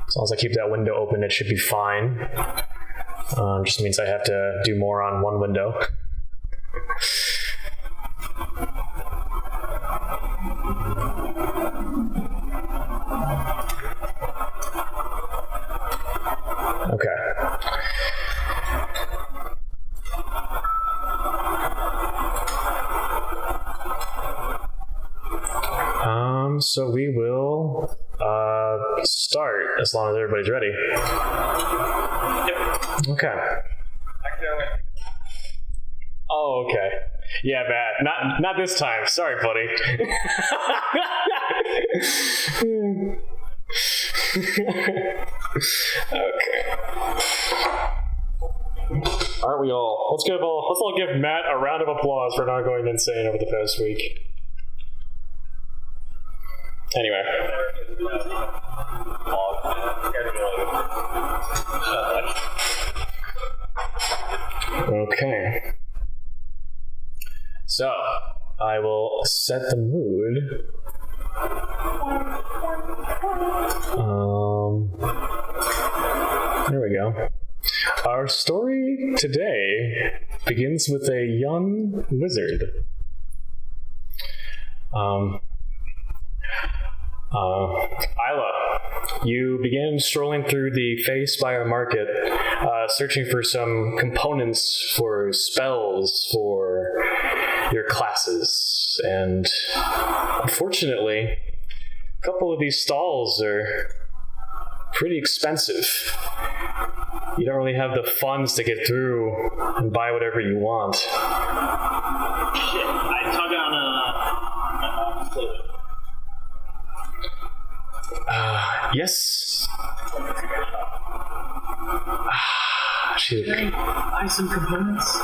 As long as I keep that window open, it should be fine. Just means I have to do more on one window. Okay. So we will start as long as everybody's ready. Yep. Okay. Oh, okay. Yeah, Matt. Not this time. Sorry, buddy. Okay. Aren't we all? Let's all give Matt a round of applause for not going insane over the past week. Anyway. Okay. So, I will set the mood. There we go. Our story today begins with a young wizard. Isla, you begin strolling through the Spire market, searching for some components for spells for your classes, and unfortunately, a couple of these stalls are pretty expensive. You don't really have the funds to get through and buy whatever you want. Shit, I tug on my clothing. Yes. Can I buy some components?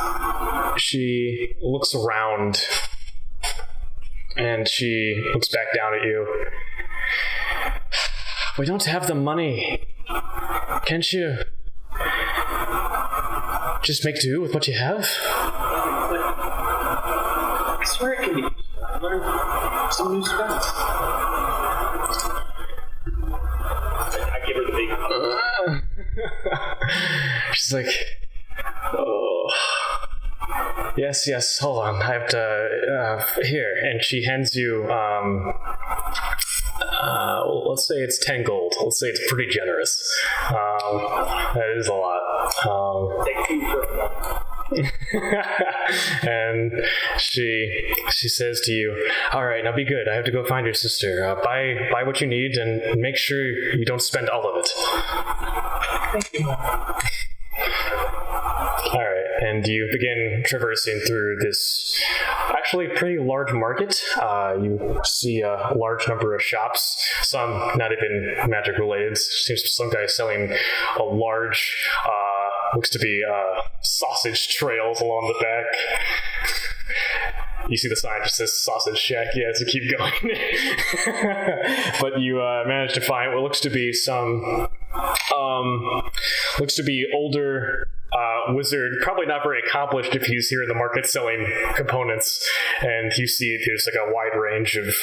She looks around and she looks back down at you. We don't have the money. Can't you just make do with what you have? I swear it can be. I learned some new spells. I give her the big She's like, oh, yes, hold on. I have to, here. And she hands you, let's say it's 10 gold. Let's say it's pretty generous. That is a lot. Take 2 for a month. And she says to you, all right, now be good. I have to go find your sister. Buy what you need and make sure you don't spend all of it. Thank you, Mom. All right, and you begin traversing through this actually pretty large market. You see a large number of shops, some not even magic related. Seems some guy selling a large, looks to be sausage trails along the back. You see the sign just says Sausage Shack. Yeah, so keep going. But you manage to find what looks to be some, older wizard, probably not very accomplished if he's here in the market selling components. And you see there's like a wide range of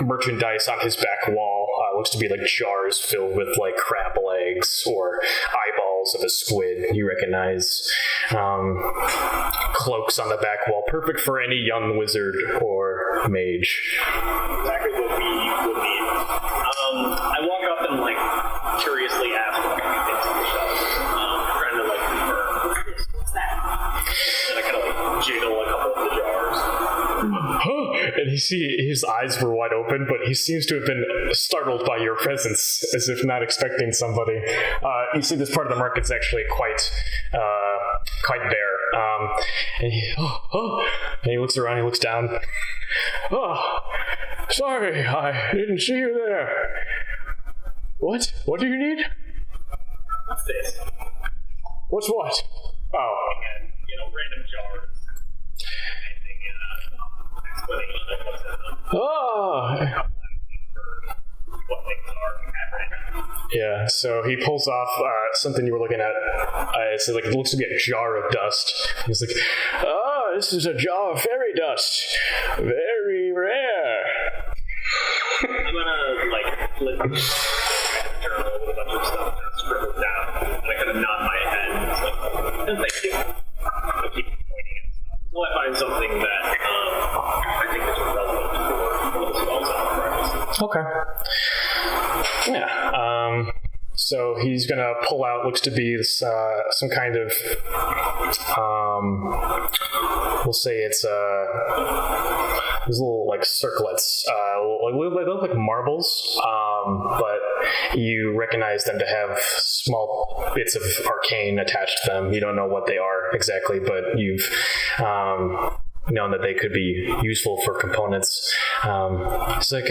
merchandise on his back wall. Looks to be like jars filled with like crab legs or eyeballs of a squid you recognize. Cloaks on the back wall, perfect for any young wizard or mage. Exactly what we would need. I walk up and like curiously ask what things on the shelf, trying to like confirm what's that? And I kind of like jiggle a couple of the jars. And you see his eyes were wide open, but he seems to have been startled by your presence, as if not expecting somebody. You see this part of the market's actually quite bare. And he looks around, he looks down. Oh, sorry, I didn't see you there. What? What do you need? What's this? What's what? Oh. And, random jars. Explanation of what's in them. Oh. What things are at random. Yeah, so he pulls off something you were looking at. It looks to be a jar of dust. He's like, oh, this is a jar of fairy dust. Very rare. I'm gonna, flip the journal keep pointing at stuff until I find something that I think is relevant for one of the spells I'm practicing. Okay. Yeah. So he's gonna pull out, looks to be this, some kind of, we'll say it's these little like circlets, they look like marbles, but you recognize them to have small bits of arcane attached to them. You don't know what they are exactly, but you've known that they could be useful for components. It's like,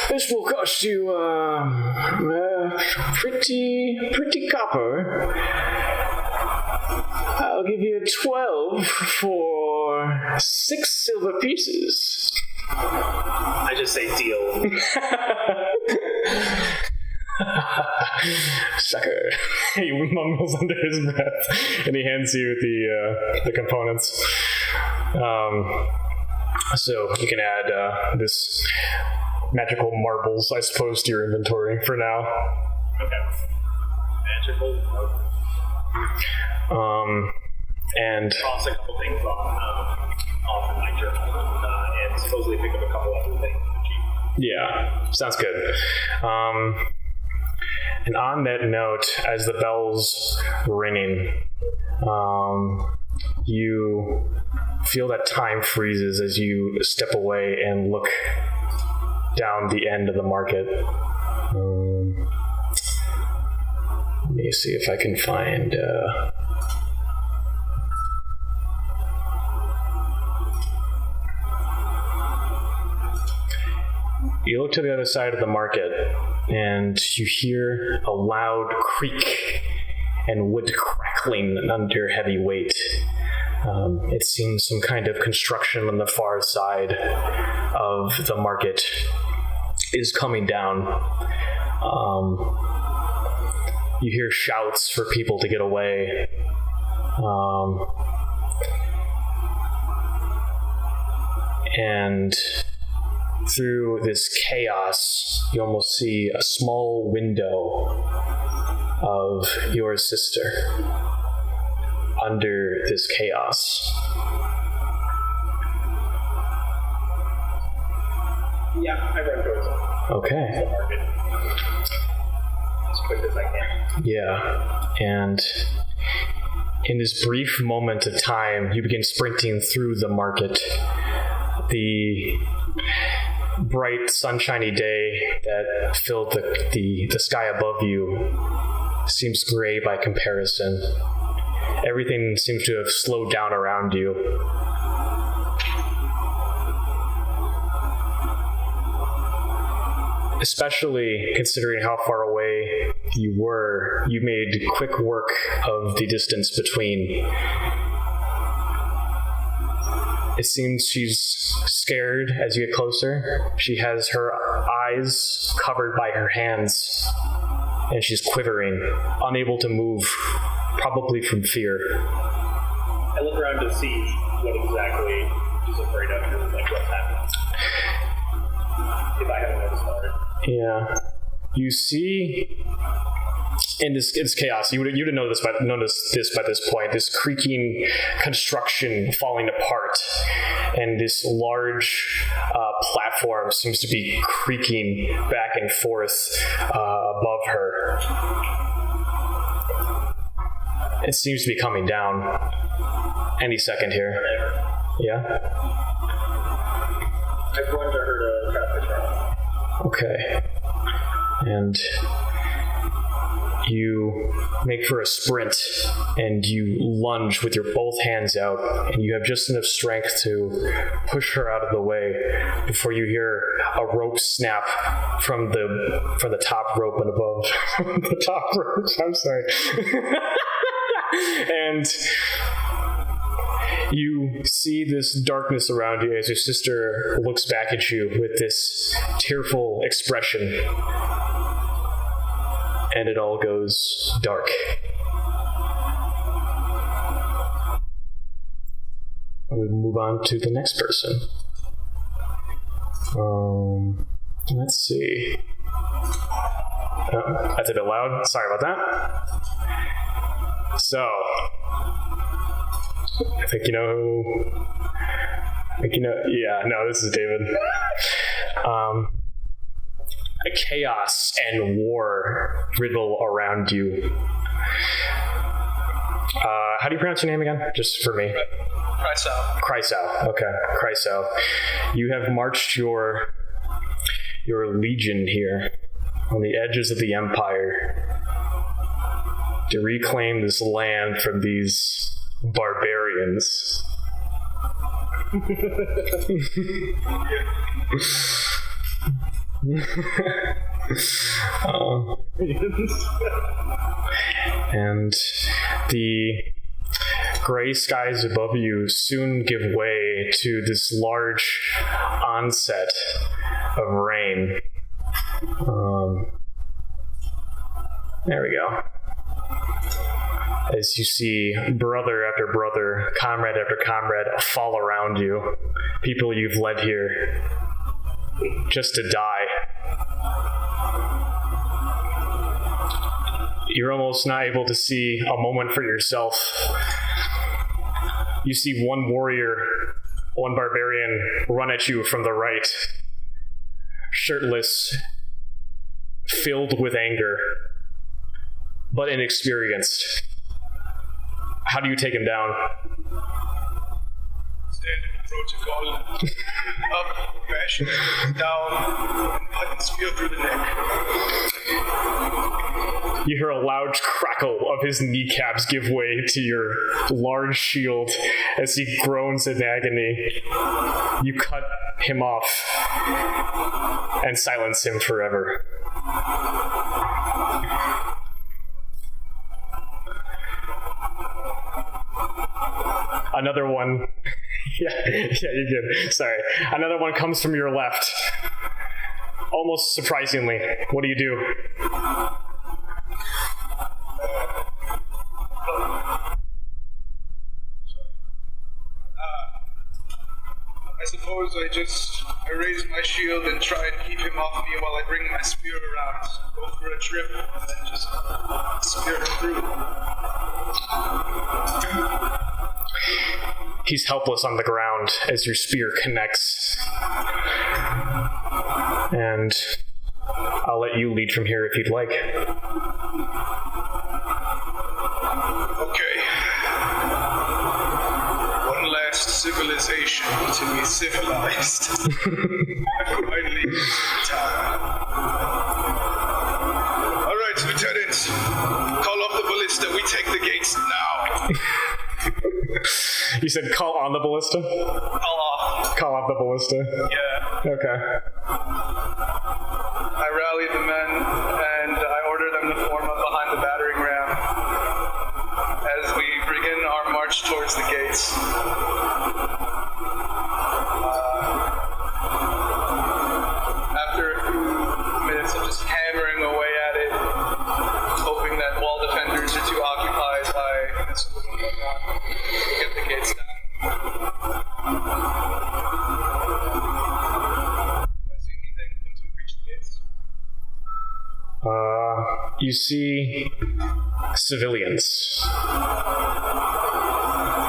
this will cost you pretty copper. I'll give you 12 for 6 silver pieces. I just say deal. Sucker. He mumbles under his breath, and he hands you the components. So you can add this magical marbles, I suppose, to your inventory for now. Okay. Magical marbles. And toss a couple things off in my journal, and supposedly pick up a couple other things. Yeah, sounds good. And on that note, as the bell's ringing, you feel that time freezes as you step away and look down the end of the market. Let me see if I can find... You look to the other side of the market, and you hear a loud creak and wood crackling under heavy weight. It seems some kind of construction on the far side of the market is coming down. You hear shouts for people to get away. And through this chaos, you almost see a small window of your sister under this chaos. Yeah, I run towards it. Okay. The market. As quick as I can. Yeah, and in this brief moment of time, you begin sprinting through the market. The bright, sunshiny day that filled the sky above you seems gray by comparison. Everything seems to have slowed down around you. Especially considering how far away you were, you made quick work of the distance between. It seems she's scared as you get closer. She has her eyes covered by her hands, and she's quivering, unable to move, probably from fear. I look around to see what exactly she's afraid of, and like what's happening. If I haven't noticed already. Yeah. You see, in this chaos, you'd have noticed this by this point, this creaking construction falling apart, and this large platform seems to be creaking back and forth above her. It seems to be coming down any second here. Yeah? I run to her to try to push her off. Okay. And you make for a sprint, and you lunge with your both hands out, and you have just enough strength to push her out of the way before you hear a rope snap from the top rope and above. The top rope, I'm sorry. And you see this darkness around you as your sister looks back at you with this tearful expression. And it all goes dark. And we move on to the next person. Let's see. Oh, that's a bit loud. Sorry about that. So, I think you know who. Yeah, no, this is David. Chaos and war riddle around you. How do you pronounce your name again? Just for me. Chrysal. Okay, Chrysal. You have marched your legion here on the edges of the Empire to reclaim this land from these barbarians. And the gray skies above you soon give way to this large onset of rain. There we go. As you see brother after brother, comrade after comrade fall around you, people you've led here just to die. You're almost not able to see a moment for yourself. You see one warrior, one barbarian run at you from the right, shirtless, filled with anger, but inexperienced. How do you take him down? Standard protocol. Up, bash him, down, and cut the spear through the neck. You hear a loud crackle of his kneecaps give way to your large shield as he groans in agony. You cut him off and silence him forever. Another one. Yeah, you're good. Sorry. Another one comes from your left. Almost surprisingly. What do you do? I suppose I raise my shield and try and keep him off me while I bring my spear around. Go for a trip and then just spear him through. He's helpless on the ground as your spear connects. And I'll let you lead from here if you'd like. Okay. One last civilization to be civilized. Finally, time. All right, Lieutenant. Call off the ballista. We take the gates now. You said call on the ballista? Call off. Call off the ballista? Yeah. Okay. I rallied the men, and I ordered them to form up behind the battering ram as we begin our march towards the gates. After a few minutes of just hammering away at it, hoping that wall defenders are too occupied by missiles and whatnot, we'll get the gates down. You see civilians.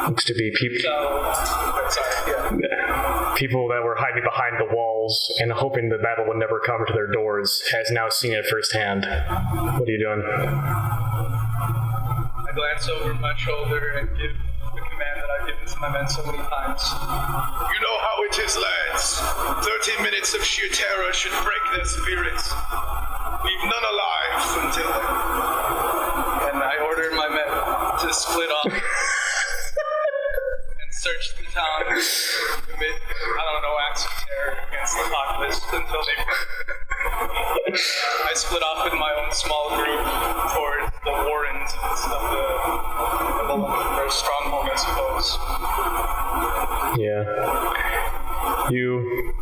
Looks to be people. People that were hiding behind the walls and hoping the battle would never come to their doors has now seen it firsthand. What are you doing? I glance over my shoulder and give the command that I've given to my men so many times. You know how it is, lads. 30 minutes of sheer terror should break their spirits. Leave none alive until then. And I ordered my men to split off and search the town, commit, acts of terror against the populace until they I split off with my own small group towards the warrens of their stronghold, I suppose. Yeah. You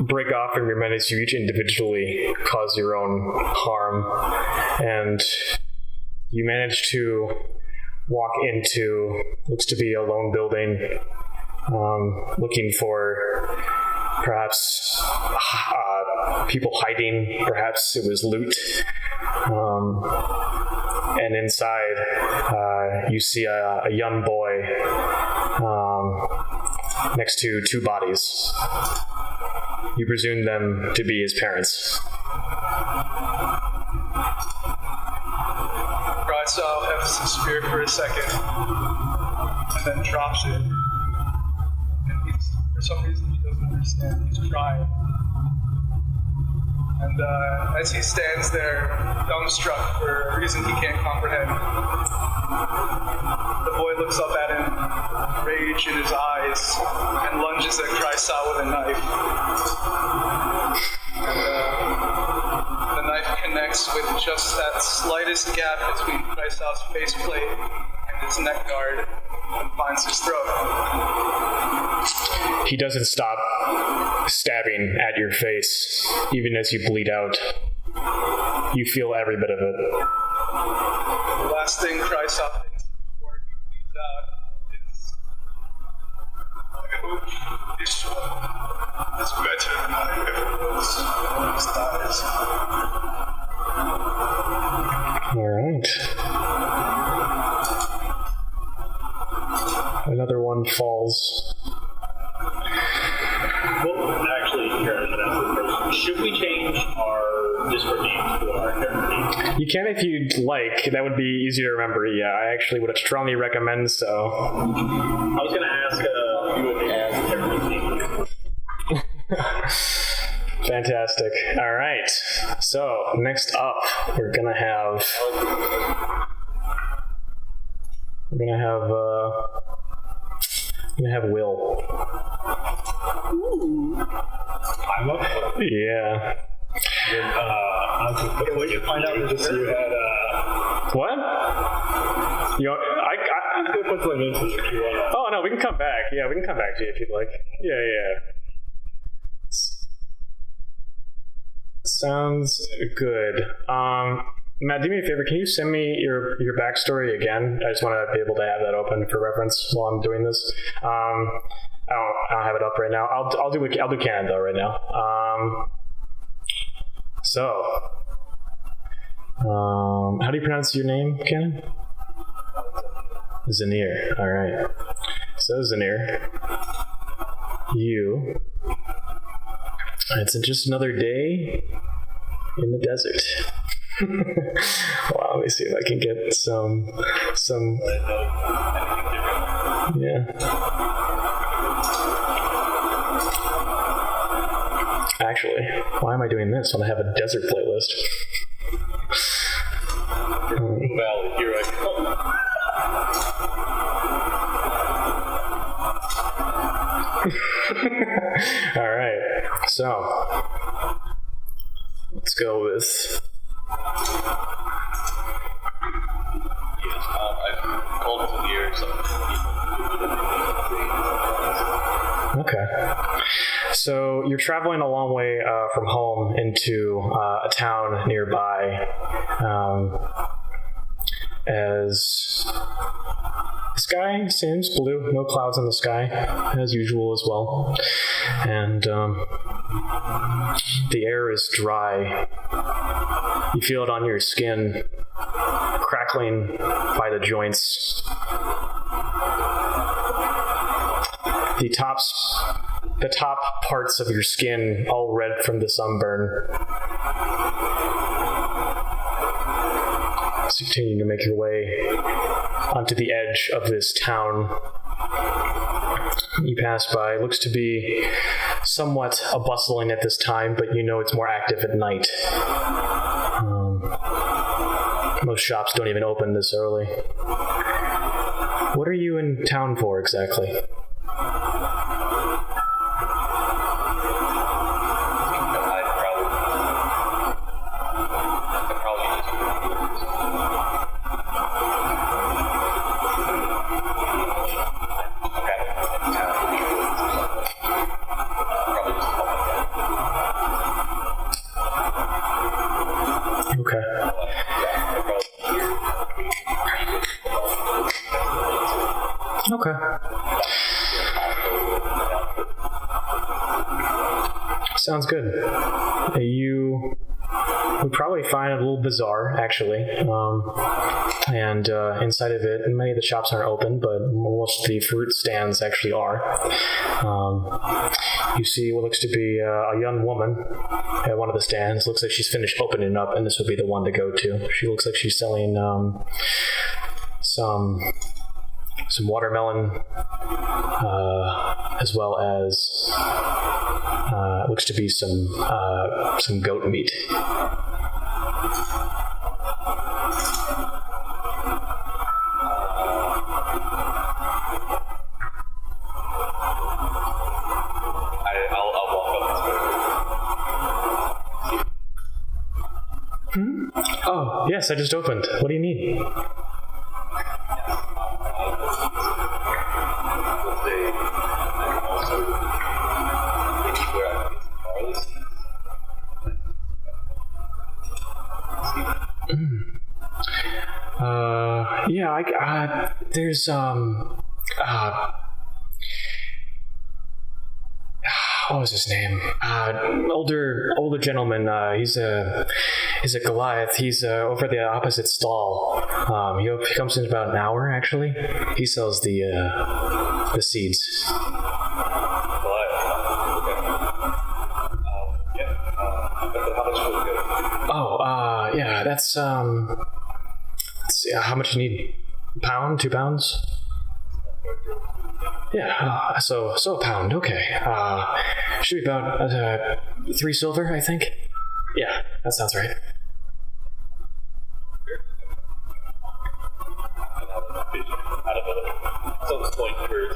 break off from your men as you each individually cause your own harm, and you manage to walk into looks to be a lone building, looking for perhaps people hiding, perhaps it was loot, and inside you see a young boy next to two bodies. You presume them to be his parents. Rysal hefts his spear for a second, and then drops it. And for some reason he doesn't understand. He's crying. And as he stands there, dumbstruck for a reason he can't comprehend, the boy looks up at him, rage in his eyes, and lunges at Chrysal with a knife. And the knife connects with just that slightest gap between Chrysal's faceplate and his neck guard and finds his throat. He doesn't stop stabbing at your face, even as you bleed out. You feel every bit of it. The last thing Chrysal thinks before he bleeds out is, I hope this one is better than I ever was when he dies. All right. Another one falls. Well, actually, here, I'm going to ask the question. Should we change our Discord names to our character names? You can if you'd like. That would be easier to remember. Yeah, I actually would strongly recommend so. I was going to ask you would ask character names. Fantastic. All right. So next up, we're gonna have Will. Ooh. I'm up for it. Yeah. What did you find out that you had What? You know, I put some into if you want. Oh no, we can come back. Yeah, we can come back to you if you'd like. Yeah. Sounds good. Matt, do me a favor. Can you send me your backstory again? I just want to be able to have that open for reference while I'm doing this. I don't have it up right now. I'll do canon though right now. How do you pronounce your name, Canon? Zanir. All right. So Zanir, you. It's just another day in the desert. Wow, let me see if I can get some. Yeah. Actually, why am I doing this when I have a desert playlist? Well, here I come. All right, so let's go with. I've called some years. Okay. So you're traveling a long way from home into a town nearby. As the sky seems blue, no clouds in the sky, as usual as well. And the air is dry. You feel it on your skin, crackling by the joints. The top parts of your skin all red from the sunburn. So you continue to make your way onto the edge of this town. You pass by. It looks to be somewhat a bustling at this time, but you know it's more active at night. Most shops don't even open this early. What are you in town for exactly? Okay. Sounds good. You would probably find find it a little bizarre, actually. And inside of it, many of the shops aren't open, but most of the fruit stands actually are. You see what looks to be a young woman at one of the stands. Looks like she's finished opening it up, and this would be the one to go to. She looks like she's selling some watermelon, as well as looks to be some goat meat. I'll walk up and Oh, yes, I just opened. What do you need? There's what was his name? Older gentleman. He's a Goliath. He's over the opposite stall. He comes in about an hour. Actually, he sells the seeds. Yeah. That's let's see, how much you need? Pound? 2 pounds? Yeah, so a pound, okay. Should be about 3 silver, I think. Yeah, that sounds right. out of some point where it's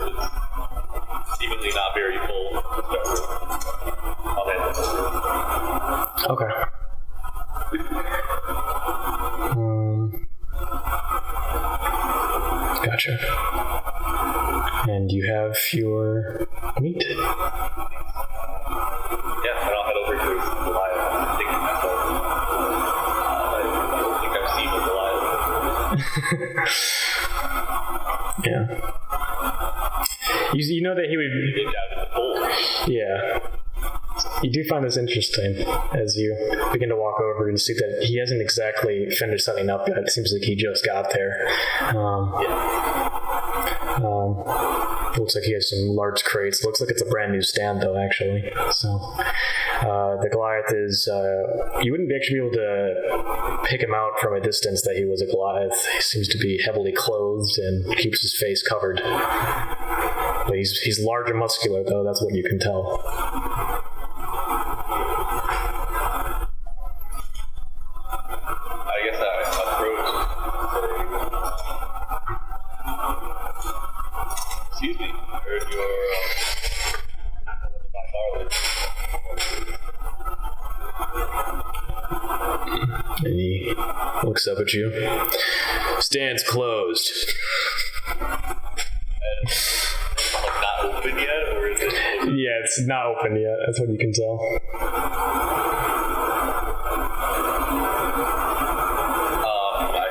seemingly not very full. Okay. Gotcha. And you have your meat? Yeah, and I'll head over to Goliath. I'm thinking myself. I don't think I've seen a Goliath. Yeah. You know that he would... Dig out in the pool. Yeah. You do find this interesting as you begin to walk over and see that he hasn't exactly finished setting up yet. It seems like he just got there. Looks like he has some large crates. Looks like it's a brand new stand, though, actually. So the Goliath is... you wouldn't actually be able to pick him out from a distance that he was a Goliath. He seems to be heavily clothed and keeps his face covered. But he's large and muscular, though. That's what you can tell. I guess I approached. Excuse me, I heard you're And he looks up at you. Stand's closed. not open yet, or is it open? Yeah, it's not open yet. That's what you can tell. I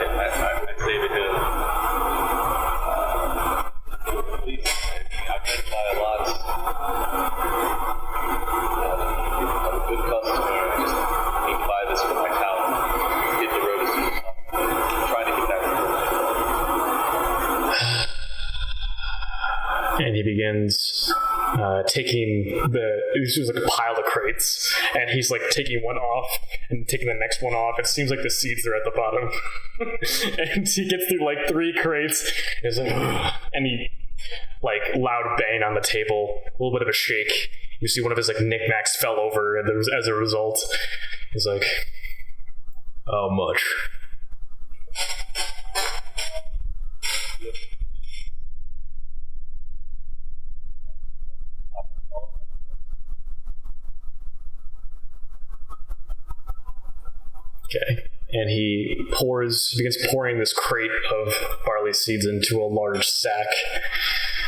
say to him, please, I've been by a lot. I'm a good customer. I just need to buy this for my town. Hit the road as soon as possible. I'm trying to get that. And he begins taking this was like a pile of crates, and he's like taking one off and taking the next one off. It seems like the seeds are at the bottom. And he gets through like 3 crates, and like, and he like loud bang on the table, a little bit of a shake. You see one of his like knickknacks fell over, and as a result, he's like, "How much?" Okay. And he begins pouring this crate of barley seeds into a large sack.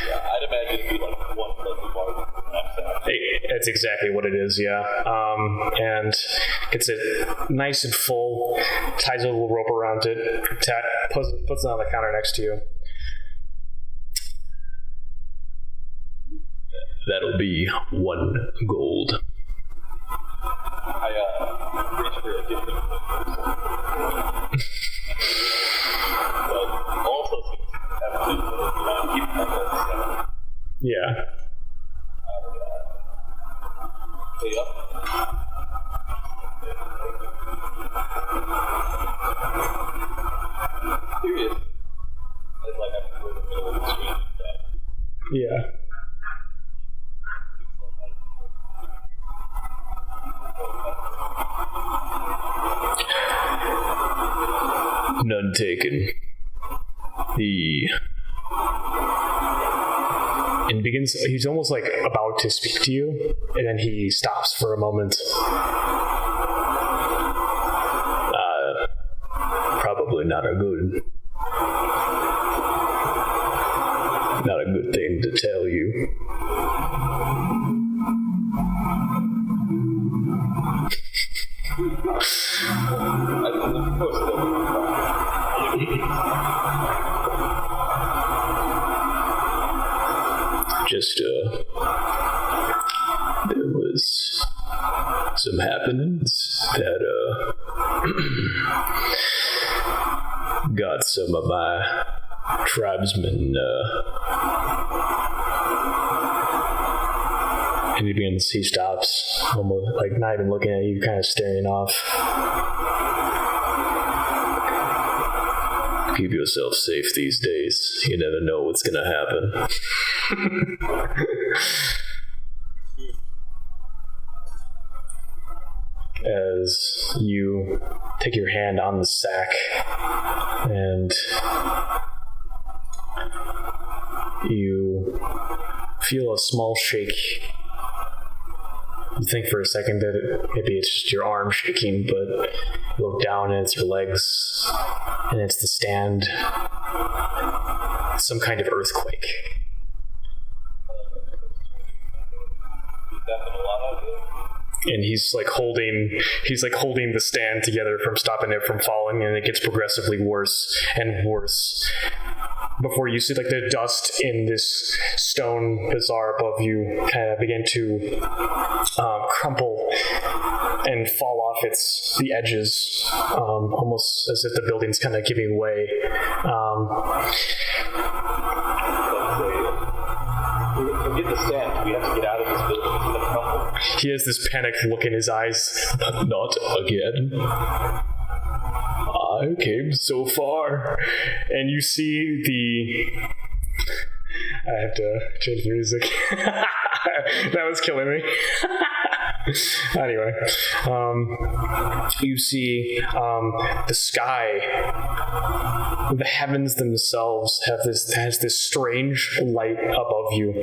Yeah, I'd imagine it'd be like one monthly barley knapsack. That's exactly what it is, yeah. And gets it nice and full, ties a little rope around it, puts it on the counter next to you. That'll be 1 gold. I reach for a different None taken. And he's almost like about to speak to you, and then he stops for a moment. Probably not a good thing to tell you. Just, there was some happenings that, got some of my tribesmen, and he stops, almost like not even looking at you, kind of staring off. Keep yourself safe these days. You never know what's gonna happen. As you take your hand on the sack and you feel a small shake. You think for a second that maybe it's just your arm shaking, but you look down and it's your legs, and it's the stand. Some kind of earthquake. And he's holding the stand together from stopping it from falling, and it gets progressively worse and worse. Before you see the dust in this stone bazaar above you kind of begin to crumple and fall off the edges, almost as if the building's kind of giving way. Forget the stand. We have to get out of this building. It's gonna crumble. He has this panicked look in his eyes. Not again. I came so far. And you see I have to change the music. That was killing me. Anyway, you see the sky, the heavens themselves has this strange light above you,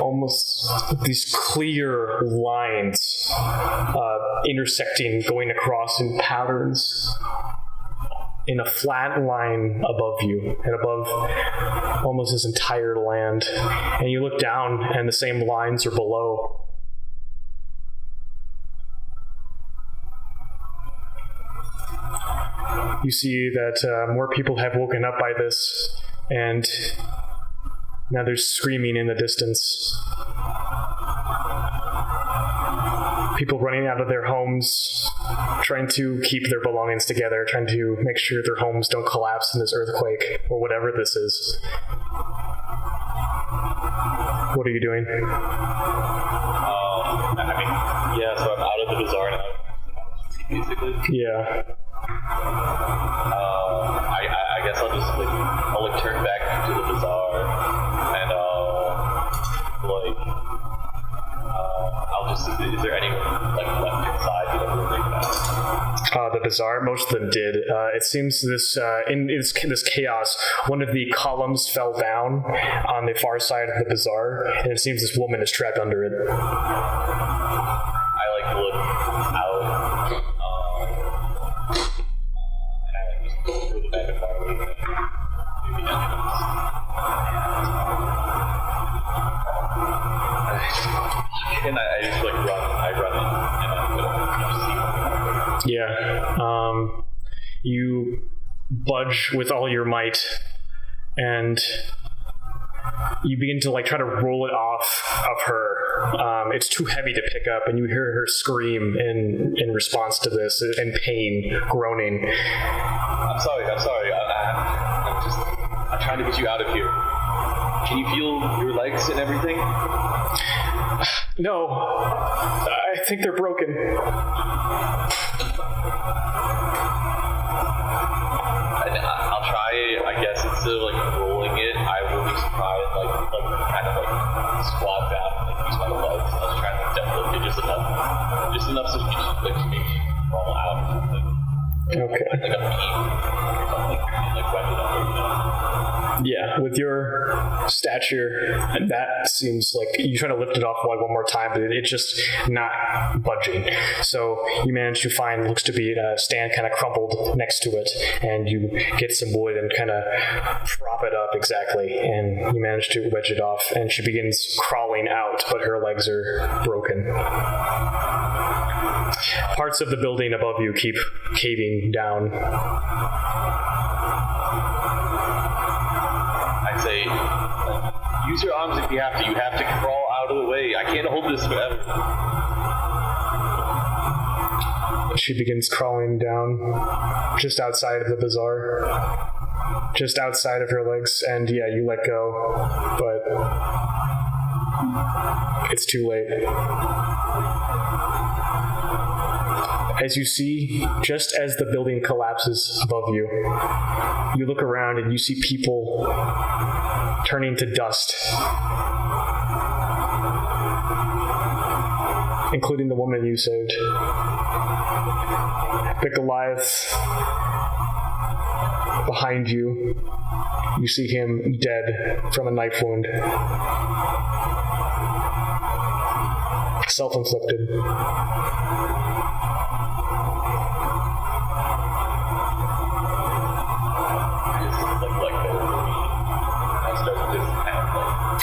almost these clear lines intersecting, going across in patterns in a flat line above you and above almost this entire land. And you look down and the same lines are below. You see that more people have woken up by this, and now there's screaming in the distance. People running out of their homes, trying to keep their belongings together, trying to make sure their homes don't collapse in this earthquake, or whatever this is. What are you doing? So I'm out of the bazaar now, basically. Yeah. I guess I'll just I'll turn back to the bazaar and I'll just see, is there anyone left inside that ever think about? The bazaar, most of them did. It seems in this chaos, one of the columns fell down on the far side of the bazaar, and it seems this woman is trapped under it. I look out. Through the back of our room and maybe entrance. And I just run. I run in and I'm gonna see. Yeah. You budge with all your might, and you begin to try to roll it off of her. It's too heavy to pick up, and you hear her scream in response to this, in pain, groaning. I'm sorry. I'm trying to get you out of here. Can you feel your legs and everything? No, I think they're broken. I'll try, I guess, instead of rolling it, I will just try and kind of squat down and use my legs. I'll try and deadlift it just enough so you can just make me fall out or something. Okay. Like a beam or something. wedge it up, Yeah, with your stature, that seems like you try to lift it off like one more time, but it's just not budging. So you manage to find looks to be a stand kind of crumpled next to it, and you get some wood and kind of prop it up exactly, and you manage to wedge it off, and she begins crawling out, but her legs are broken. Parts of the building above you keep caving down. I'd say, use your arms if you have to. You have to crawl out of the way. I can't hold this forever. She begins crawling down just outside of the bazaar, just outside of her legs, and yeah, you let go, but it's too late. As you see, just as the building collapses above you, you look around and you see people turning to dust, including the woman you saved. The Goliath behind you, you see him dead from a knife wound. Self-inflicted.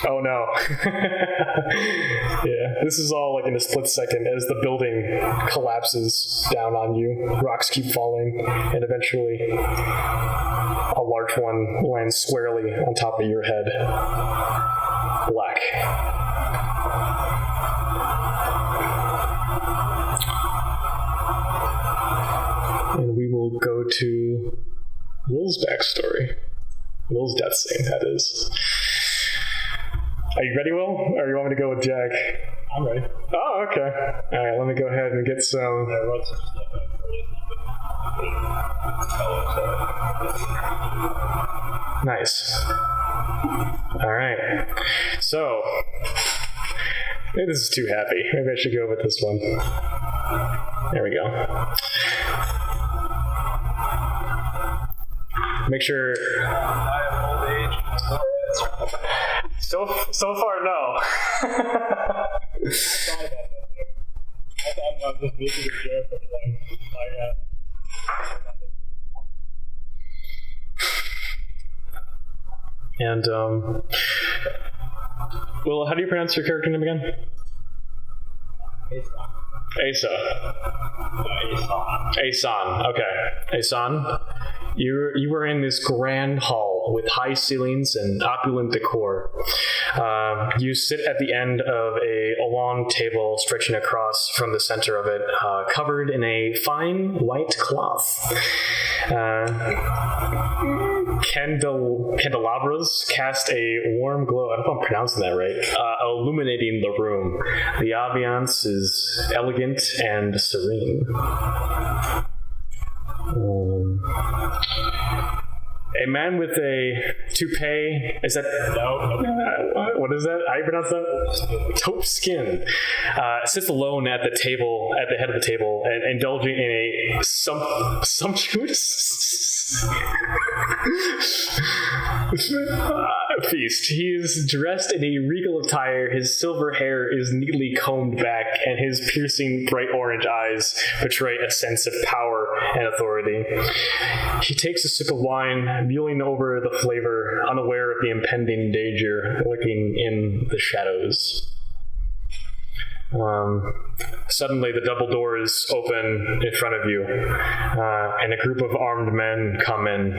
Oh no. Yeah, this is all like in a split second as the building collapses down on you. Rocks keep falling, and eventually a large one lands squarely on top of your head. Black. And we will go to Will's backstory. Will's death scene, that is. Are you ready, Will? Or you want me to go with Jack? I'm ready. Oh, okay. All right, let me go ahead and get some. I wrote some stuff out. Nice. All right. So, maybe this is too happy. Maybe I should go with this one. There we go. Make sure. I have old age. So far, no. Sorry about that. I thought I'm just making a joke of And, Will, how do you pronounce your character name again? Asa. Asan. Okay. Asan, you were in this grand hall with high ceilings and opulent decor. You sit at the end of a long table stretching across from the center of it, covered in a fine white cloth. Candelabras cast a warm glow. I don't know if I'm pronouncing that right. Illuminating the room. The ambiance is elegant and serene. A man with a toupee, is that, what is that? How do you pronounce that? Taupe skin. Sits alone at the table, at the head of the table, and indulging in a sumptuous feast. He is dressed in a regal attire, his silver hair is neatly combed back, and his piercing bright orange eyes betray a sense of power and authority. He takes a sip of wine, mulling over the flavor, unaware of the impending danger lurking in the shadows. Suddenly the double doors open in front of you, and a group of armed men come in,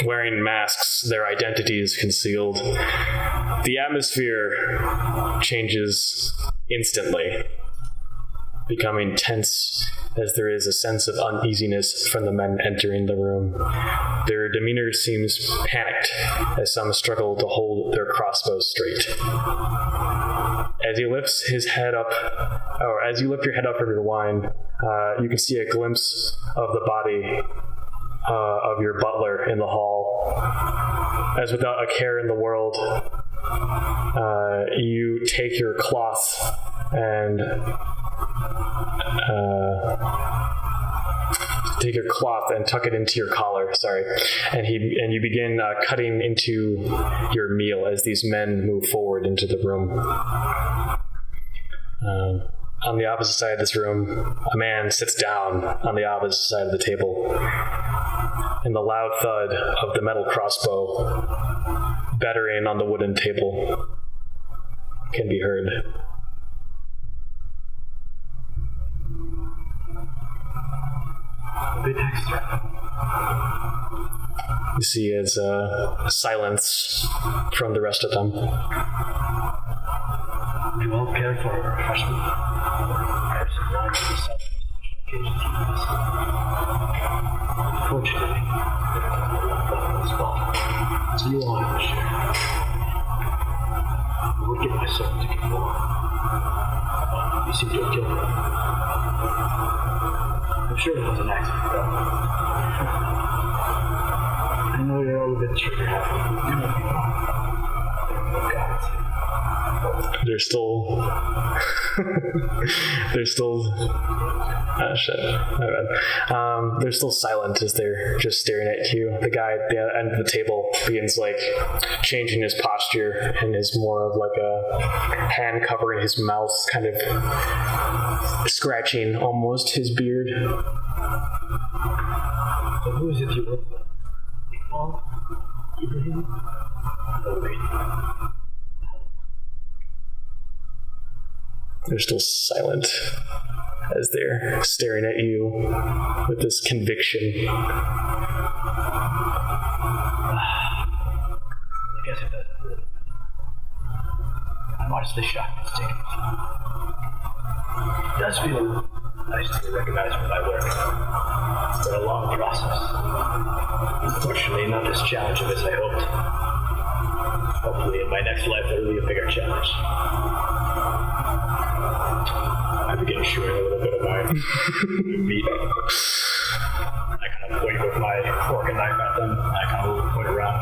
wearing masks, their identities concealed. The atmosphere changes instantly, becoming tense as there is a sense of uneasiness from the men entering the room. Their demeanor seems panicked as some struggle to hold their crossbows straight. As he lifts his head up, or as you lift your head up from your wine, you can see a glimpse of the body of your butler in the hall. As without a care in the world, you take your cloth take your cloth and tuck it into your collar. Sorry, and you begin cutting into your meal as these men move forward into the room. On the opposite side of this room, a man sits down on the opposite side of the table, and the loud thud of the metal crossbow battering on the wooden table can be heard. Big extra. You see as silence from the rest of them. Would you all care for a refreshment? Perhaps a wine for the Unfortunately, there are not enough left in this bottle, so you all have to share. I would get my servant to get more. You seem to have killed him. I'm sure it was an accident, though. I know you're all a bit trigger happy. Do not be wrong. There are no gods. They're still shit. My bad. They're still silent as they're just staring at you. The guy at the end of the table begins changing his posture and is more of a hand covering his mouth, kind of scratching almost his beard. So who is it you work for? Pitfall? Ibrahim? Oh, wait. They're still silent as they're staring at you with this conviction. I guess it doesn't really matter. I'm honestly shocked it's taken this long. It does feel nice to be recognized for my work. It's been a long process. Unfortunately, not as challenging as I hoped. Hopefully, in my next life, there will be a bigger challenge. I begin chewing a little bit of my meat. I kind of point with my fork and knife at them. I kind of point around.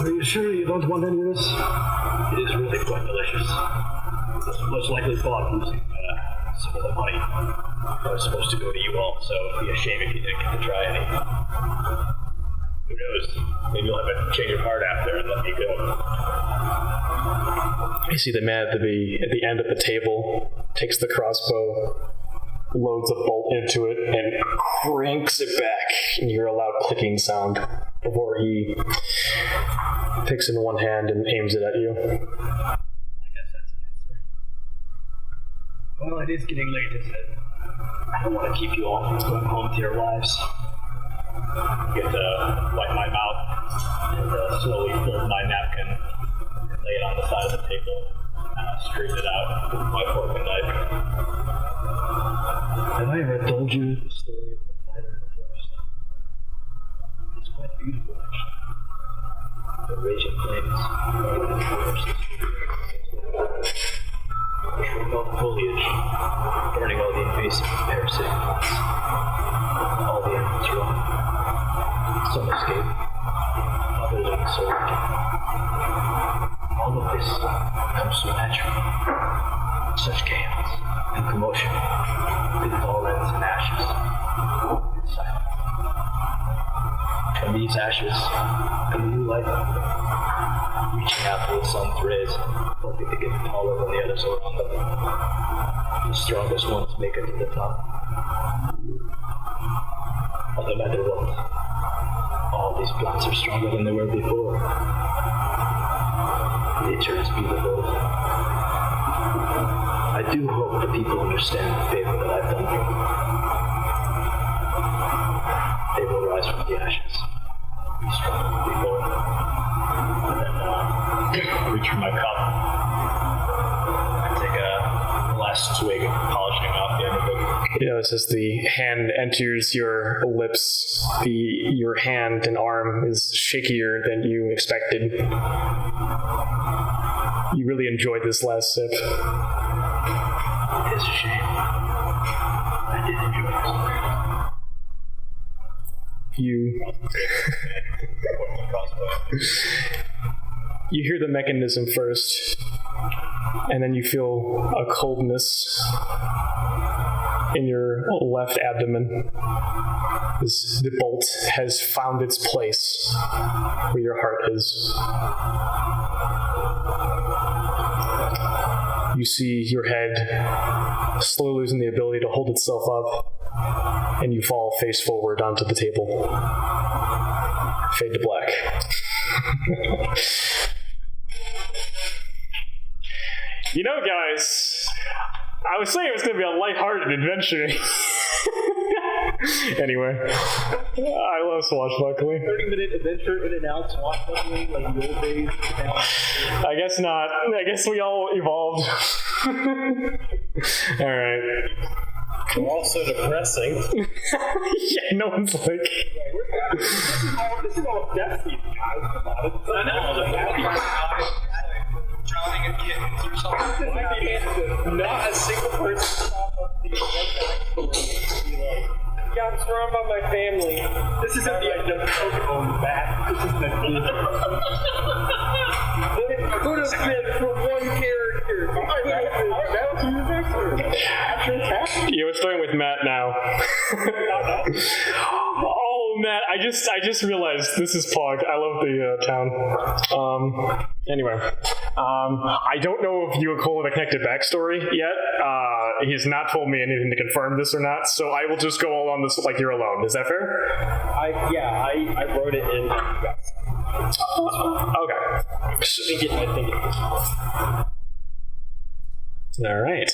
Are you sure you don't want any of this? It is really quite delicious. It was most likely bought using some of the money that was supposed to go to you all, so it would be a shame if you didn't get to try any. Who knows? Maybe you'll have a change of heart after and let me go. You see the man at the end of the table takes the crossbow, loads a bolt into it, and cranks it back. And you hear a loud clicking sound before he picks in one hand and aims it at you. I guess that's an answer. Well, it is getting late, isn't it? I don't want to keep you all from going home to your wives. I get to wipe my mouth and slowly fold my napkin, lay it on the side of the table, and straighten it out with my fork and knife. Have I ever told you the story of the fighter in the forest? It's quite beautiful, actually. The raging flames, the forest, the shrink all the foliage, burning all the invasive and parasitic plants. All the animals run. Some escape, others are sold. All of this comes so naturally. Such chaos and commotion. It all ends in ashes. It's silent. From these ashes come a new life. Reaching out to the sun's rays, hoping to get taller than the others around them. The strongest ones make it to the top. But no matter what, all these plants are stronger than they were before. Nature is beautiful. I do hope the people understand the favor that I've done for them. They will rise from the ashes, be stronger than before. And then reach for my cup and take a last swig, polishing off the end of it. You notice as the hand enters your lips, your hand and arm is shakier than you expected. You really enjoyed this last sip. It is a shame. I did enjoy this. You hear the mechanism first, and then you feel a coldness in your left abdomen. The bolt has found its place where your heart is. You see your head slowly losing the ability to hold itself up, and you fall face forward onto the table. Fade to black. You know, guys, I was saying it was going to be a lighthearted adventure. Anyway, I love swashbuckling. 30-minute adventure in and out, swashbuckling, like the old days. I guess not. I guess we all evolved. Alright. We're all so depressing. Yeah, no one's like... This is all death seed, guys. I know. Drowning in kittens or something. Not a single person stop up the be like, yeah, I'm surrounded by my family. This isn't the Pokemon bat. This is the But it could have been for one character. Yeah, we're starting with Matt now. Oh, Matt, I just realized this is Pog. I love the town. Anyway, I don't know if you and Cole have a connected backstory yet. He's not told me anything to confirm this or not, so I will just go all on this like you're alone. Is that fair? I wrote it in. Okay. I think it. All right.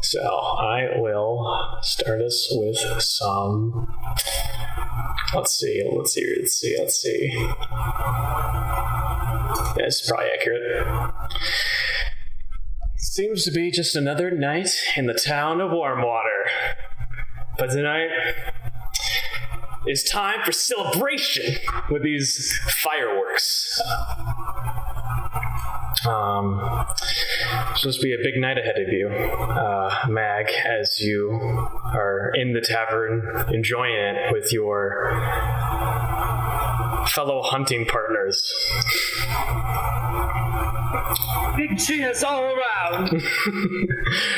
So I will start us with some. Let's see. That's probably accurate. Seems to be just another night in the town of Warmwater. But tonight is time for celebration with these fireworks. Supposed to be a big night ahead of you, Mag, as you are in the tavern enjoying it with your fellow hunting partners. Big cheers all around.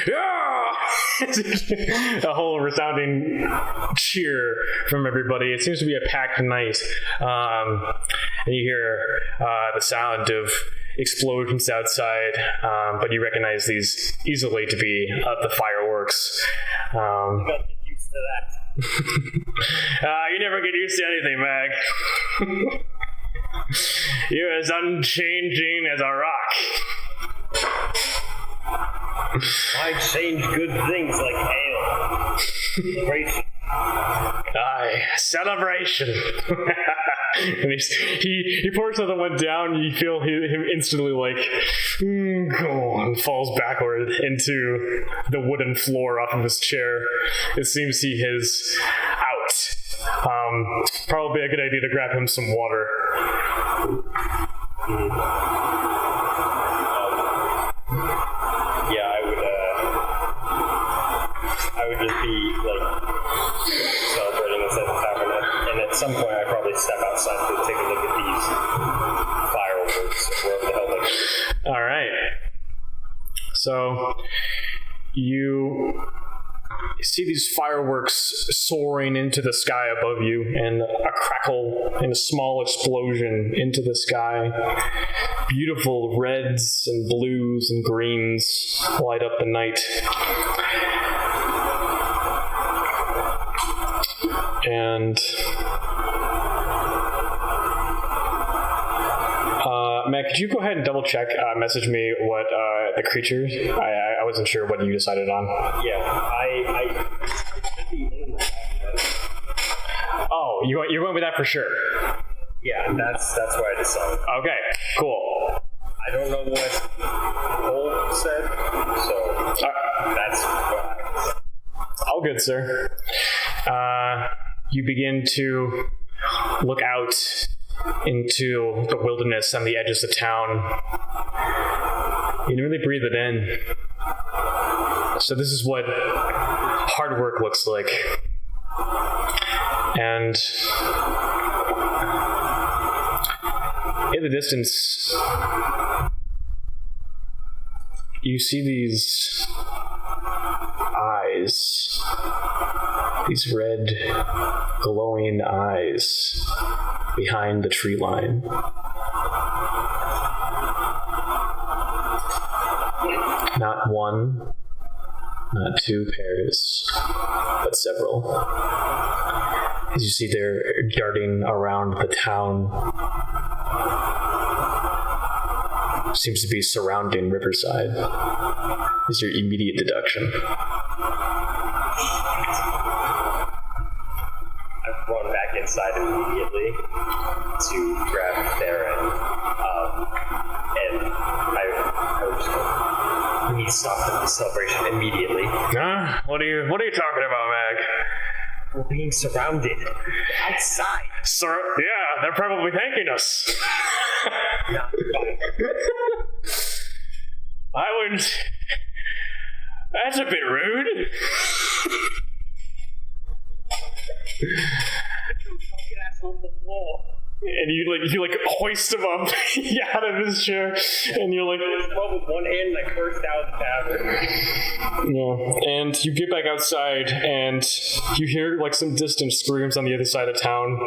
Yeah! A whole resounding cheer from everybody. It seems to be a packed night. And you hear the sound of explosions outside, but you recognize these easily to be the fireworks. You gotta get used to that. You never get used to anything, Mag. You're as unchanging as a rock. I change good things like ale. Celebration. Aye, celebration. And he pours another one down. You feel him instantly like, go on, falls backward into the wooden floor off of his chair. It seems he is out. Probably a good idea to grab him some water. Yeah, I would just be like celebrating this at the tavern, and at some point I probably step outside to take a look at these fireworks, wherever the hell they go. All right. So you see these fireworks soaring into the sky above you, and a crackle and a small explosion into the sky. Beautiful reds and blues and greens light up the night. And Matt, could you go ahead and double check, message me what the creature, I wasn't sure what you decided on. Yeah, I Oh, you're going with that for sure? Yeah, that's what I decided. Okay, cool. I don't know what Cole said, so that's what I decided. All good, sir. You begin to look out into the wilderness on the edges of town. You can really breathe it in. So this is what hard work looks like. And in the distance, you see these eyes. These red, glowing eyes behind the tree line. Not one, not two pairs, but several. As you see, they're darting around the town. Seems to be surrounding Riverside. Is your immediate deduction. I've run back inside immediately to grab Theron, and I would just go, we need to stop the celebration immediately. Huh? What are you talking about, Mag? We're being surrounded outside. Yeah, they're probably thanking us. Yeah, fine. I wouldn't. That's a bit rude. Fucking ass on the floor. And you hoist him up out of his chair, and you're like, I was with one hand and I cursed out of the tavern. yeah. And you get back outside, and you hear like some distant screams on the other side of town.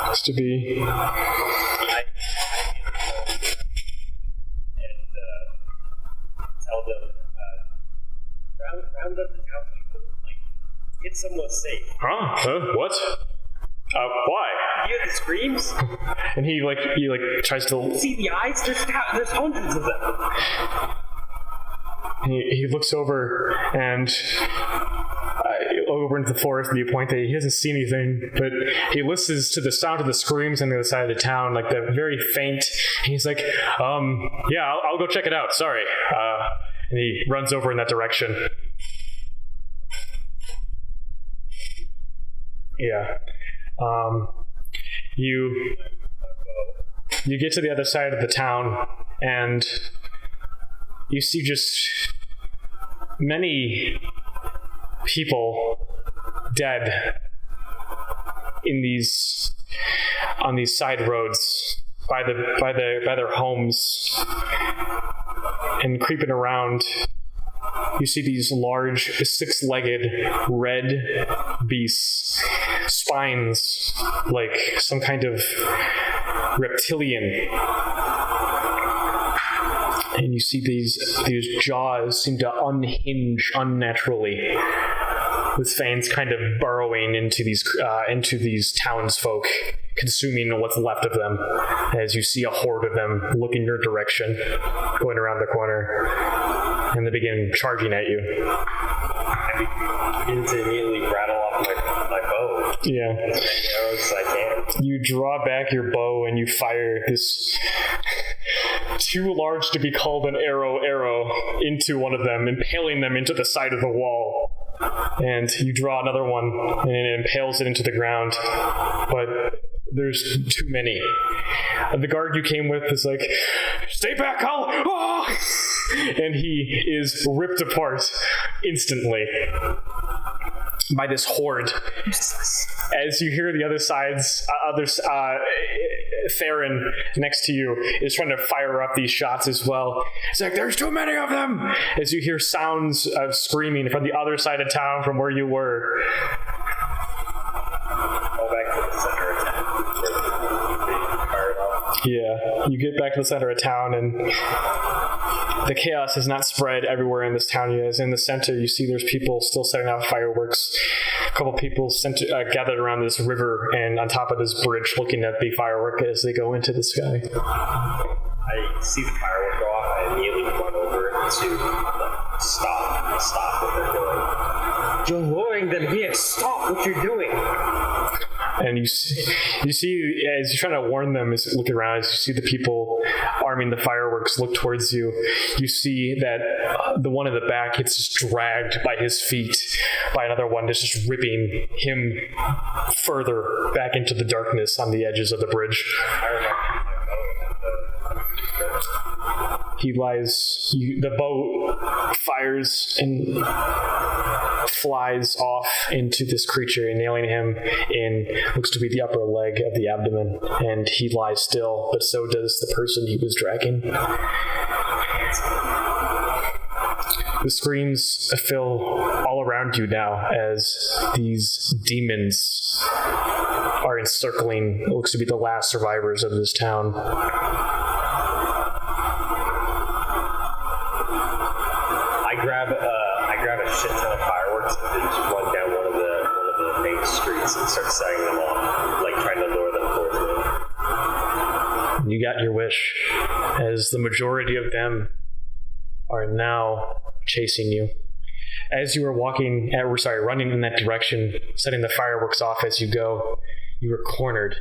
Looks to be. Tell them, round up the townspeople, get somewhere safe. Huh? What? Why? You hear the screams? And he tries to. See the eyes? There's hundreds of them. He looks over and over into the forest viewpoint. He doesn't see anything, but he listens to the sound of the screams on the other side of the town, like they're very faint. And he's like, yeah, I'll go check it out. Sorry. And he runs over in that direction. Yeah. You get to the other side of the town, and you see just many people dead on these side roads by their homes, and creeping around. You see these large, six-legged, red beasts, spines like some kind of reptilian. And you see these jaws seem to unhinge unnaturally, with fangs kind of burrowing into these townsfolk, consuming what's left of them. As you see a horde of them look in your direction, going around the corner, and they begin charging at you. I begin to immediately rattle off my bow. Yeah. As many arrows as I can. You draw back your bow and you fire this too large to be called an arrow into one of them, impaling them into the side of the wall. And you draw another one and it impales it into the ground. But there's too many. The guard you came with is like, stay back, oh! And he is ripped apart instantly by this horde. As you hear the other side's Theron next to you is trying to fire up these shots as well. It's like, there's too many of them! As you hear sounds of screaming from the other side of town from where you were. Go back to the center of town. Yeah, you get back to the center of town, and the chaos has not spread everywhere in this town yet. As in the center, you see there's people still setting off fireworks. A couple people gathered around this river and on top of this bridge looking at the firework as they go into the sky. I see the firework go off. I immediately run over to stop what they're doing. You're luring them here. Stop what you're doing. And you see, as you're trying to warn them, as looking around, as you see the people arming the fireworks look towards you, you see that the one in the back gets just dragged by his feet by another one that's just ripping him further back into the darkness on the edges of the bridge. He lies, the bow fires and flies off into this creature, nailing him in looks to be the upper leg of the abdomen, and he lies still, but so does the person he was dragging. The screams fill all around you now as these demons are encircling what looks to be the last survivors of this town. I grab a shit ton of fireworks and just run down one of the main streets and start setting them off, like trying to lure them towards me. You got your wish, as the majority of them are now chasing you. As you were running in that direction, setting the fireworks off as you go, you were cornered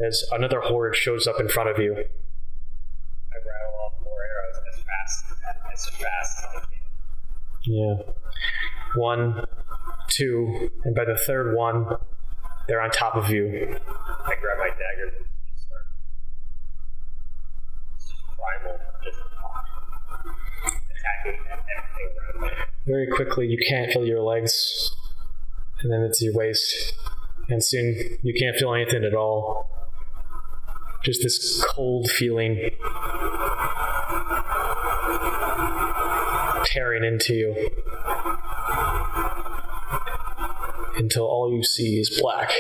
as another horde shows up in front of you. I rattle off more arrows as fast as I can. Yeah. 1, 2, and by the third one, they're on top of you. I grab my dagger and just start. It's just primal, just attacking everything around me. Very quickly, you can't feel your legs, and then it's your waist, and soon you can't feel anything at all. Just this cold feeling tearing into you until all you see is black.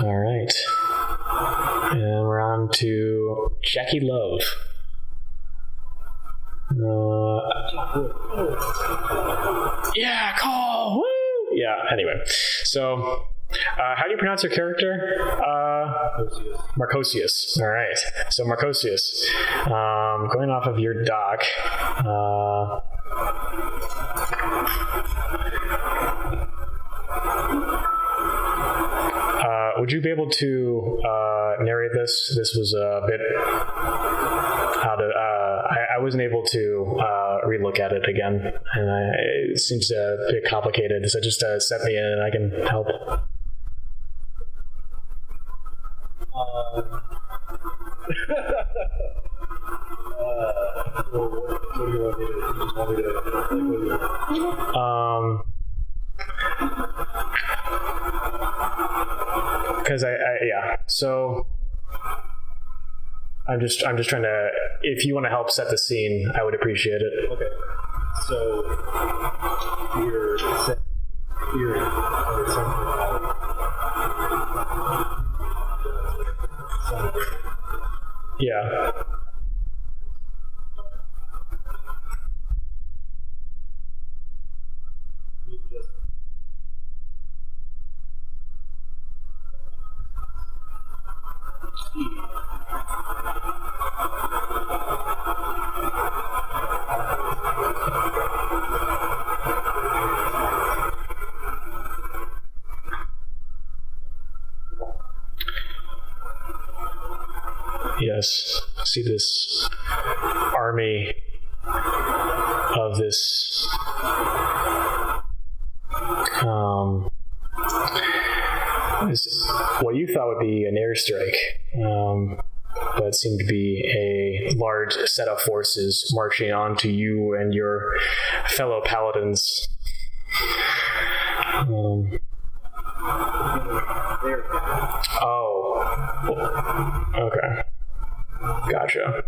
All right. And we're on to Jackie Love. Yeah, call! Woo! Yeah, anyway. So, how do you pronounce your character? Marcosius. All right. So, Marcosius, going off of your doc, would you be able to narrate this? This was a bit out of. I wasn't able to relook at it again, and it seems a bit complicated. So just set me in, and I can help. What do you want me to do? You just want me to, Because yeah. So I'm just trying to. If you want to help set the scene, I would appreciate it. Okay. So you're set theory or something about Yeah. Yes, see this army of this what you thought would be an airstrike, but it seemed to be a large set of forces marching on to you and your fellow paladins. Oh. Okay. Gotcha.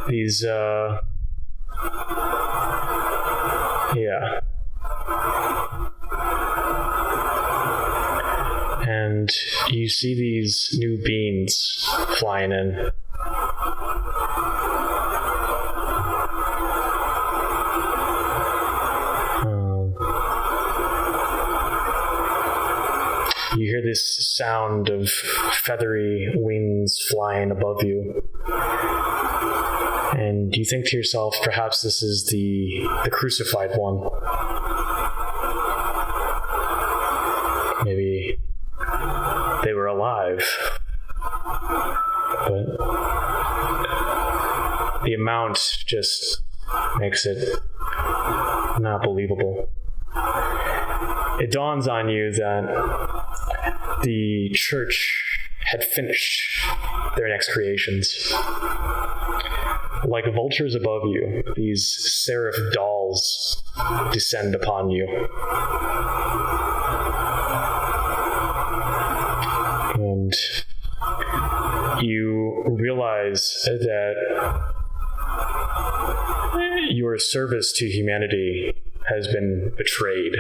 These, yeah. And you see these new beans flying in. You hear hear this sound of feathery wings flying above you. And you think to yourself, perhaps this is the crucified one. Maybe they were alive. But the amount just makes it not believable. It dawns on you that the church had finished their next creations. Like vultures above you, these seraph dolls descend upon you. And you realize that your service to humanity has been betrayed.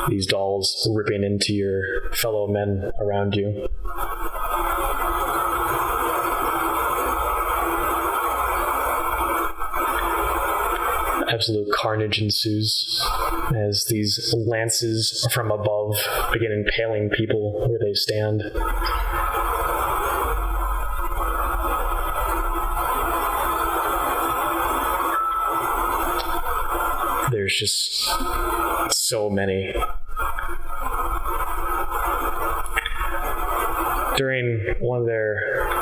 These dolls ripping into your fellow men around you. Absolute carnage ensues as these lances from above begin impaling people where they stand. There's just so many. During one of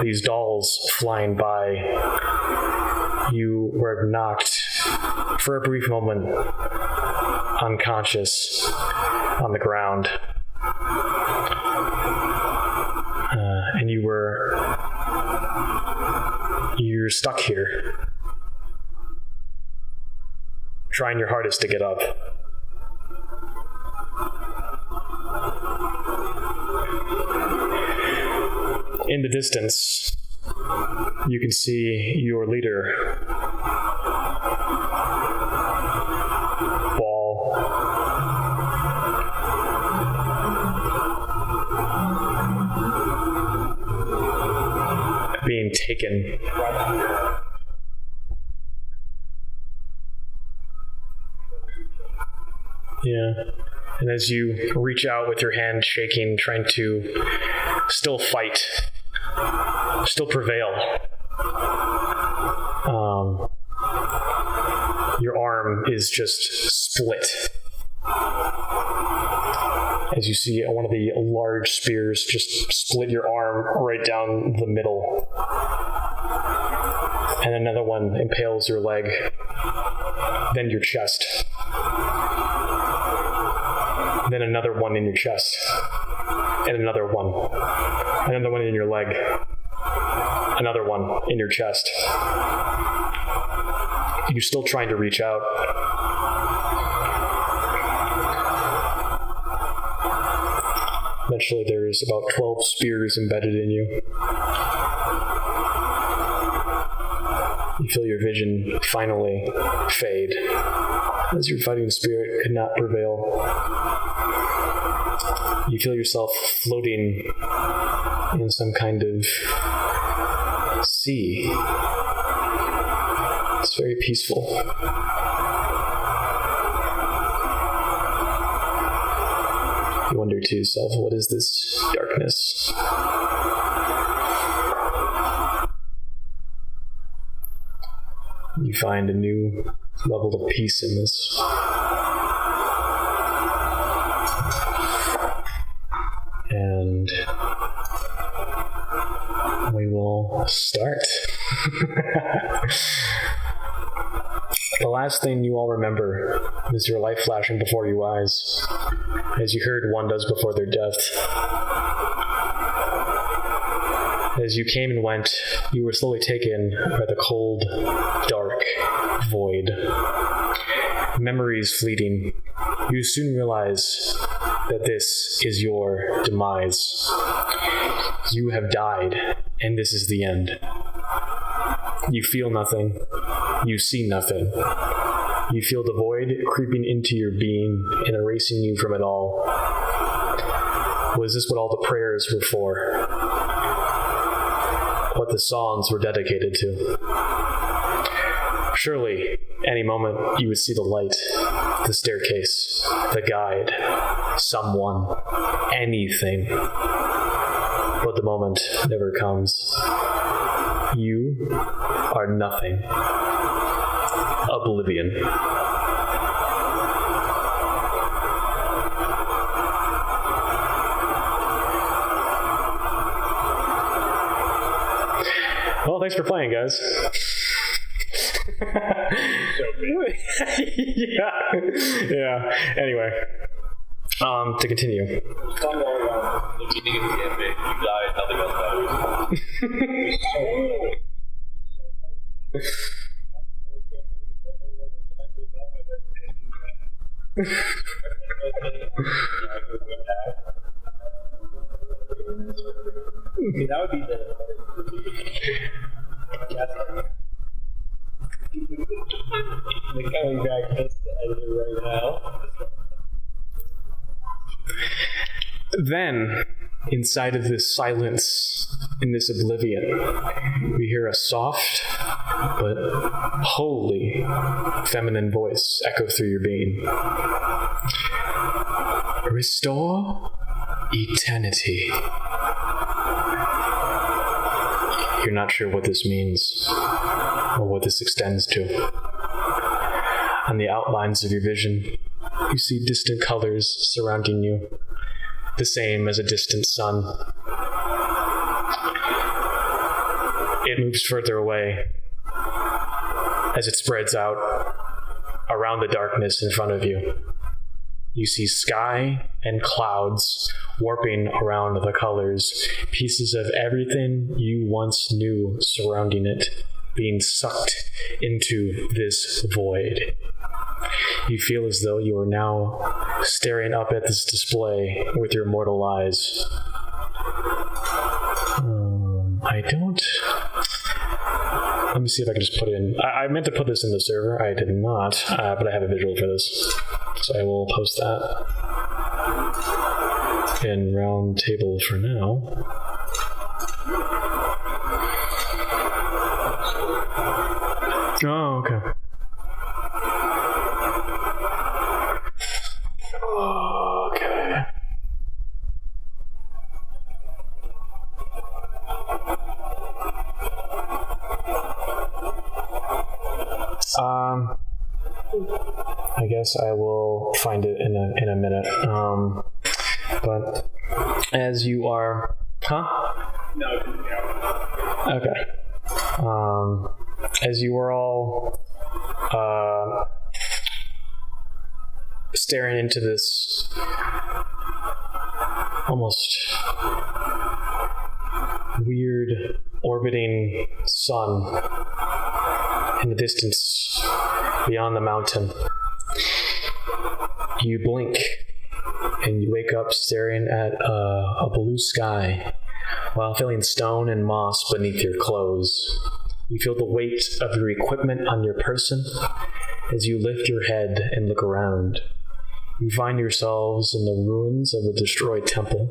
these dolls flying by, you were knocked for a brief moment unconscious on the ground. And you're stuck here, trying your hardest to get up. In the distance, you can see your leader, Ball, being taken. Yeah. And as you reach out with your hand shaking, trying to still fight, still prevail, your arm is just split as you see one of the large spears just split your arm right down the middle, and another one impales your leg, then your chest, then another one in your chest, and another one in your leg, another one in your chest. You're still trying to reach out. Eventually there's about 12 spears embedded in you. You feel your vision finally fade as your fighting spirit could not prevail. You feel yourself floating in some kind of sea. It's very peaceful. You wonder to yourself, what is this darkness? You find a new level of peace in this. And we will start. The last thing you all remember is your life flashing before your eyes, as you heard one does before their death. As you came and went, you were slowly taken by the cold, dark void. Memories fleeting, you soon realize that this is your demise. You have died, and this is the end. You feel nothing. You see nothing. You feel the void creeping into your being and erasing you from it all. Was this what all the prayers were for? What the songs were dedicated to? Surely, any moment you would see the light, the staircase, the guide, someone, anything. But the moment never comes. You are nothing. Oblivion. Well, thanks for playing, guys. Yeah. Anyway, to continue. The beginning of the campaign, you died, nothing else that would be the coming back to the editor right now. Then, inside of this silence, in this oblivion, we hear a soft but wholly feminine voice echo through your being. Restore eternity. You're not sure what this means or what this extends to. On the outlines of your vision, you see distant colors surrounding you, the same as a distant sun. It moves further away as it spreads out around the darkness in front of you. You see sky and clouds warping around the colors, pieces of everything you once knew surrounding it, being sucked into this void. You feel as though you are now staring up at this display with your mortal eyes. Let me see if I can just put it in. I meant to put this in the server. I did not, but I have a visual for this. So I will post that in round table for now. Oh, okay. Okay. I guess I will find it in a minute. But as you are, No. Okay. As you are all staring into this almost weird orbiting sun in the distance beyond the mountain, you blink and you wake up staring at a blue sky while feeling stone and moss beneath your clothes. You feel the weight of your equipment on your person as you lift your head and look around. You find yourselves in the ruins of a destroyed temple,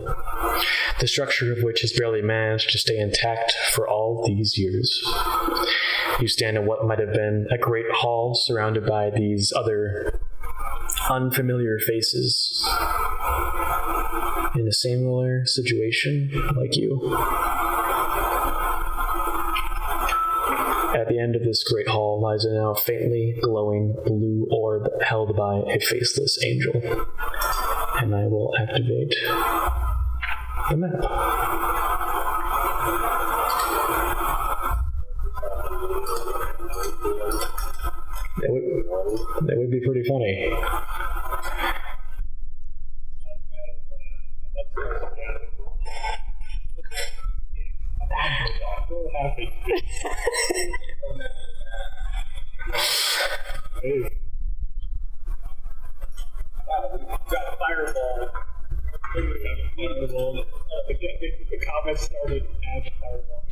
the structure of which has barely managed to stay intact for all these years. You stand in what might have been a great hall surrounded by these other unfamiliar faces in a similar situation like you. At the end of this great hall lies a now faintly glowing blue orb held by a faceless angel. And I will activate the map. That would be pretty funny. Got a fireball. The combat started as a fireball.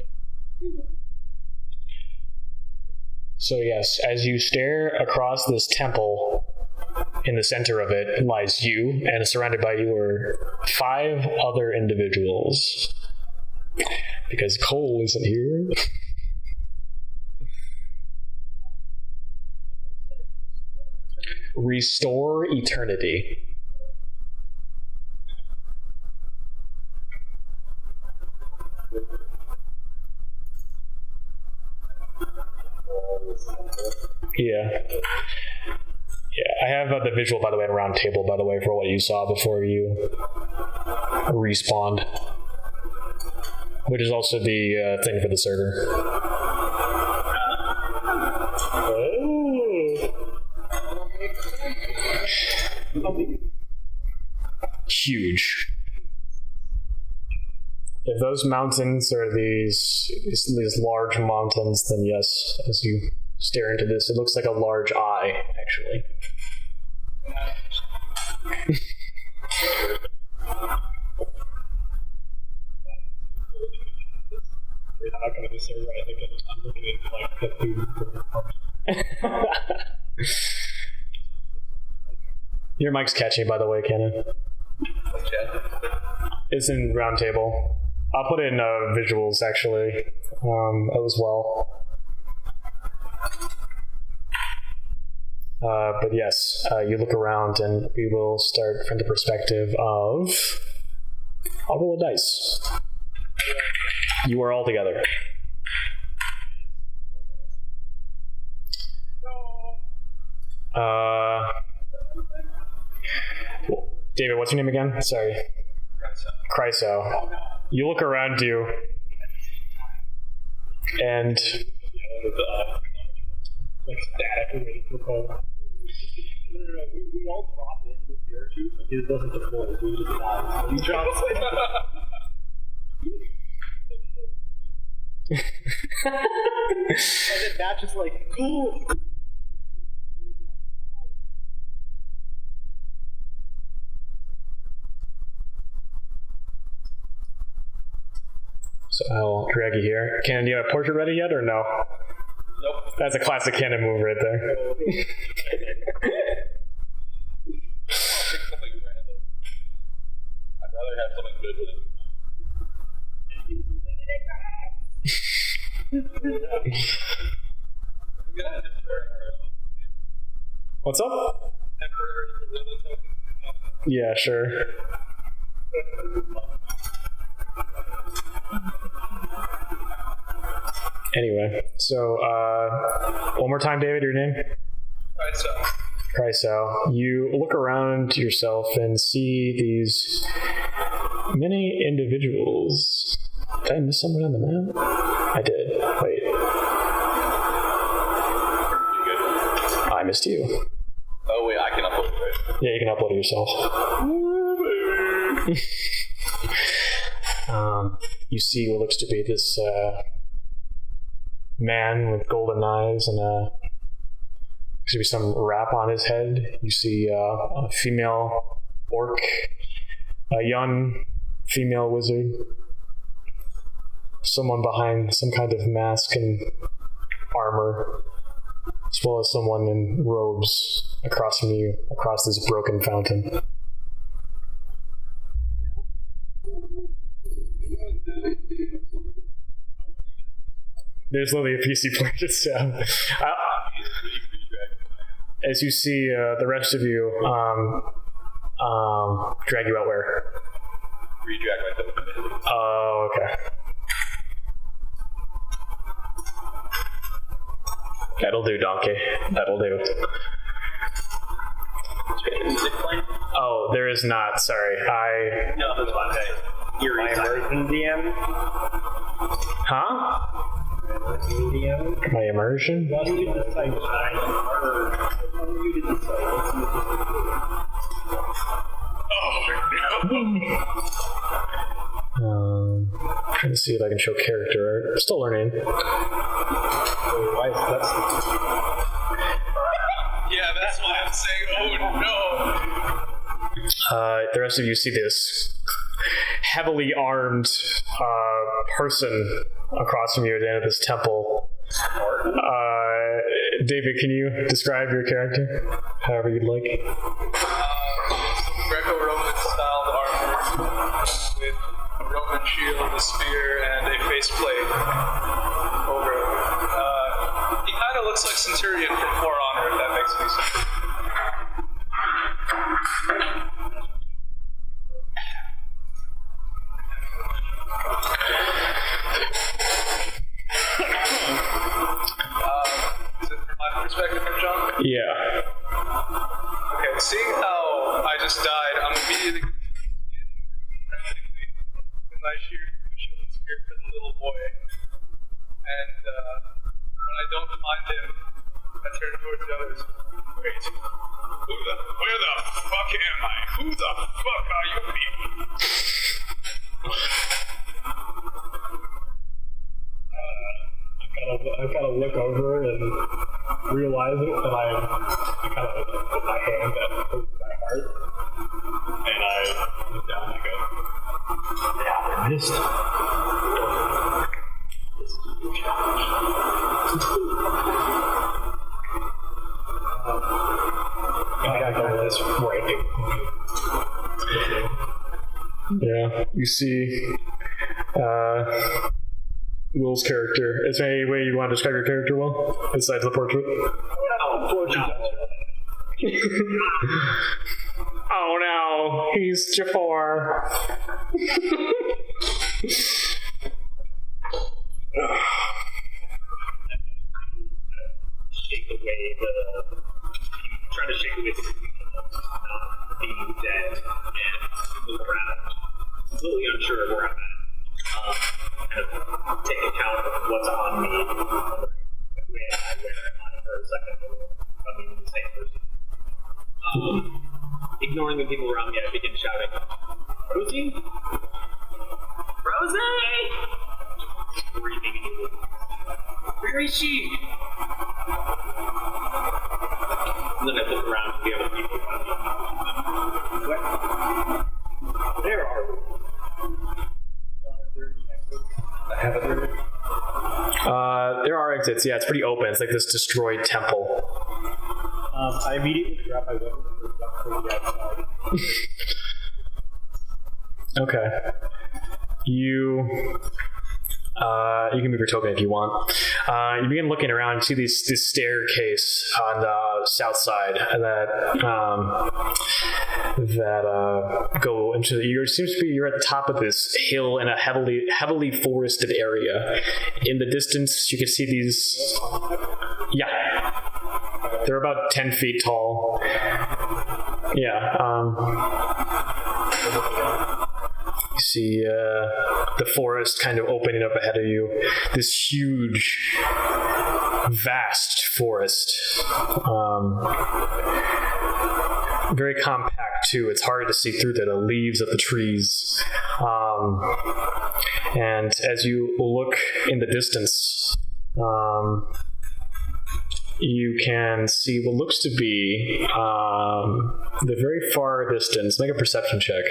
So yes, as you stare across this temple, in the center of it lies you, and surrounded by you are 5 other individuals. Because Cole isn't here. Restore eternity. Yeah. Yeah, I have the visual, by the way, and round table, by the way, for what you saw before you respawned. Which is also the thing for the server. Huge. If those mountains are these large mountains, then yes, as you stare into this, it looks like a large eye, actually. I'm not going to server. I think I'm looking into like Your mic's catchy, by the way, Cannon. It's in round table. I'll put in visuals actually as well. But yes, you look around and we will start from the perspective of. I'll roll a dice. You are all together. David, what's your name again? Sorry. Chryso. You look around you, and like static waiting for call. No, we all drop in with parachutes, but his doesn't deploy, so he just dies. So he drops in. And then Matt just like, cool. so I'll drag you here. Cannon, do you have a portrait ready yet, or no? Nope. That's a classic Cannon move right there. I'll pick something random. I'd rather have something good with it. What's up? Yeah, sure. Anyway, so one more time, David, your name? Chryso. You look around yourself and see these many individuals. Did I miss someone on the map? I did. Wait. I missed you. Oh wait, I can upload it, right? Yeah, you can upload it yourself. You see what looks to be this man with golden eyes and should be some wrap on his head. You see a female orc, a young female wizard, someone behind some kind of mask and armor, as well as someone in robes across from you, across this broken fountain. There's literally a PC player just as you see the rest of you drag you out where? Redrag myself. Oh, okay. That'll do, Donkey. That'll do. Oh, there is not. Sorry. No, that's fine. My immersion DM? Huh? DM? My immersion? Well, you did the site. You did the site. Let's see Trying to see if I can show character art. Still learning. why is that? Yeah, that's why I'm saying, oh no. The rest of you see this heavily armed person across from you at the end of this temple. David, can you describe your character however you'd like? Greco-Roman styled armor with a Roman shield, a spear, and a faceplate over it. He kind of looks like Centurion from For Honor, if that makes any sense. just died, I'm immediately with my shield and spear for the little boy. And when I don't find him, I turn towards the others. Wait, where the fuck am I? Who the fuck are you people? I kind of look over and realize it, and I kind of put my hand at my heart, and I look down and I go, "Yeah, I missed. This is your challenge." I got this right. Yeah, you see, Will's character. Is there any way you want to describe your character, Will, besides the portrait? Oh no, he's Jafar. Shake away try to shake away the confusion of being dead and look around, completely unsure of where I'm at. Kind of take account of what's on me, where am I for a second, if I'm even the same person. Ignoring the people around me, I begin shouting, "Rosie? Rosie!" Breathing into it. Where is she? And then I look around to the other people around me. Where? There are we. I have a There are exits. Yeah, it's pretty open. It's like this destroyed temple. I immediately drop my weapon and duck for the outside. Okay. You can move your token if you want. You begin looking around and see this staircase on the south side that go into. It seems to be you're at the top of this hill in a heavily forested area. In the distance, you can see these. Yeah, they're about 10 feet tall. Yeah. You see the forest kind of opening up ahead of you. This huge, vast forest. Very compact, too. It's hard to see through the leaves of the trees. And as you look in the distance, you can see what looks to be the very far distance. Make a perception check.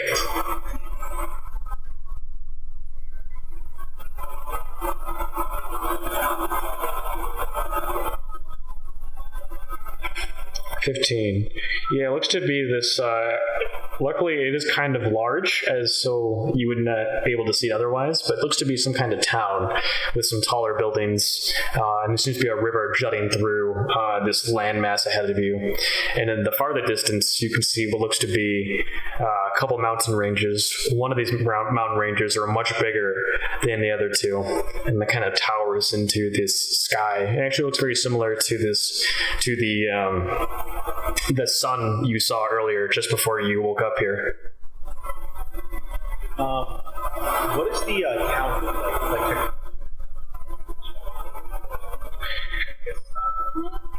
Yeah, it looks to be this. Luckily, it is kind of large, so you would not be able to see it otherwise. But it looks to be some kind of town with some taller buildings, and there seems to be a river jutting through this landmass ahead of you. And in the farther distance, you can see what looks to be a couple mountain ranges. One of these mountain ranges are much bigger than the other two, and it kind of towers into this sky. It actually looks very similar to the sun you saw earlier, just before you woke up here. What is the count like?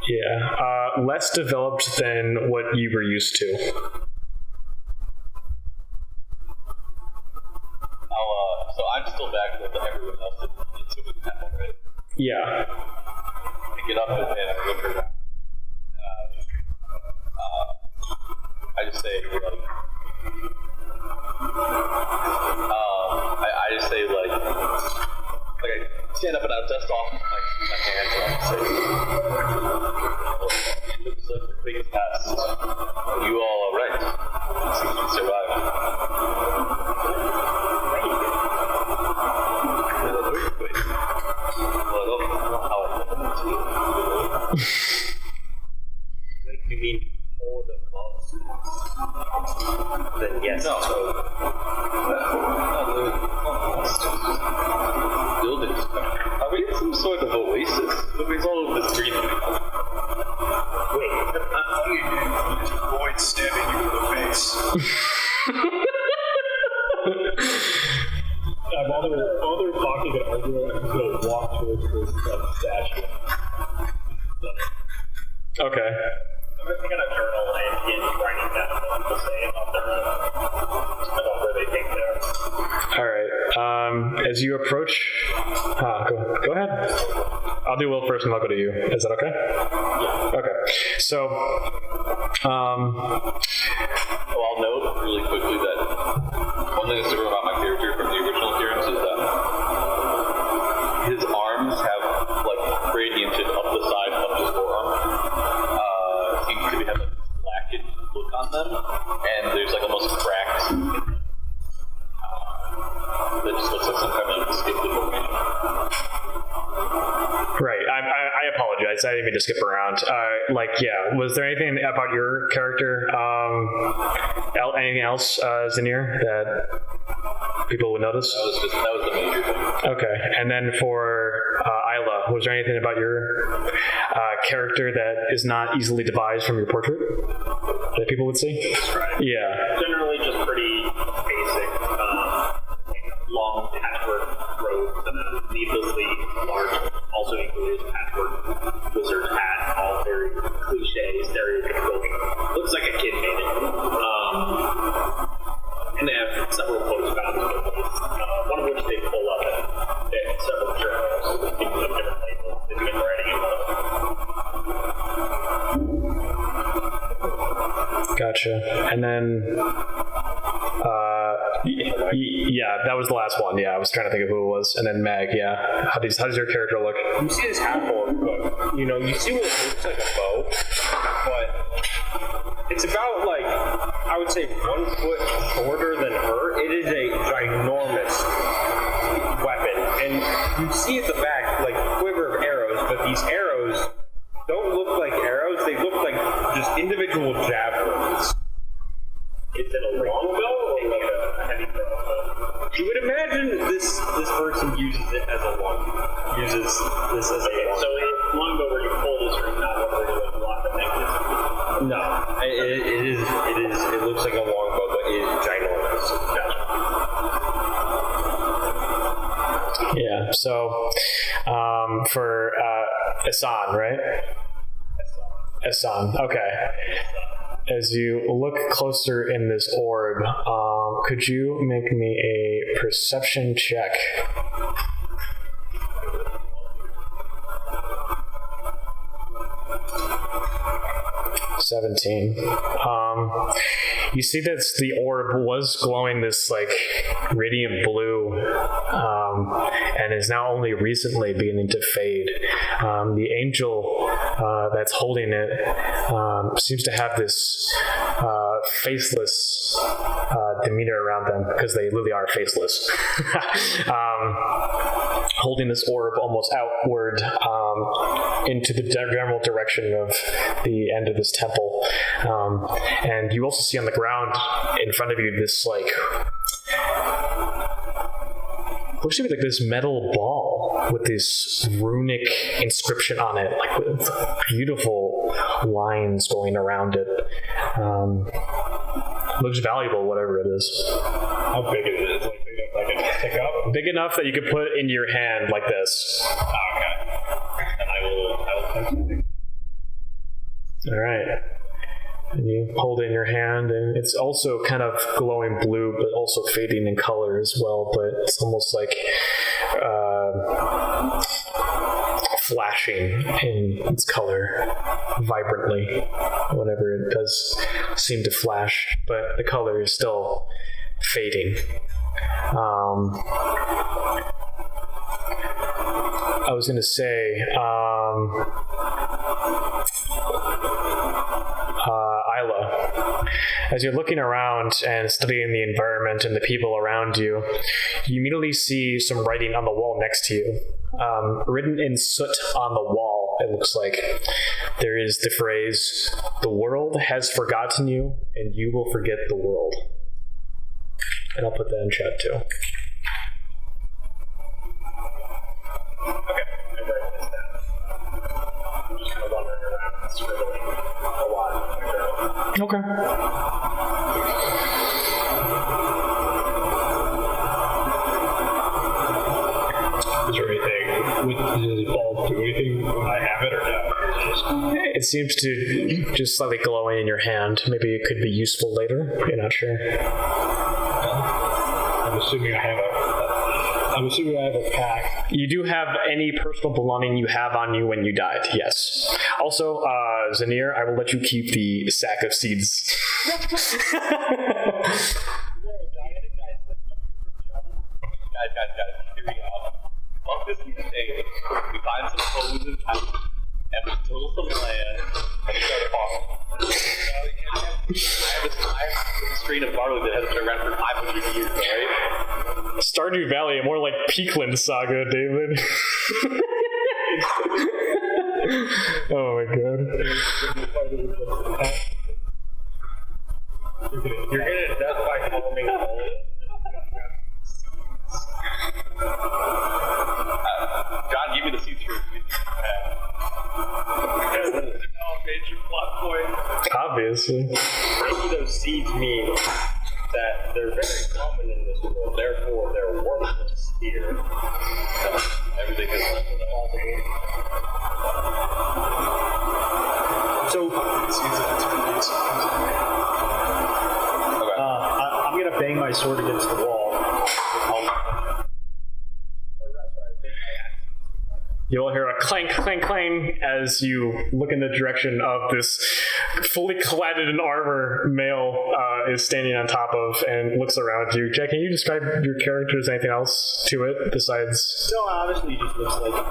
Yeah, less developed than what you were used to. So I'm still back with everyone else into the temple, right? Yeah. I get up and I look around. I just say, I just say, I stand up and I dust off my hands and I say, it looks like the biggest past. Are you all alright? Seems to survive. Well, I don't know how I know to. Wait, you mean all the monsters? Then yes. No. Buildings. Are we in some sort of oasis? Look, it's all over the street. Wait, all you do is avoid stabbing you in the face. as you approach, go ahead. I'll do Will first, and I'll go to you. Is that okay? Yeah. Okay. So, Well, I'll note really quickly that one thing that's different about my character from the original appearance is that his arms have like gradiented up the side of his forearm. Seems to have like blackened look on them, and there's like almost cracks. That just looks like some kind of skip deformation. right. I apologize. I didn't mean to skip around. Was there anything about your character, anything else, Zanir, that people would notice? That was the major thing. Okay. And then for Isla, was there anything about your character that is not easily devised from your portrait that people would see? Right. Yeah. Generally just pretty basic, long patchwork robes and a needlessly large, also equally as patchwork wizard hat, all very cliche, stereotypical. Looks like a kid made it. And they have several quotes found in their place, one of which they pull up and they have several journals with people of different labels they've been writing about. Gotcha. And then, yeah, that was the last one. Yeah, I was trying to think of who it was. And then Meg, yeah. How does your character look? You see this half orc, but you see what looks like a bow, but it's about like, I would say 1 foot shorter than her. It is a ginormous weapon, and you see at the back like quiver of arrows, but these arrows don't look like arrows. They look like just individual javelins. Is it a longbow or like a heavy bow? You would imagine this person uses it as a uses this as a longbow. So it's longbow where you pull the string, not where you like lock the necklace. No, it looks like a longbow, but it is ginormous. Gotcha. Yeah, so for Asan, right? Asan, okay. As you look closer in this orb, could you make me a perception check? 17. You see that the orb was glowing this like radiant blue, and is now only recently beginning to fade. The angel that's holding it seems to have this faceless demeanor around them, because they literally are faceless. Holding this orb almost outward into the general direction of the end of this temple. And you also see on the ground in front of you this like, looks to be like this metal ball with this runic inscription on it, like with beautiful lines going around it. Looks valuable, whatever it is. How big is it? It's like big enough I can pick up? Big enough that you could put it into your hand like this. Oh, okay. And I will touch it. All right. And you hold it in your hand, and it's also kind of glowing blue, but also fading in color as well. But it's almost like flashing in its color vibrantly whenever it does seem to flash, but the color is still fading. I was going to say, Isla, as you're looking around and studying the environment and the people around you, you immediately see some writing on the wall next to you. Written in soot on the wall, it looks like. There is the phrase, "The world has forgotten you, and you will forget the world." And I'll put that in chat too. Okay, I write this down. I'm just kind of wandering around and scribbling a lot in my journal. Okay. Is there anything, does it evolve to anything when I have it, or no? It seems to just slightly glowing in your hand. Maybe it could be useful later. You're not sure. I'm assuming I have a I'm assuming I have a pack. You do have any personal belonging you have on you when you died, yes. Also, Zanir, I will let you keep the sack of seeds. Guys, hear me out. Fuck this mistake. We find some clothes in town, and we steal some land, and we start a farm. I have a strain of barley that hasn't been around for 500 years, right? Stardew Valley, more like Peakland Saga, David. Oh my god. You're gonna death by forming holes. John, give me the seeds first. Because there's no major plot point. Obviously. Maybe those seeds mean that they're very common in this world, therefore they're worthless here. Everything is So, I'm gonna bang my sword against the wall. You'll hear a clank, clank, clang as you look in the direction of this fully clad in armor male is standing on top of and looks around you. Jack, can you describe your character? Is there anything else to it besides? No, honestly, he just looks like thing.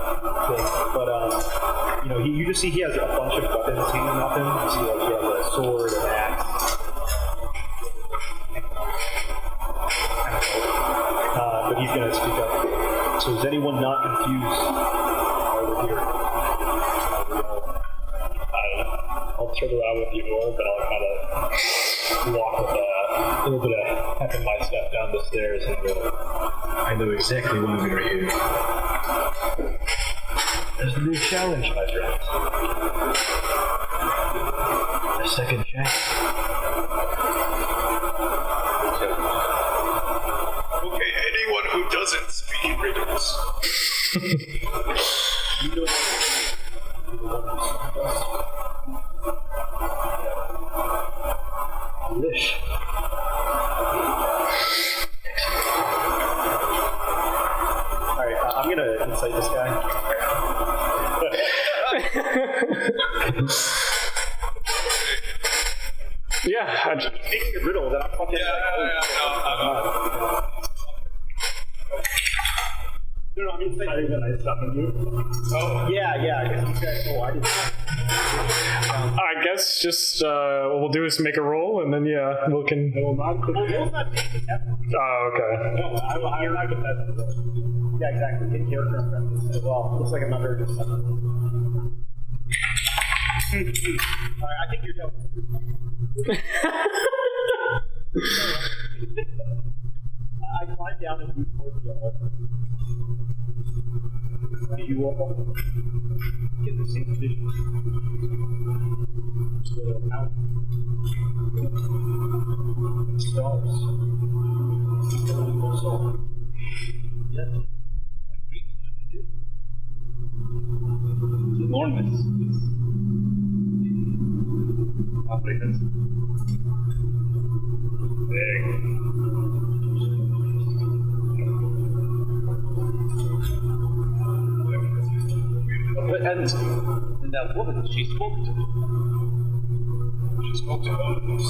But you just see he has a bunch of weapons hanging off him. You see, like, he has a sword, an axe. But he's gonna speak up. So is anyone not confused? Here. I'll turn around with you, but I'll kind of walk with a little bit of pep in my step down the stairs and go, I know exactly why we're here. There's a new challenge, my friend. A second chance. Okay, anyone who doesn't speak riddles. You know Lish. Alright, I'm gonna incite this guy. Yeah, Speaking of riddles, and I'm fucking No, I'm inciting that I summoned you. Oh, Yeah, I guess you guys know I didn't. I guess just what we'll do is make a roll and then we can. Well, not Oh, okay. No, I'm not good at that. Yeah, exactly. Get character preference as well. Looks like I'm not very good at that. Alright, I think you're helping. I climb down and move toward the altar. Do you all get the same condition? Out. Stars. Yes. It's enormous. It's comprehensive. Big. And that woman, she spoke to me. she spoke to all of us.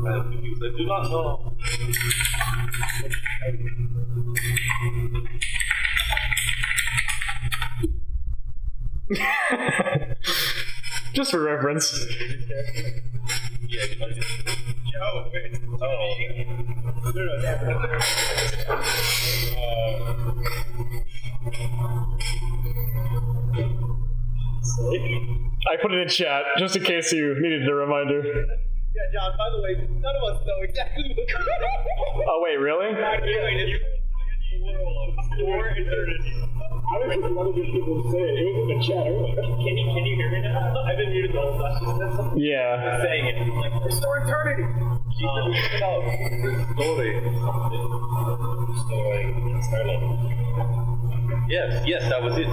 I'm confused. I do not know. Just for reference. Yeah, you might. Joe, wait. No, I put it in chat just in case you needed a reminder. Yeah, John, by the way, none of us know exactly what Oh, wait, really? I was just one of these people who say it. It was in the chat earlier. Can you hear me now? I've been muted the whole time. Yeah. Saying it. Like, restore eternity! Jesus, about restoring eternal. Yes, that was it.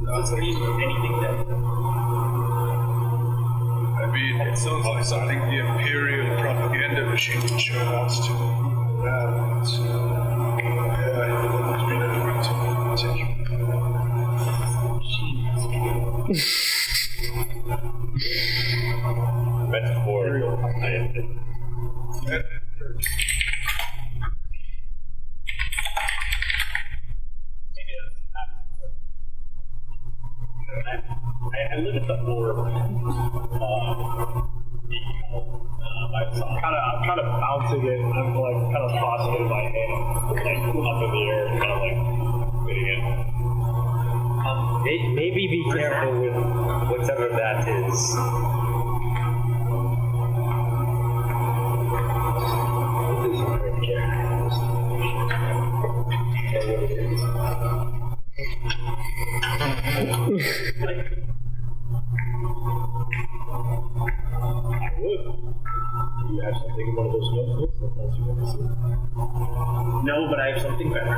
Does this mean anything then? I mean, it sounds like something the Imperial propaganda machine would show us to around. Yeah, there's been a direct attention. Metaphorical. I live at the orb. I'm kind of bouncing it. I'm like kind of tossing it in my hand, like up in the air, kind of like hitting it. Maybe be careful with whatever that is. You have something in one of those notebooks that tells you what to see. No, but I have something better.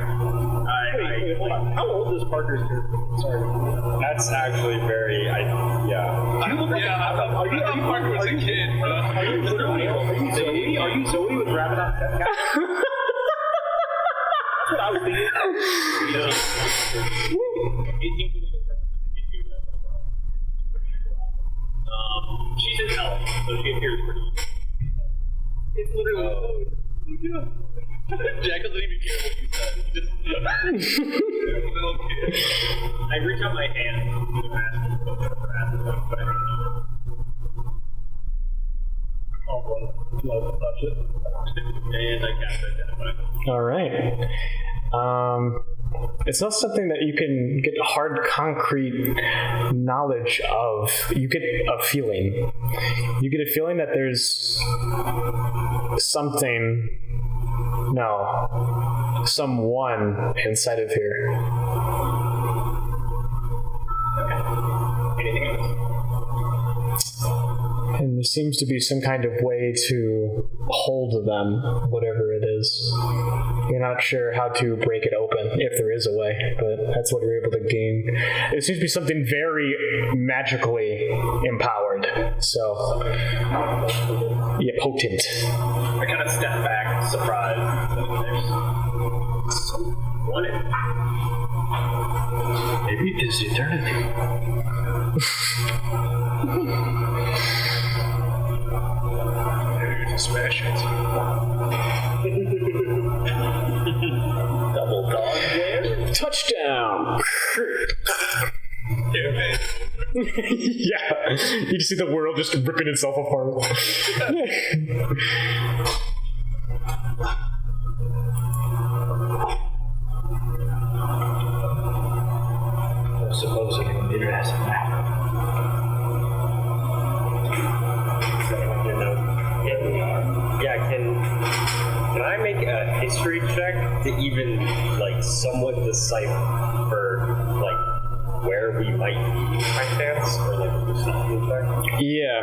Wait, hold on. How old is Parker's character? Sorry. That's actually very, Are you Parker was a kid, bro. Are you Zoe? Are you Zoe with Rabbit on Pet Cat? That's what I was thinking. She's an elf, so she appears pretty. It's literally. Jack doesn't even care what you said. He just little kid. I reach out my hand to the mask, but I don't know. Oh, well, touch it. And I cast identify. All right. It's not something that you can get hard, concrete knowledge of. You get a feeling. You get a feeling that there's something, someone inside of here. Okay. Anything else? And there seems to be some kind of way to hold them, whatever it is. You're not sure how to break it open, if there is a way, but that's what you're able to gain. It seems to be something very magically empowered. So, yeah, potent. I kind of step back, surprised. There's someone in it. Maybe it is eternity. Maybe to smash it. Double dog there. Touchdown! Yeah, you just see the world just ripping itself apart. Supposedly, it has a map. Yeah, can I make a history check to even like somewhat decipher like where we might be by chance, or like a perception check? Yeah,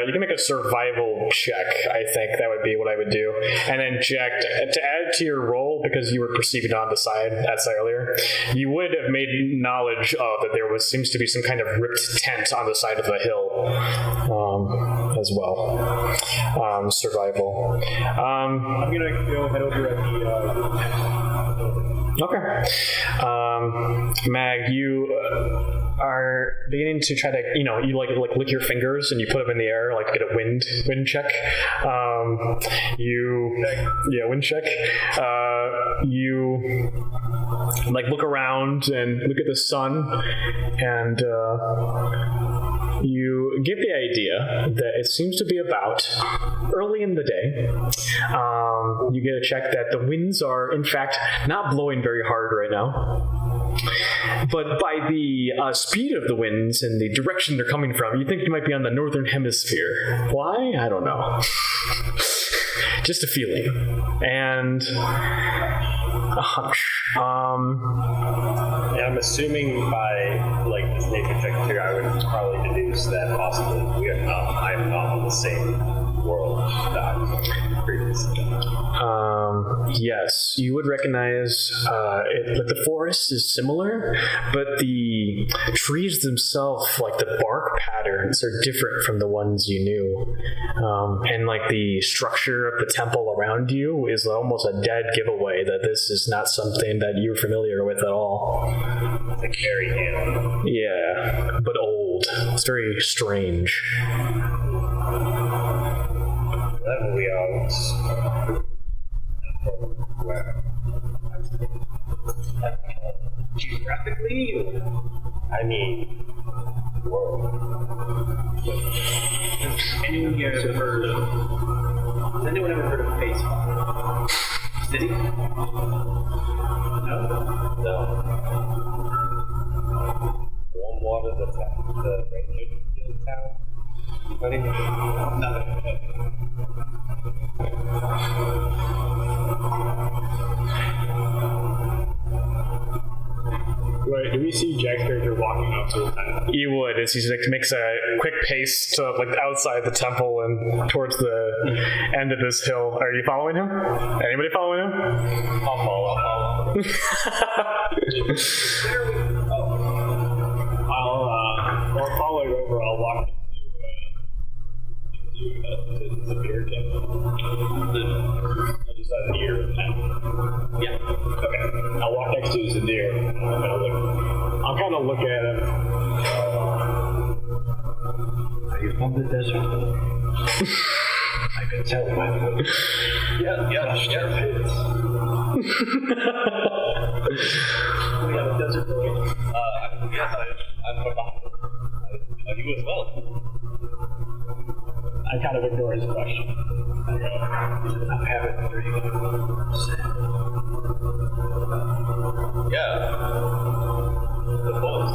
you can make a survival check. I think that would be what I would do, and then Jack, to add to your roll, because you were perceiving on the side earlier, you would have made knowledge of that there seems to be some kind of ripped tent on the side of the hill, as well. Survival. I'm gonna go head over at the. Okay. Mag, you are beginning to try to, you like lick your fingers and you put them in the air, like get a wind check. Wind check. You like look around and look at the sun, and you get the idea that it seems to be about early in the day. You get a check that the winds are, in fact, not blowing very hard right now. But by the speed of the winds and the direction they're coming from, you think you might be on the northern hemisphere. Why? I don't know. Just a feeling. And a hunch. I'm assuming by like nature check here, I would probably deduce that possibly I'm not on the same world that previously. Yes, you would recognize that the forest is similar, but the trees themselves, like the bark patterns, are different from the ones you knew. And like the structure of the temple around you is almost a dead giveaway that this is not something that you're familiar with at all. It's like very animal. Yeah, but old. It's very strange. Then we are geographically, I mean, world. Has anyone here ever heard of pitfall? City? No? No. Warm water, the ranger town. Anybody? Nothing. Wait, do we see Jack's character walking up to the tent? You would, as he like makes a quick pace to like outside the temple and towards the end of this hill. Are you following him? Anybody following him? I'll follow. I'll follow it over. I'll walk into the beer tent. Just a deer tent. Yeah. Okay. I'll walk next to Zadir. I'll kind of look at him. Are you from the desert? I can tell by the way. Yeah. We have a desert boy. Yes, I'm from you as well. I kind of ignore his question. I'm having a drink. Yeah. The boss.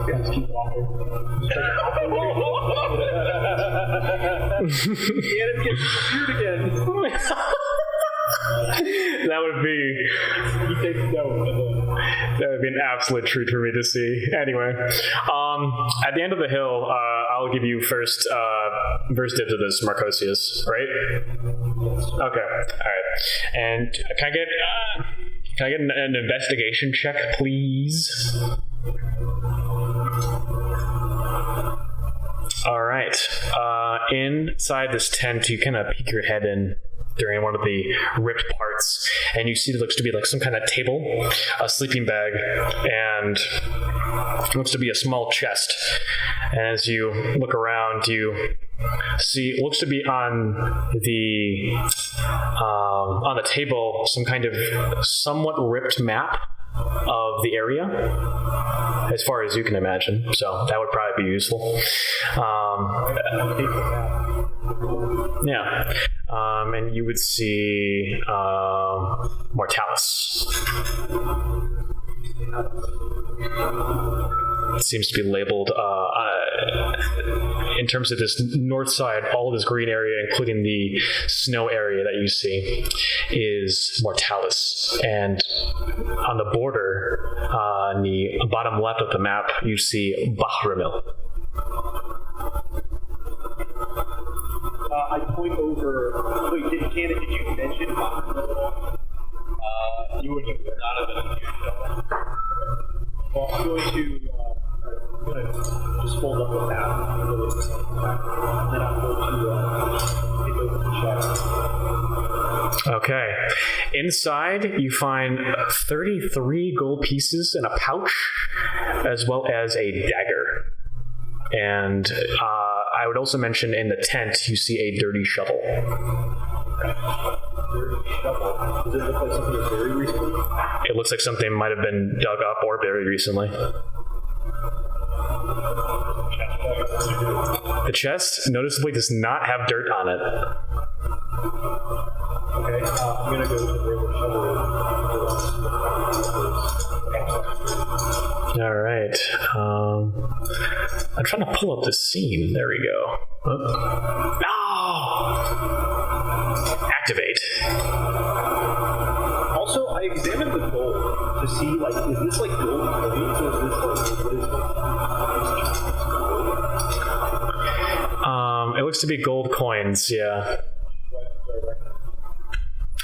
Let's keep walking. Get him weird again. That would be He takes note of the... That would be an absolute treat for me to see. Anyway, at the end of the hill, I'll give you first dibs of this, Marcosius, right? Okay, all right. And can I get an investigation check, please? All right. Inside this tent, you kind of peek your head in during one of the ripped parts, and you see there looks to be like some kind of table, a sleeping bag, and it looks to be a small chest. And as you look around, you see it looks to be on the table some kind of somewhat ripped map of the area, as far as you can imagine. So that would probably be useful. Yeah. And you would see Mortalis. It seems to be labeled in terms of this north side, all of this green area, including the snow area that you see, is Mortalis. And on the border, on the bottom left of the map, you see Bahramil. I point over. Wait, did you mention Bahramil? You would not have been here. Well, I'm going to just fold up the map, and then I'm going to take over the chest. Okay. Inside, you find 33 gold pieces in a pouch, as well as a dagger. And I would also mention in the tent, you see a dirty shovel. Dirty shovel. Does it look like something that's very recent? It looks like something might have been dug up or buried recently. The chest noticeably does not have dirt on it. Okay, I'm going to go to where the shovel is. All right. I'm trying to pull up the scene. There we go. No! Activate. Also, I examined the gold to see, like, is this like gold coins or is this like, what is It looks to be gold coins, yeah.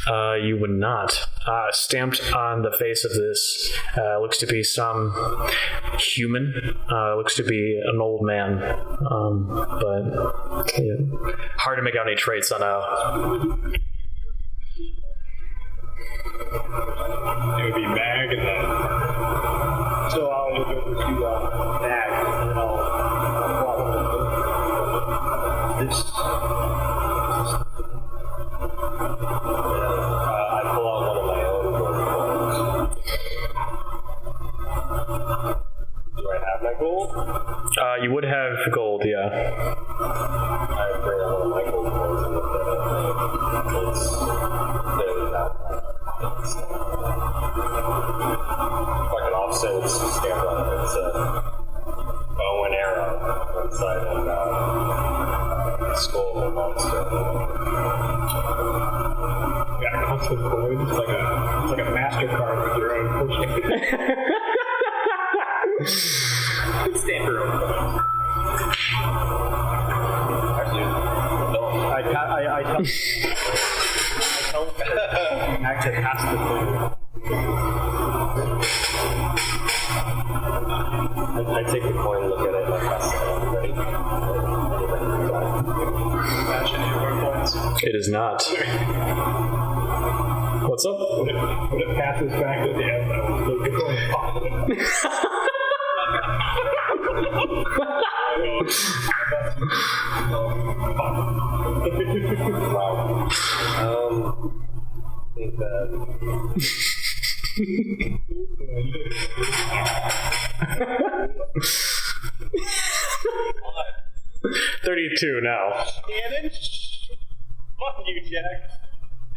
You would not. Stamped on the face of this looks to be some human. Looks to be an old man. But yeah, hard to make out any traits on a... It would be Mag and then. So I'll look over to Mag and then I'll this. I pull out one of my own gold coins. Do I have my gold? You would have gold, yeah. I bring out one of my gold coins and look at it. It's there's that. If I can offset it's stamped on it. It's a bow and arrow on one side and skull of a monster. Yeah, constant coins. It's like a MasterCard with your own pushing. Stamp your own coins. Actually, no. I actually pass the thing. I take the coin, look at it, and I pass it on. Ready? Match any of our coins? It is not. What's up? When it passes back at the end, I will the coin pop it. Wow. I think that. 32 now. Cannon? Fuck you, Jack.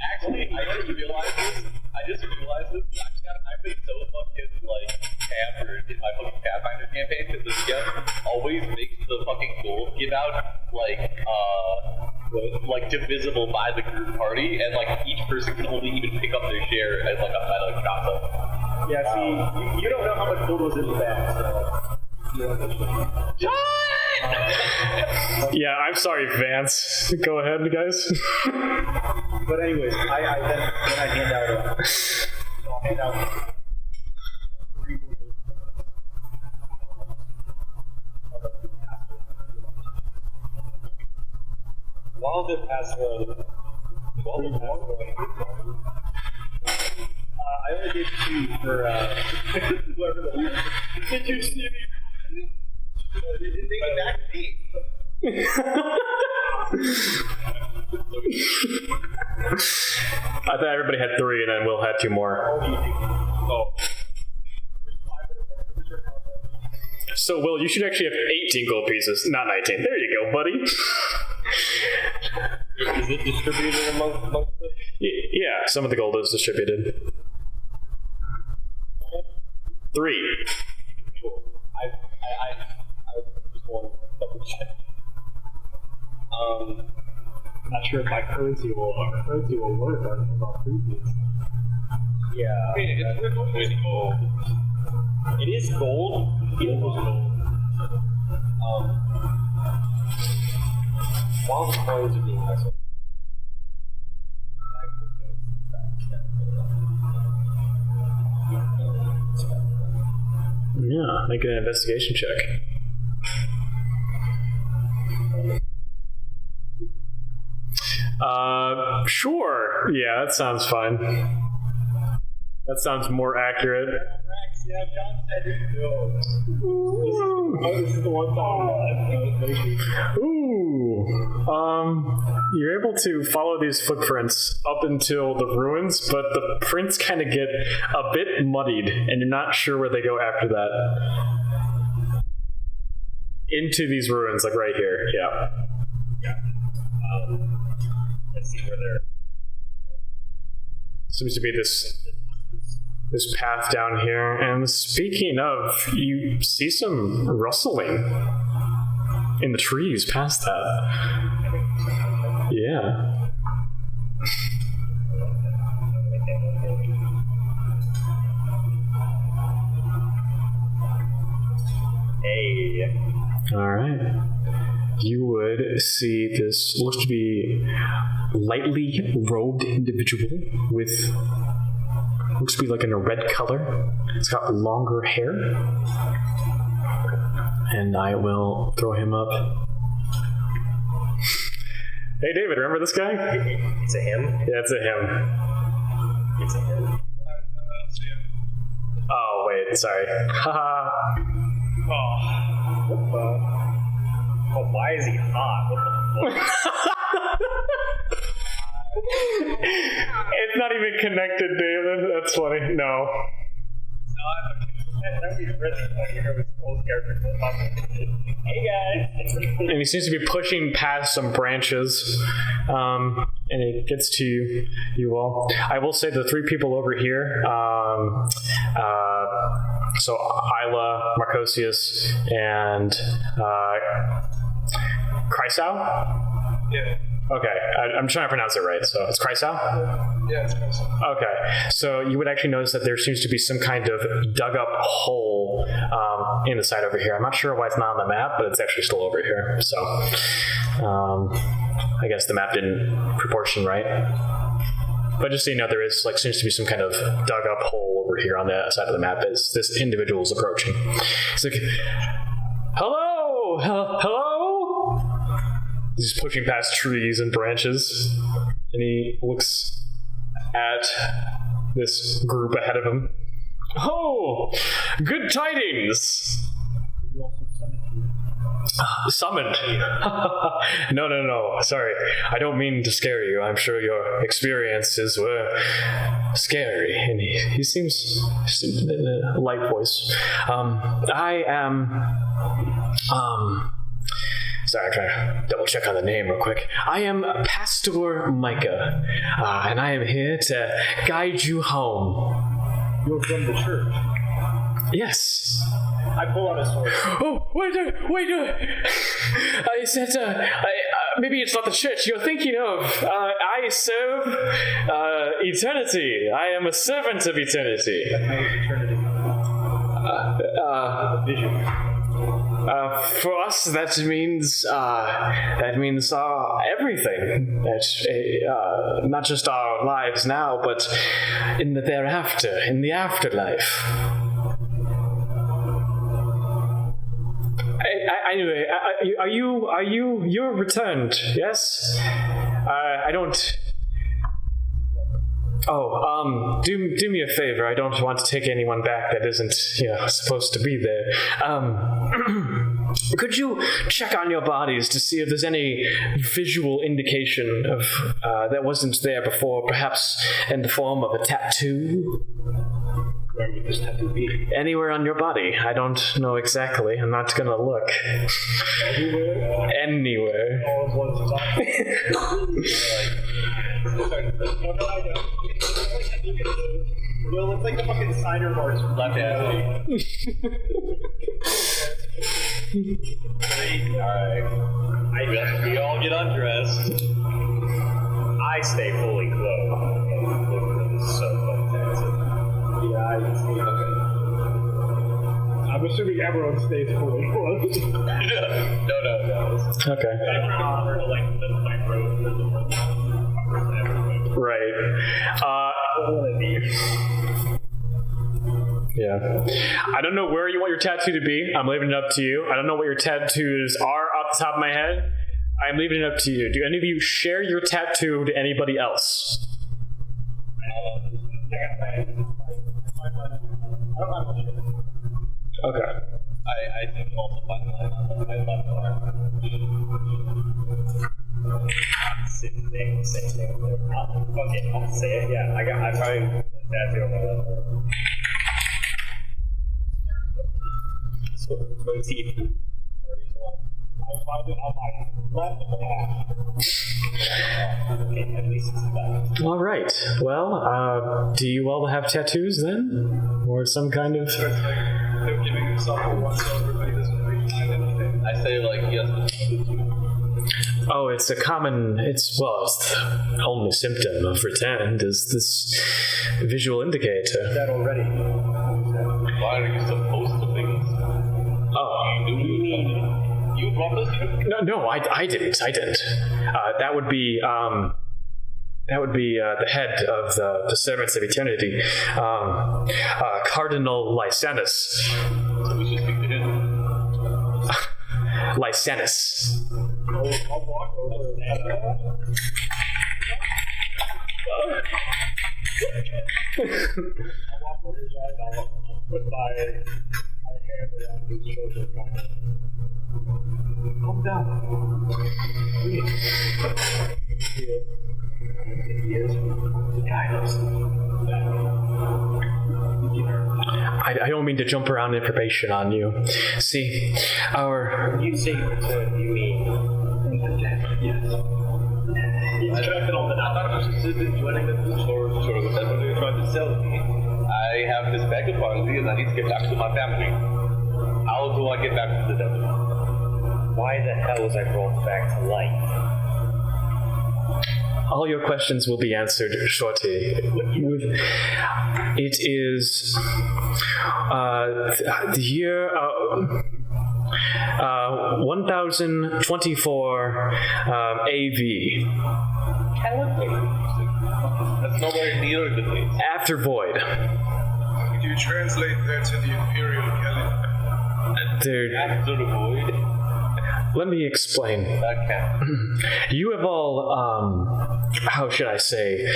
Actually, I just realized this. I've been so fucking, like, hammered in my fucking Pathfinder campaign because this guy always makes the fucking gold give out, like, divisible by the group party, and, like, each person can only even pick up their share as, like, a meta concept. Yeah, see, you don't know how much gold was in the bag, so. Yeah, I'm sorry, Vance. Go ahead, guys. But anyways, I hand out I'll hand out 3 while they're password. I only gave 2 for whoever the leader. Did you see me? Take it back to me. I thought everybody had 3, and then Will had 2 more. Oh. So, Will, you should actually have 18 gold pieces, not 19. There you go, buddy. Is it distributed amongst them? Yeah, some of the gold is distributed. 3. Cool. I just want to double check. Not sure if my currency will work on about 3 pieces. Yeah. Wait, it's gold. It is gold. It is gold. While the coins are being hustled. Yeah, make an investigation check. Sure. Yeah, that sounds fine. That sounds more accurate. Yeah, John said it. This is the one time. Ooh. You're able to follow these footprints up until the ruins, but the prints kind of get a bit muddied, and you're not sure where they go after that. Into these ruins, like right here. Yeah. Let's see where they're. Seems to be this path down here. And speaking of, you see some rustling in the trees past that. Yeah. Hey. All right. you would see this looks to be lightly robed individual with looks to be like in a red color. It's got longer hair. And I will throw him up. Hey David, remember this guy? It's a him? Yeah, it's a him. It's a him. Oh, wait, sorry. Haha. What the? Oh, why is he hot? What the fuck? It's not even connected, David. That's funny. No. That'd be really funny if it was old character. Hey guys! And he seems to be pushing past some branches, and he gets to you all. I will say the three people over here, so Isla, Marcosius, and Chrysau? Yeah. Okay, I'm trying to pronounce it right, so it's Chrysau? Yeah, it's close. Okay, so you would actually notice that there seems to be some kind of dug up hole in the side over here. I'm not sure why it's not on the map, but it's actually still over here. So I guess the map didn't proportion right. But just so you know, there is seems to be some kind of dug up hole over here on the side of the map as this individual is approaching. He's like, hello, hello. He's pushing past trees and branches, and he looks at this group ahead of him. Oh, good tidings! Summoned. No. Sorry. I don't mean to scare you. I'm sure your experiences were scary. And he seems in a light voice. I am... Sorry, I'm trying to double check on the name real quick. I am Pastor Micah, and I am here to guide you home. You're from the church. Yes. I pull out a sword. Oh, wait! I said, maybe it's not the church you're thinking of. I serve eternity. I am a servant of eternity. Eternity. Vision. For us, that means everything. Not just our lives now, but in the thereafter, in the afterlife. Anyway, you're returned? Yes. I don't. Oh, do me a favor. I don't want to take anyone back that isn't, supposed to be there. Could you check on your bodies to see if there's any visual indication of that wasn't there before, perhaps in the form of a tattoo? Where would this tattoo be? Anywhere on your body. I don't know exactly. I'm not gonna look. Anywhere. All at once. Well, it's like the fucking cider bars from left hand. Alright. We all get undressed. I stay fully clothed. It's so fantastic. Yeah, I can see it. I'm assuming everyone stays fully clothed. No. Okay. Right. Yeah. I don't know where you want your tattoo to be. I'm leaving it up to you. I don't know what your tattoos are off the top of my head. I'm leaving it up to you. Do any of you share your tattoo to anybody else? Okay. I did also find my left arm. Same thing. Okay, I'll say it. Yeah, I probably put a tattoo on my left arm. So, motif. I find it on my left half. Okay, at least it's that. All right. Well, do you all have tattoos then? Or some kind of... They're giving himself a once over, but he doesn't really find anything. I say yes. Oh, it's a common... It's the only symptom of return is this visual indicator. That already. Why are you supposed to think? Oh. You No, I didn't. That would be the head of the Servants of Eternity, Cardinal Lysanus. So we should speak to him. Lysanus. I'll walk over and I'll put my hand around his shoulder. Calm down. He is to guide us. I don't mean to jump around information on you. See, You say return, you mean death? Yes. I thought it was just joining the sort of that's what they were trying to sell me. I have this bag of barley and I need to get back to my family. How do I get back to the desert? Why the hell was I brought back to life? all your questions will be answered shortly. It is the year 1024 AV. That's nowhere near the date. After Void. Could you translate that to the Imperial calendar? After the void? Let me explain. That can. You have all, how should I say,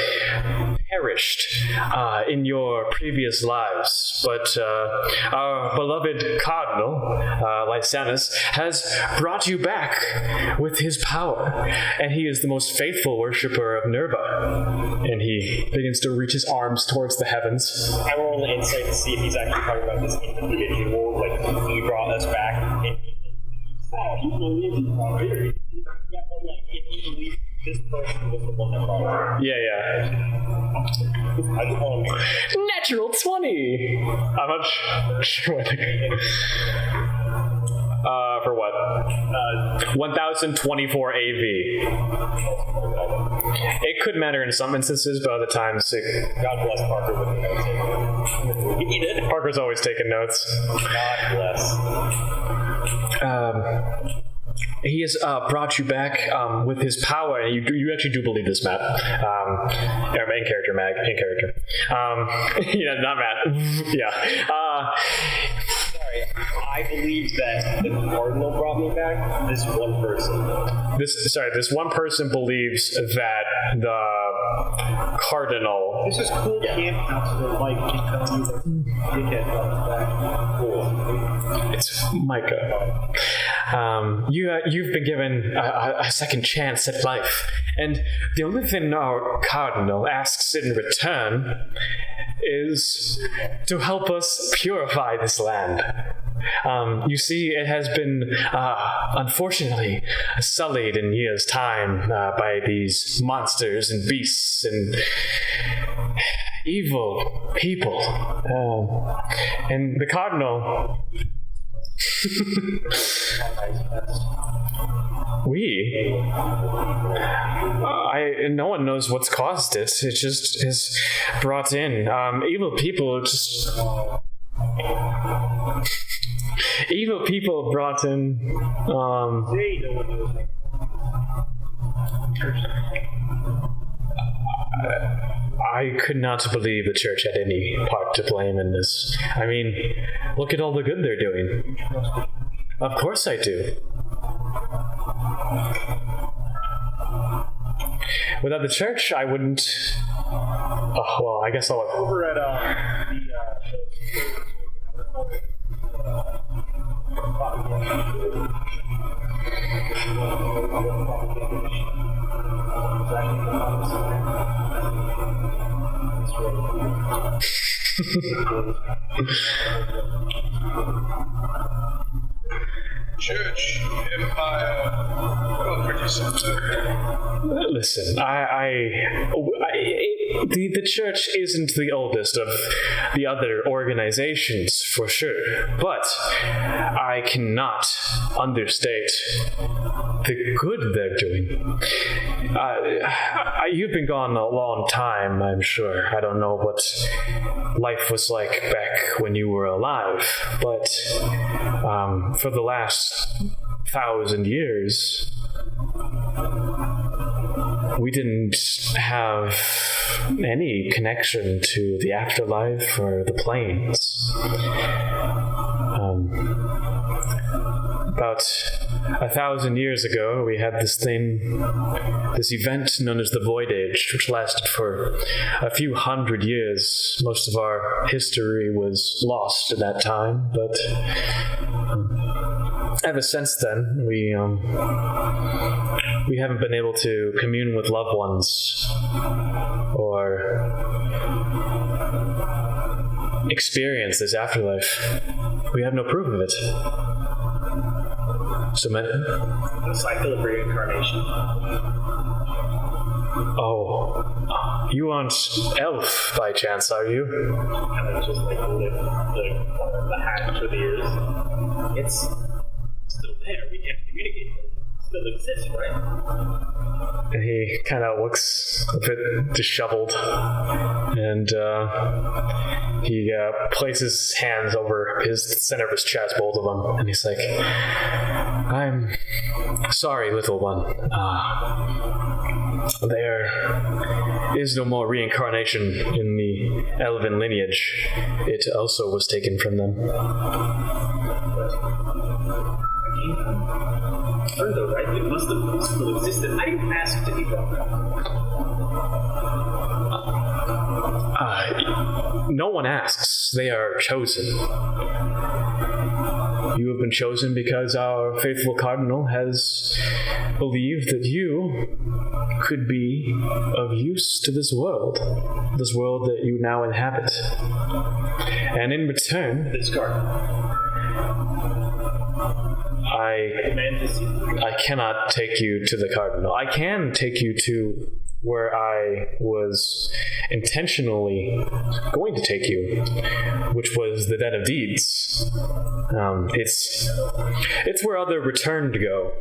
perished in your previous lives, but our beloved Cardinal, Lysanus, has brought you back with his power, and he is the most faithful worshiper of Nerva. And he begins to reach his arms towards the heavens. I roll an insight to see if he's actually talking about this individual, like he brought us back, and he believes he's not here. If he believes this person was the one that brought us. Yeah. I just want to make sure. Natural 20! I'm not sure what for what? 1024 AV. It could matter in some instances, but other times God bless Parker with the note taking. He did. Parker's always taking notes. God bless. He has brought you back with his power, and you actually do believe this, Matt. In character, Mag. In character. Yeah, not Matt. Yeah. Sorry, I believe that the Cardinal brought me back. This one person. This one person believes that the Cardinal. This is cool camp counselor Mike can tell you that dickhead comes back. Cool. It's Micah. You've been given a second chance at life, and the only thing our Cardinal asks in return is to help us purify this land. You see, it has been, unfortunately, sullied in years' time by these monsters and beasts and evil people. And the Cardinal... no one knows what's caused it. It just is brought in. Evil people brought in. I could not believe the church had any part to blame in this. I mean, look at all the good they're doing. Of course I do. Without the church, I wouldn't... Oh, well, I guess I'll... Over at Church, Empire, all pretty similar. Listen, the church isn't the oldest of the other organizations, for sure, but I cannot understate the good they're doing. You've been gone a long time, I'm sure. I don't know what life was like back when you were alive, but for the last 1,000 years, we didn't have any connection to the afterlife or the planes. About 1,000 years ago, we had this event known as the Void Age, which lasted for a few hundred years. Most of our history was lost in that time, but ever since then, we haven't been able to commune with loved ones or experience this afterlife. We have no proof of it. So, The cycle of reincarnation. Oh, you aren't elf by chance, are you? And then just like lift the hat for the ears. It's still there. We can't communicate. It still exists, right? And he kind of looks a bit disheveled, and he places his hands over the center of his chest, both of them, and he's like, "I'm sorry, little one. There is no more reincarnation in the elven lineage. It also was taken from them." Further, right? It must have still existed. I didn't ask to be brought back. No one asks. They are chosen. You have been chosen because our faithful cardinal has believed that you could be of use to this world that you now inhabit. And in return, This garden. I cannot take you to the cardinal. I can take you to where I was intentionally going to take you, which was the Den of Deeds. It's where other returned go.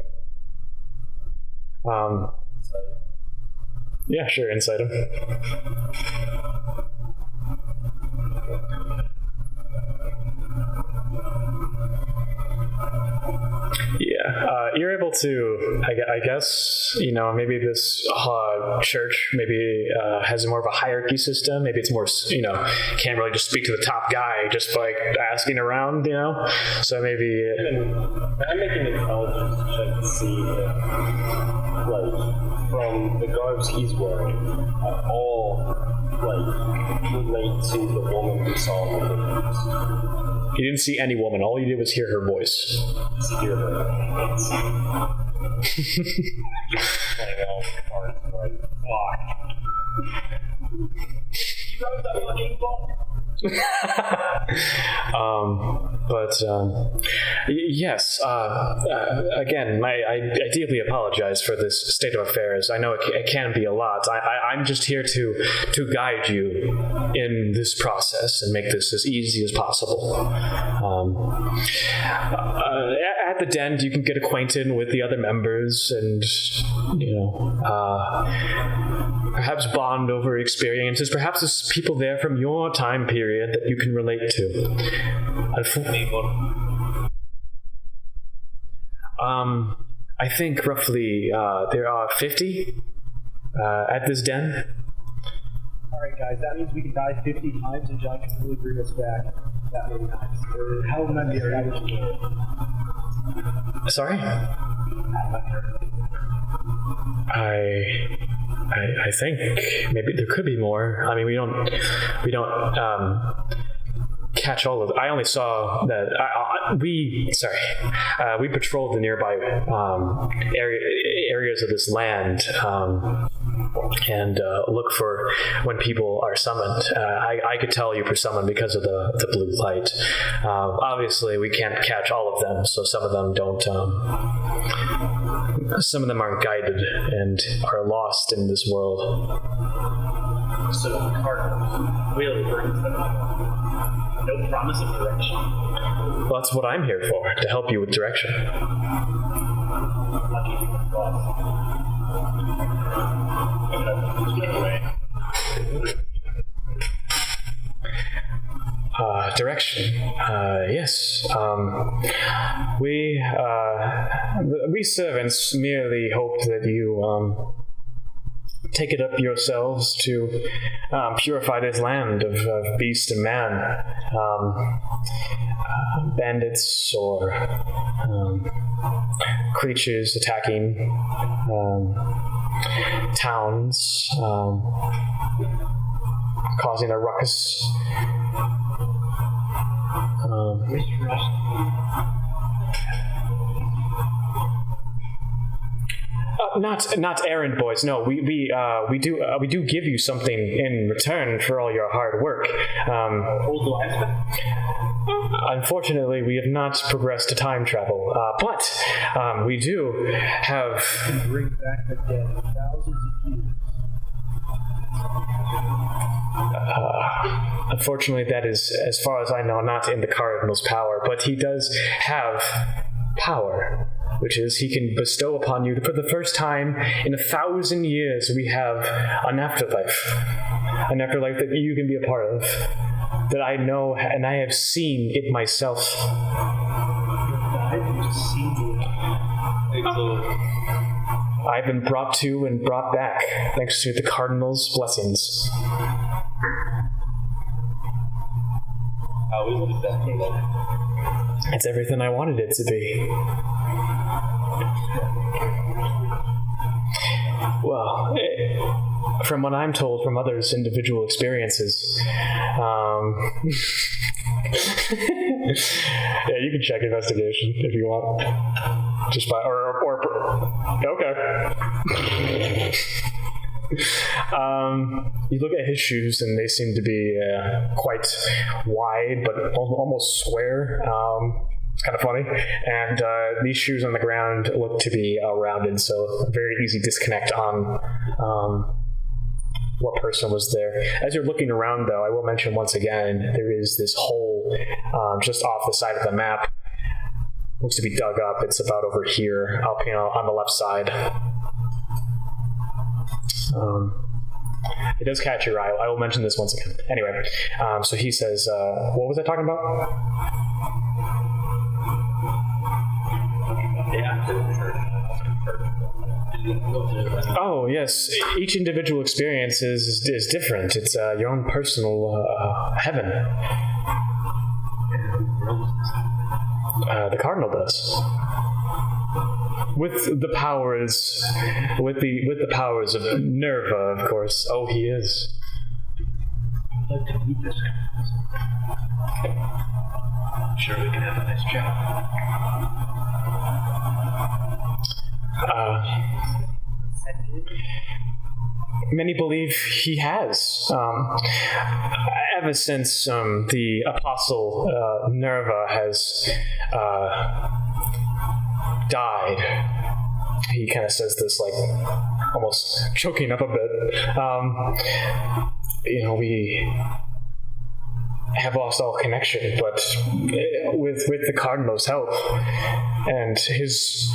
Yeah, sure, insight him. Yeah, you're able to, I guess, maybe this church maybe has more of a hierarchy system. Maybe it's more, can't really just speak to the top guy just like asking around, So maybe... I'm making an intelligence check to see if, from the garbs he's wearing, at all, relate to the woman we saw in the videos. You didn't see any woman. All you did was hear her voice. Hear her. Playing all the cards, right? Fuck. You wrote that fucking book? Yes. Again, I deeply apologize for this state of affairs. I know it can be a lot. I'm just here to guide you in this process and make this as easy as possible. At the den, you can get acquainted with the other members and perhaps bond over experiences. Perhaps there's people there from your time period that you can relate to. I think roughly there are 50 at this den. Alright guys, that means we can die 50 times and John can really bring us back that many times. Or how many are you? Sorry? I think maybe there could be more. I mean, we don't catch all of it. I only saw that we patrolled the nearby areas of this land and look for when people are summoned. I could tell you were summoned because of the blue light. Obviously, we can't catch all of them, so some of them don't. Some of them aren't guided and are lost in this world. So the cardinal really brings them no promise of direction. Well, that's what I'm here for, to help you with direction. Lucky boss. Get away. direction. Yes. We servants merely hope that you take it up yourselves to purify this land of beast and man, bandits or creatures attacking towns, causing a ruckus. Not errand boys. No, we do give you something in return for all your hard work. Unfortunately, we have not progressed to time travel, but we do have. Bring back the dead thousands of years. Unfortunately, that is, as far as I know, not in the Cardinal's power, but he does have power, which is he can bestow upon you, for the first time in 1,000 years, we have an afterlife that you can be a part of, that I know and I have seen it myself. I've been brought to and brought back thanks to the Cardinal's blessings. How is it that? It's everything I wanted it to be. Well, from what I'm told from others' individual experiences, yeah, you can check investigation if you want. Just by okay. You look at his shoes, and they seem to be quite wide, but almost square. It's kind of funny. And these shoes on the ground look to be rounded, so a very easy disconnect on what person was there. As you're looking around, though, I will mention once again, there is this hole just off the side of the map. Looks to be dug up. It's about over here, up on the left side. It does catch your eye. I will mention this once again. Anyway, so he says, what was I talking about? Oh, yes. Each individual experience is different. It's your own personal heaven. The Cardinal does. With the powers of Nerva, of course. Oh, he is. I'd like to meet this guy. I'm sure we can have a nice chat. Many believe he has. Ever since the Apostle Nerva has died, he kind of says this, like, almost choking up a bit. We have lost all connection, but with the Cardinal's help and his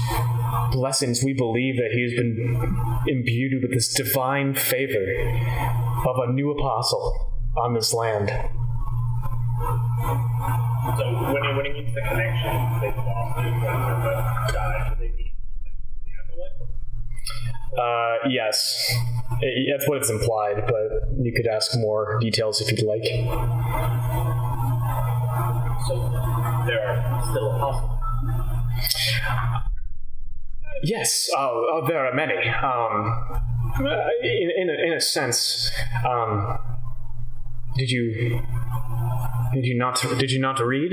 blessings, we believe that he's been imbued with this divine favor of a new apostle on this land. So when he means the connection, they lost it, but died, do they mean the afterlife? Yes. That's what it's implied, but you could ask more details if you'd like. So there are still apostles. Yes. Oh, there are many. In a sense, did you not read?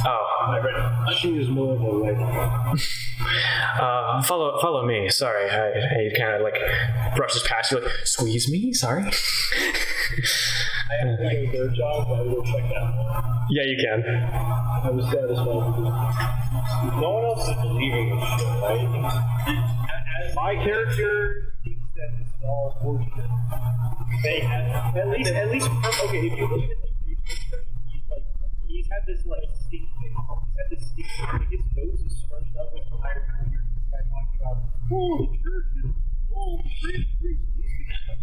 Oh, I read it. She was more of a like. Follow me. Sorry, he kind of like brushes past you, like, squeeze me. Sorry. I have to do their job, but I will check that one. Yeah, you can. I was satisfied. No one else is believing this shit, right? My character thinks that this is all bullshit. They have, at least, okay, if you look at like he's had this like stink face. He's had this stink face. Like, his nose is scrunched up with fire. And you hear this guy talking about, oh, the church is, oh, the priest, he's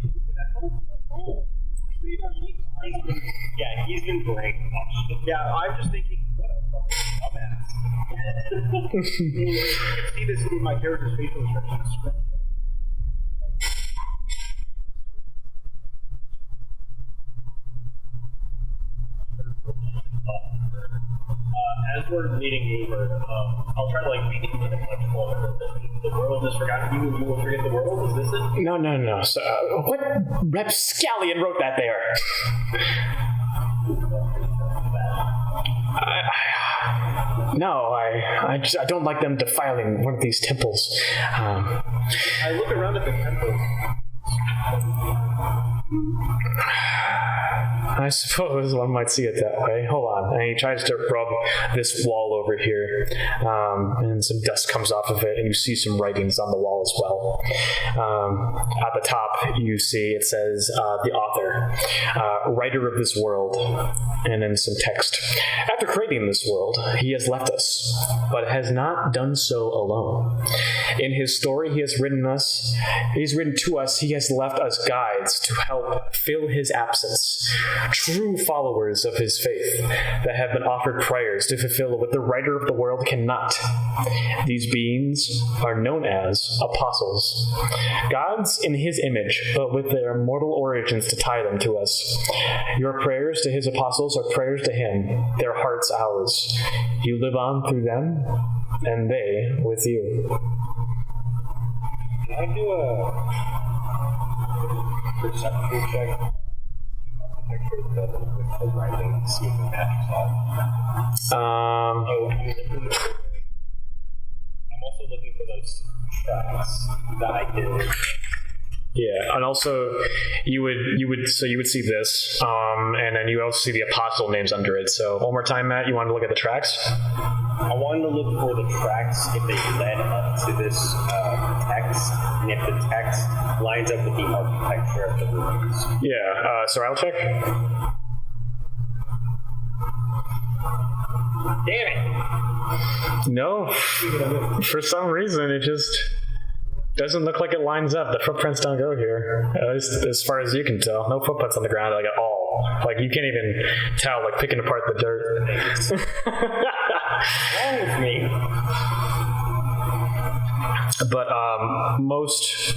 gonna help us. Yeah, he's been brainwashed. Yeah, I'm just thinking, what a fucking dumbass. You can see this in my character's facial expressions. As we're leading over, I'll try to make it intellectual. The world is forgotten. You will forget the world. Is this it? No. So, what rapscallion wrote that there? I don't like them defiling one of these temples. I look around at the temple. I suppose one might see it that way. Hold on. And he tries to rub this wall over here, and some dust comes off of it, and you see some writings on the wall as well. At the top, you see it says the author, writer of this world, and then some text. After creating this world, he has left us, but has not done so alone. In his story, he has written to us, he has left us guides to help fill his absence. True followers of his faith that have been offered prayers to fulfill what the writer of the world cannot. These beings are known as apostles. Gods in his image, but with their mortal origins to tie them to us. Your prayers to his apostles are prayers to him, their hearts ours. You live on through them, and they with you. Can I do a perception check? Architecture with the writing and see if it matches up. I'm also looking for those tracks that I did. Yeah, and also you would see this, and then you also see the apostle names under it. So one more time, Matt, you want to look at the tracks? I wanted to look for the tracks if they led up to this text, and if the text lines up with the architecture of the ruins. Yeah, so I'll check. Damn it! No, for some reason it just doesn't look like it lines up. The footprints don't go here, at least as far as you can tell. No footprints on the ground, like at all. Like you can't even tell, like picking apart the dirt. What's wrong with me? But most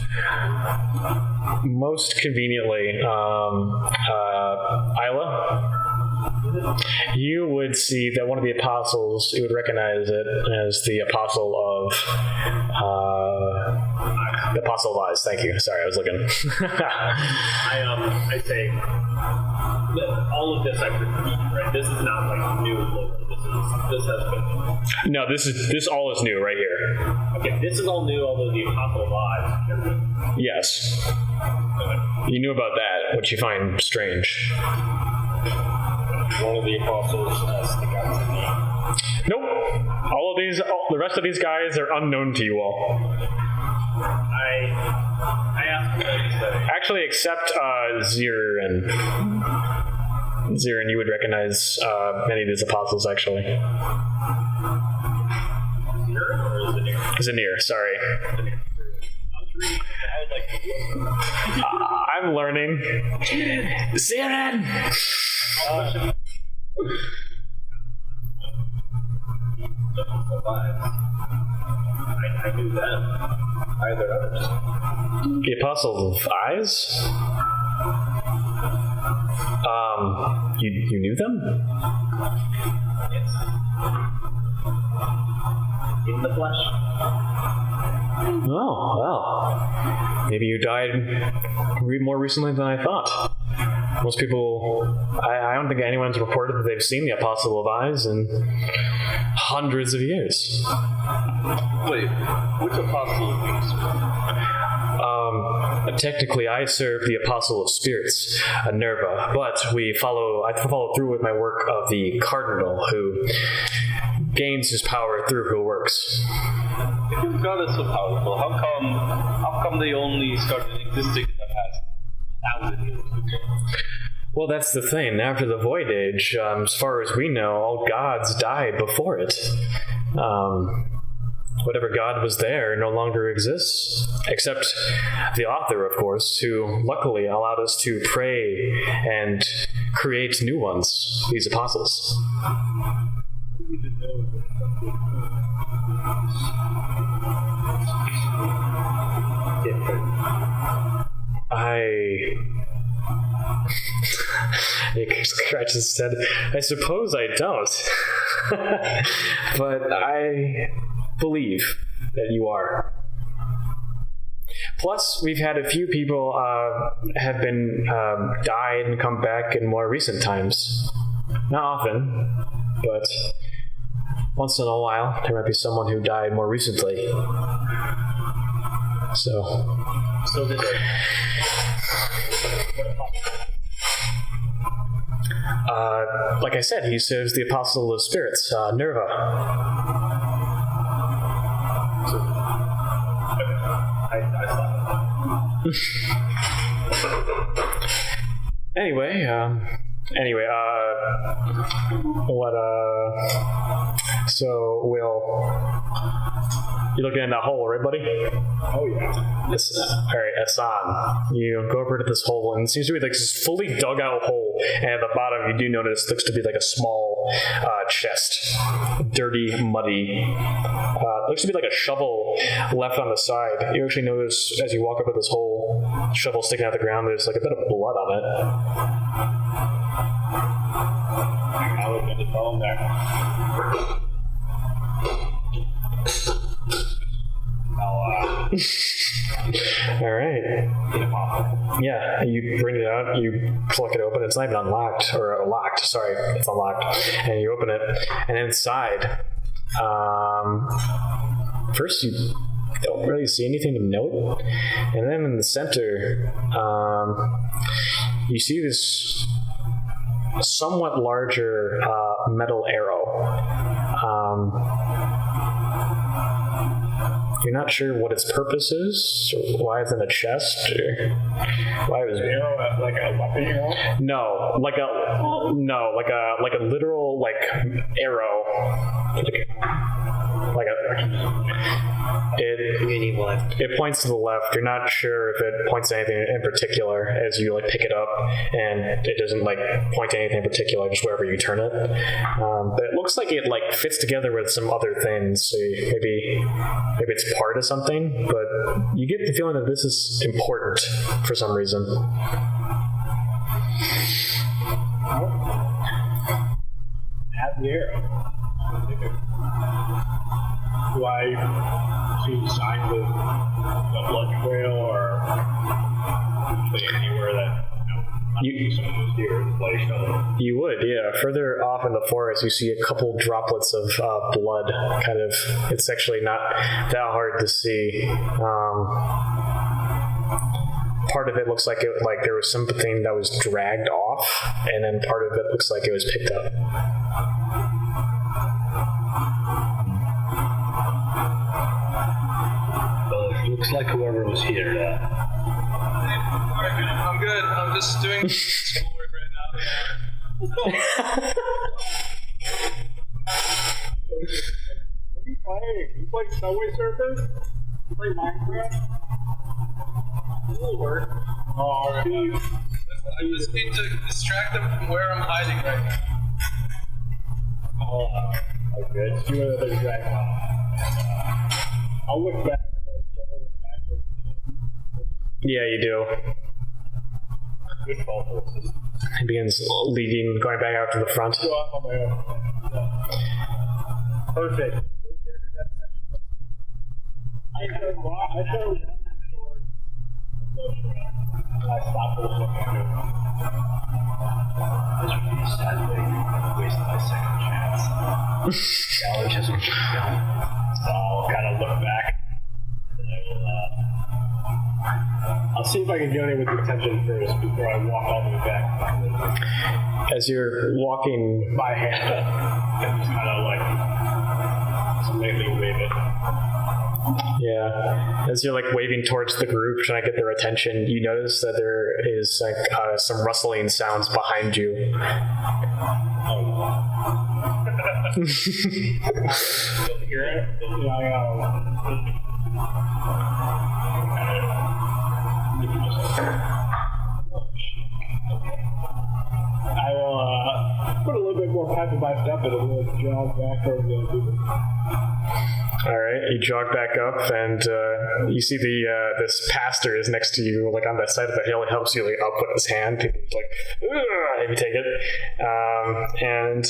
conveniently, Isla, you would see that one of the apostles, you would recognize it as the apostle of Eyes. Thank you. Sorry, I was looking. I say that all of this I've repeated, right? This is not like new lore. This has been. No, this all is new right here. Okay, this is all new, although the apostle of Eyes. Yes. You knew about that, which you find strange. One of the apostles stick out to me. Nope. The rest of these guys are unknown to you all. I asked what he said. Actually, except Zirin, you would recognize many of these apostles, actually. Zir or Zanir? Zanir, sorry. I'm learning. Zirin! I knew them. Are there others? The Apostle of Eyes? You knew them? Yes. In the flesh. Oh, well. Maybe you died more recently than I thought. Most people, I don't think anyone's reported that they've seen the Apostle of Eyes in hundreds of years. Wait, which apostle do you serve? Technically, I serve the Apostle of Spirits, Nerva, but I follow through with my work of the Cardinal, who gains his power through who works. If your god is so powerful, how come they only started existing in the past 1,000 years ago? Well, that's the thing. After the Void Age, as far as we know, all gods died before it. whatever god was there no longer exists, except the author, of course, who luckily allowed us to pray and create new ones, these apostles. He scratches his head. I suppose I don't. But I believe that you are. Plus, we've had a few people have been died and come back in more recent times. Not often, but once in a while, there might be someone who died more recently. So did they. Like I said, he serves the Apostle of Spirits, Nerva. Anyway, so you're looking in that hole, right, buddy? Oh, yeah. Alright, Hassan, you go over to this hole, and it seems to be like this fully dug out hole, and at the bottom you do notice looks to be like a small chest. Dirty, muddy. Looks to be like a shovel left on the side. You actually notice as you walk up to this hole, shovel sticking out the ground, there's like a bit of blood on it. I look at the phone there. All right. Yeah, you bring it out, you pluck it open. It's not even unlocked, or locked. Sorry, it's unlocked. And you open it, and inside, first you don't really see anything to note, and then in the center, you see this somewhat larger metal arrow. You're not sure what its purpose is, or why it's in a chest, or why it was. Arrow, like a weapon arrow? No, like a literal arrow. It points to the left. You're not sure if it points to anything in particular as you pick it up, and it doesn't point to anything in particular, just wherever you turn it. But it looks like it fits together with some other things. So maybe it's part of something, but you get the feeling that this is important for some reason. Have the arrow. Do I see signs of a blood trail or anywhere that someone was here in the place? You would, yeah. Further off in the forest, you see a couple droplets of blood. Kind of, it's actually not that hard to see. Part of it looks like there was something that was dragged off, and then part of it looks like it was picked up. Looks like whoever was here. I'm good. I'm just doing schoolwork right now. What are you playing? You play Subway Surfers? You play Minecraft? It'll work. Oh, alright. I just need to distract them from where I'm hiding right now. Oh, okay. See whether they're dragged off. I'll look back. Yeah, you do. Good call for assistance. He begins leading, going back out to the front. Go off on my own. Perfect. I started running towards I stopped for a second. This would be a sad thing. Wasted my second chance. Challenge has been done. So I'll kind of look back. I'll see if I can get in with detention first before I walk all the way back. As you're walking by hand, and just kind of so make me wave it. Yeah. As you're waving towards the group, trying to get their attention, you notice that there is some rustling sounds behind you. Hear it? I will put a little bit more pep in my step and we'll jog back over the people. All right, you jog back up, and you see this pastor is next to you, like on that side of the hill. He helps you like up with his hand, like, if you take it, and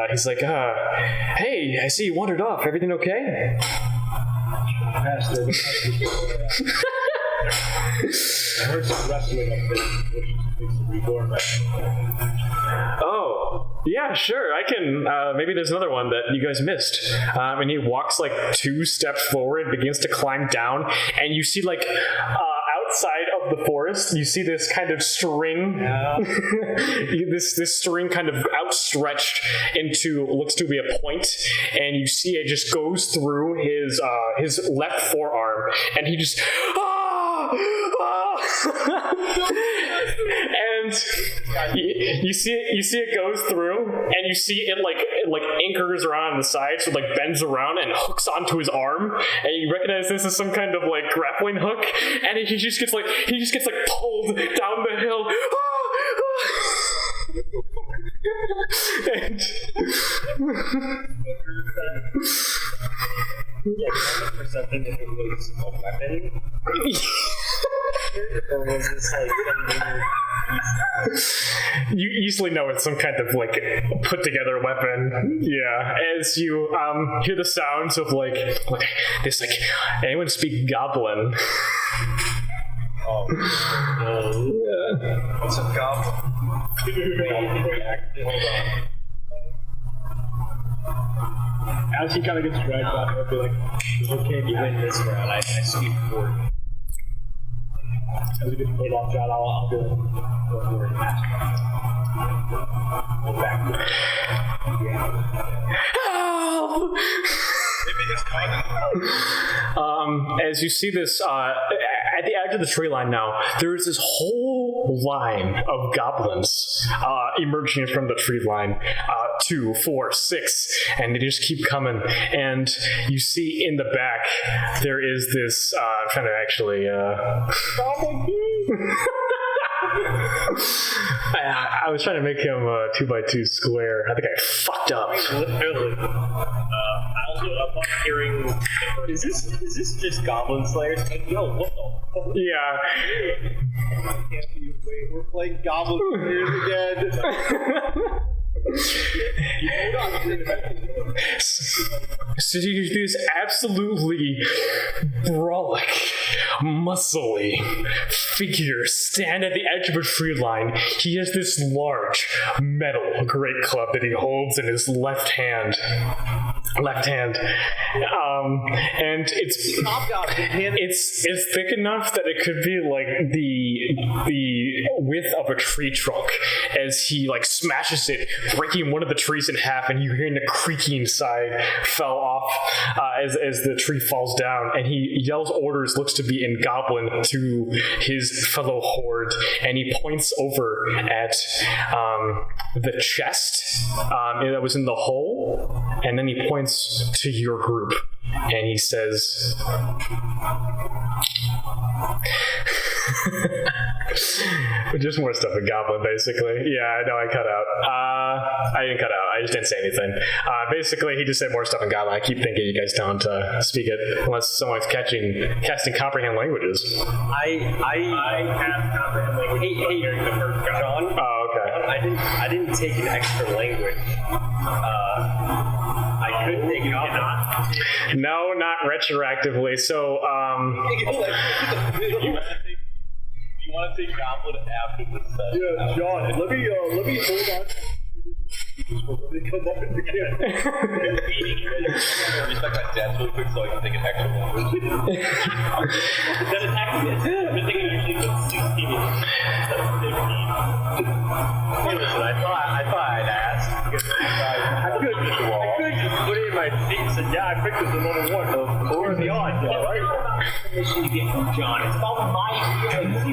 he's like, "Hey, I see you wandered off. Everything okay?" Pastor. I heard some wrestling up there, which makes it reborn back. Oh, yeah, sure. I can. Maybe there's another one that you guys missed. And he walks like 2 steps forward, begins to climb down, and you see like outside of the forest, you see this kind of string. Yeah. this string kind of outstretched into looks to be a point, and you see it just goes through his left forearm, and he just. And you see it goes through, and you see it like anchors around the side, so it like bends around and hooks onto his arm, and you recognize this as some kind of like grappling hook, and he just gets pulled down the hill. And for something if it was a weapon. Or was this like you easily know it's some kind of like put together weapon. Yeah, as you hear the sounds of like this, like, anyone speak Goblin? Oh, yeah. What's up, Goblin? Hold on. As he kind of gets dragged back, I'll be like, okay, you win this round. I speak forward. As he gets pulled off, John, I'll be like, go forward. Go back. Help! Maybe his cousin. As you see this, at the edge of the tree line now, there is this whole line of goblins emerging from the tree line. 2, 4, 6, and they just keep coming. And you see in the back, there is this, I'm trying to actually, I was trying to make him a 2x2 square. I think I fucked up. Literally. Upon hearing, is this just Goblin Slayers? Like, yo, what the fuck? Yeah. Can't be wait, we're playing Goblin Slayers again. So you do this absolutely brolic, muscly figure stand at the edge of a tree line. He has this large metal great club that he holds in his left hand. And it's thick enough that it could be like the width of a tree trunk, as he like smashes it, breaking one of the trees in half, and you hear the creaking side fell off as the tree falls down, and he yells orders, looks to be in Goblin, to his fellow horde, and he points over at the chest that was in the hole, and then he points to your group, and he says, just more stuff in Goblin, basically. Yeah, I know I cut out. I didn't cut out. I just didn't say anything. Basically, he just said more stuff in Goblin. I keep thinking you guys don't speak it unless someone's casting comprehend languages. I have comprehend language. Hey, the first John. Oh, okay. I didn't take an extra language. I could take Goblin. No, not retroactively. So, You want to take Goblin after this session? Yeah, John, let me hold on. Let me come up in the camera. Just like my stats really quick so I can take an extra language. That attack this. I've been thinking usually put 16 instead of 15. Hey, listen, I thought I'd ask. I could just put it in my seat and say, yeah, I picked this another one. Or the odds, right? Information you get from John. It's about my feelings.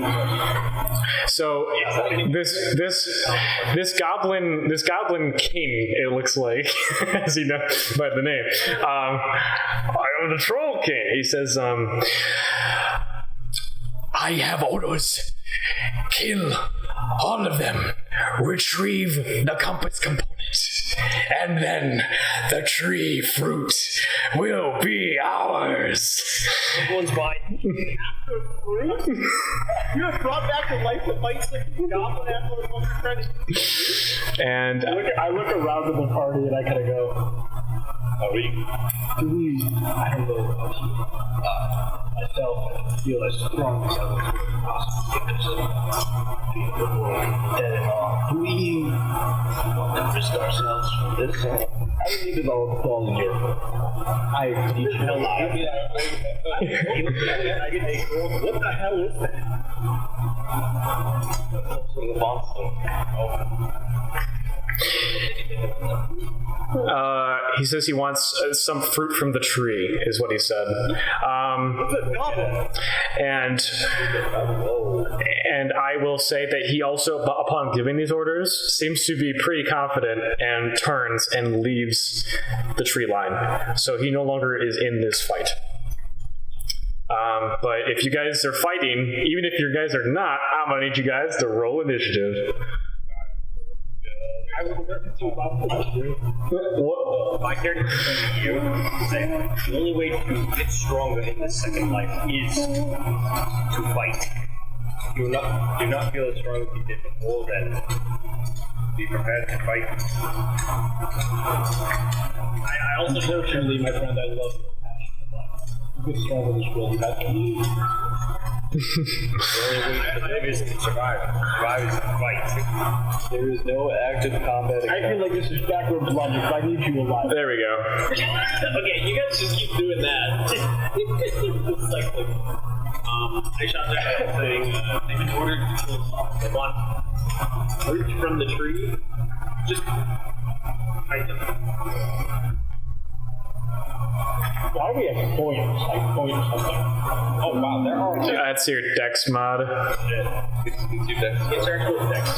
So this goblin king, it looks like, as you know by the name. I am the Troll King. He says, I have orders. Kill all of them. Retrieve the compass component. And then the tree fruit will be ours. Everyone's mine. After fruit? You have brought back to life the fights like a goblin after the fucking credit. And I look around at the party and I kind of go, I don't know about you. Myself, I feel as strong as I was possibly dead and all. Do we want to risk ourselves for this? I don't need it all fall in your foot. I need you alive. I get a girl. What the hell is that? That's a monster. he says he wants some fruit from the tree, is what he said. And I will say that he also, upon giving these orders, seems to be pretty confident and turns and leaves the tree line. So he no longer is in this fight. But if you guys are fighting, even if you guys are not, I'm going to need you guys to roll initiative. I will let you about What? My character is going to you say the only way to get stronger in this second life is to fight. Do not feel as strong as you did before, then be prepared to fight. I also unfortunately, my friend, I love your passion. You get strong in this world, you have to leave. the only way to live is to survive. Survive is to fight. There is no active combat. I feel like this is backwards logic, but I need you alive. There we go. Okay, you guys just keep doing that. It's like I shot that thing. They've been ordered to kill someone. They want fruit from the tree. Just fight them. Why do we have points? Like point or something? Oh wow, there are. That's your dex mod. It's your dex. It's actual dex.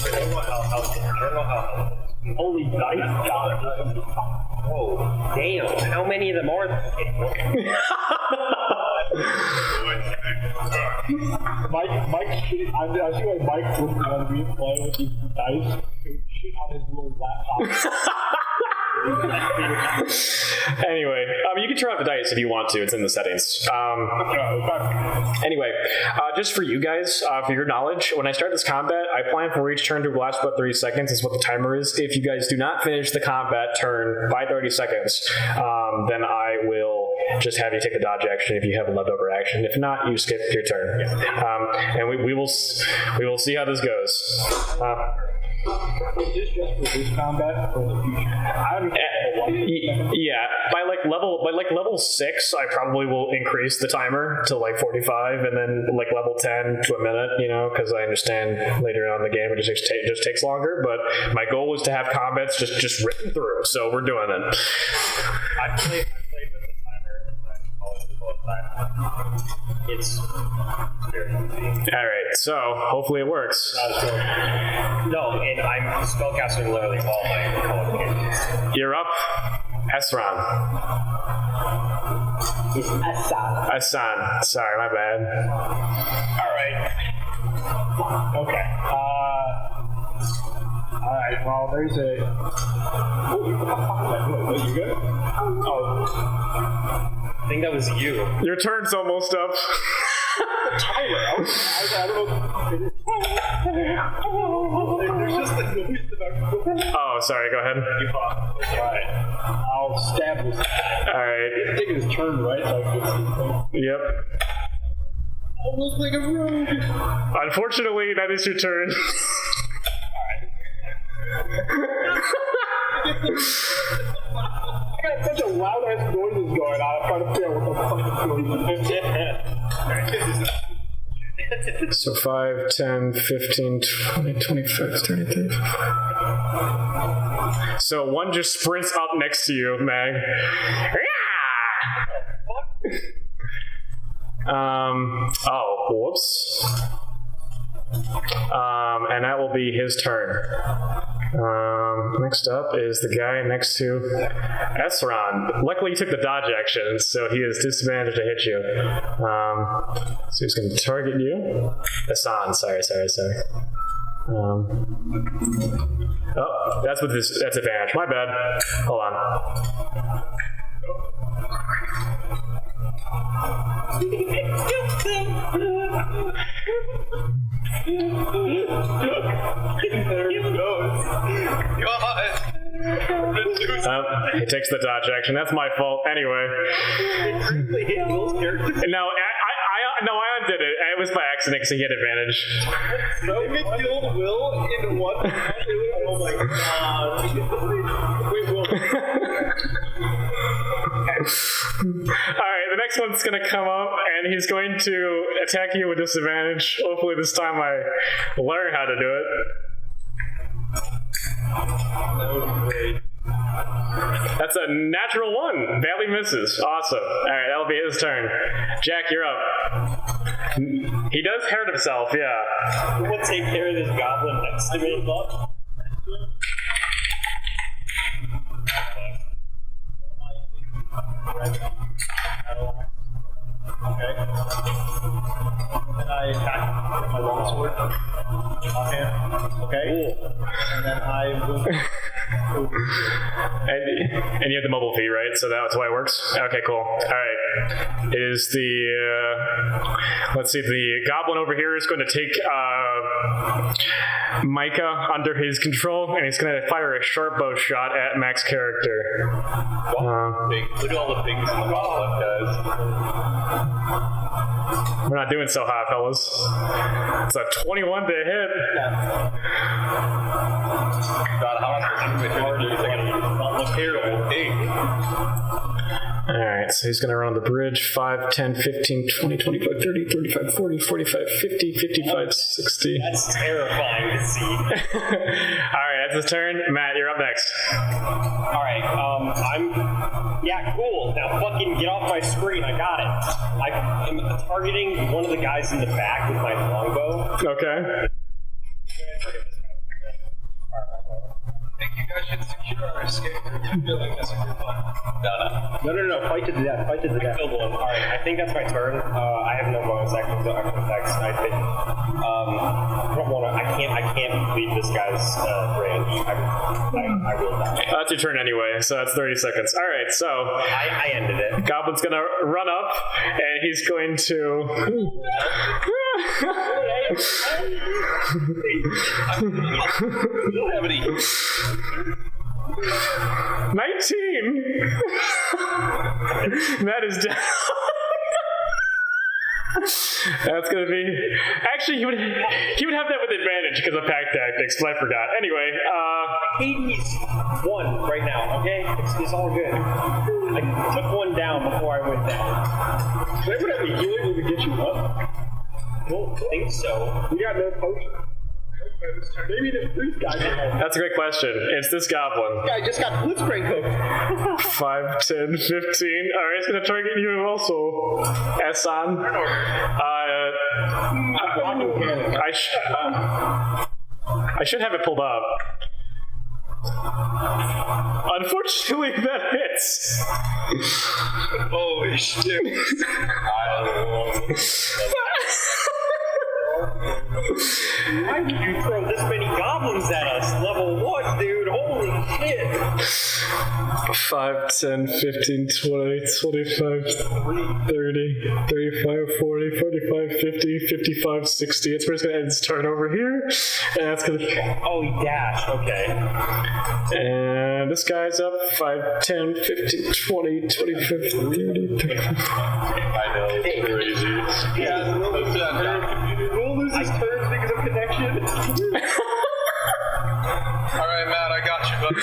I don't know how. Holy dice, God. Oh, damn. How many of them are there? Mike, I see why Mike wouldn't want to be playing with these dice. He would shit on his little laptop. Anyway, you can turn off the dice if you want to. It's in the settings. Anyway, just for you guys, for your knowledge, when I start this combat, I plan for each turn to last about 30 seconds is what the timer is. If you guys do not finish the combat turn by 30 seconds, then I will just have you take the dodge action if you have a leftover action. If not, you skip your turn. And we will see how this goes. Is this just for this combat or the future? Yeah, by level 6, I probably will increase the timer to like 45, and then like level 10 to a minute. Because I understand later on in the game it just takes longer. But my goal was to have combats just written through, so we're doing it. I played with the timer and I followed the bullet time. It's very easy. Alright, so hopefully it works. No, and I'm spellcasting literally all my qualifications. You're up, Esran. It's Asan. Sorry, my bad. Alright. Okay. Alright, well, there's a... Oh, you good? Oh. I think that was you. Your turn's almost up. Tyler, I don't know. There's just a noise that Oh, sorry, go ahead. Alright. I'll stab this guy. Alright. He's taking his turn, right? Yep. Almost like a rogue. Unfortunately, that is your turn. I got such a loud ass noises going on. I'm trying to figure out what the fuck is. So 5, 10, 15, 20, 25, 30. So one just sprints up next to you, Mag. Whoops. And that will be his turn. Next up is the guy next to Esron. Luckily, you took the dodge action, so he is disadvantaged to hit you. So he's going to target you. Esron, sorry. That's advantage. My bad. Hold on. He takes the dodge action. That's my fault. Anyway. No, I undid it. It was by accident because he had advantage. So it killed Will in one. Oh my god. Wait, Will. Alright, the next one's gonna come up and he's going to attack you with disadvantage. Hopefully this time I learn how to do it. That would be great. That's a natural one. Badly misses. Awesome. Alright, that'll be his turn. Jack, you're up. He does hurt himself, yeah. We'll take care of this goblin next to me. Okay. Then I attack with my longsword. Offhand. Okay. And then I will. And you have the mobile feat, right? So that's why it works? Okay, cool. Alright. Is the... let's see, the goblin over here is going to take Micah under his control, and he's going to fire a sharp bow shot at Mac's character. Look at all the things in the bottom left, guys. We're not doing so hot, fellas. It's a 21 to hit. God, how much not look terrible. Alright, so he's going to run the bridge 5, 10, 15, 20, 25, 30, 35, 40, 45, 50, 55, 60. That's terrifying to see. Alright, that's his turn. Matt, you're up next. Alright, yeah, cool. Now fucking get off my screen. I got it. I am targeting one of the guys in the back with my longbow. Okay. I think you guys should secure our escape route. I feel like that's a good plan. No. Fight to the death. Fight to the death. Killed one. Alright, I think that's my turn. I have no bonus actions or extra attacks. I think. I don't want to. I can't leave this guy's range. I will die. That's your turn anyway, so that's 30 seconds. Alright, so. I ended it. Goblin's gonna run up, and he's going to. We don't have any. 19! That is down. That's gonna be. Actually, he would have that with advantage because of pack tactics, but I forgot. Anyway, Katie's one right now, okay? It's all good. I took one down before I went down. Does anyone have a healing to get you up? I don't think so. We got no potion. Maybe this priest guy can help. that's a great question. It's this goblin. This guy just got blitzcrank hooked. 5, 10, 15. Alright, it's gonna target you also, Esan. I should have it pulled up. Unfortunately, that hits. Holy shit. Why would you throw this many goblins at us? Level 1, dude. Holy shit. 5, 10, 15, 20, 25, 30, 35, 40, 45, 50, 55, 60. It's where it's going to end its turn over here. And that's going to... Oh, he dashed. Okay. And this guy's up. 5, 10, 15, 20, 25, 30, 35. I know, it's crazy. Yeah, we'll lose his turns because of connection. Alright, Matt, I got you, buddy.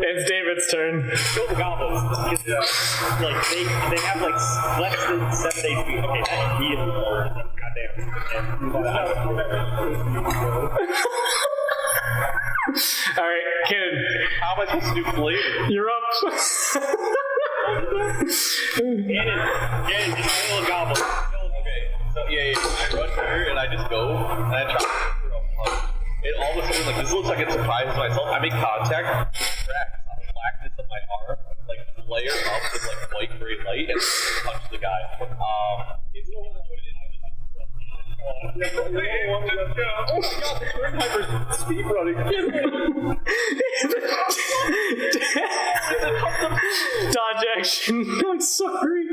It's David's turn. Kill the goblins. Like, they have like less than 7 HP. Okay, that heal or goddamn. Alright, kid. How am I supposed to do flavor? You're up. Gannon, just kill a goblin. Okay, so yeah, I run here and I just go and I try to throw a punch. And all of a sudden, like, this looks like it surprises myself. I make contact, cracks on the blackness of my arm, like layer up with like white gray light, and punch the guy. It's no one put it in. Oh my god, the Grim Hyper's speed running. Dodge action. I'm sorry.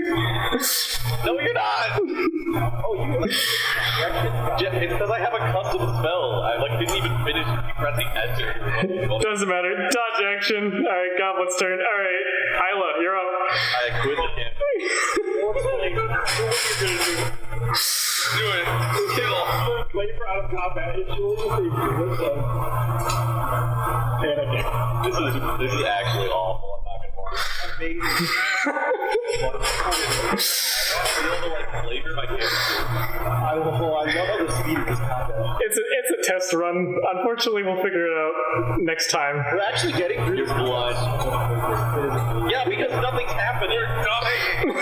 No, you're not. Oh, you like It's because I have a custom spell. I like didn't even finish pressing enter. Doesn't matter. Dodge action. Alright, Goblin's turn. Alright, Isla, you're up. I quit the campaign. Do it. Kill. flavor out of combat. It's really just a bliss of panicking. This is actually awful. I'm not gonna lie. Amazing. I feel the like flavor my character. I love how the speed of this combat. It's a test run. Unfortunately, we'll figure it out next time. We're actually getting through this blood. Yeah, because nothing's happening. You're dying.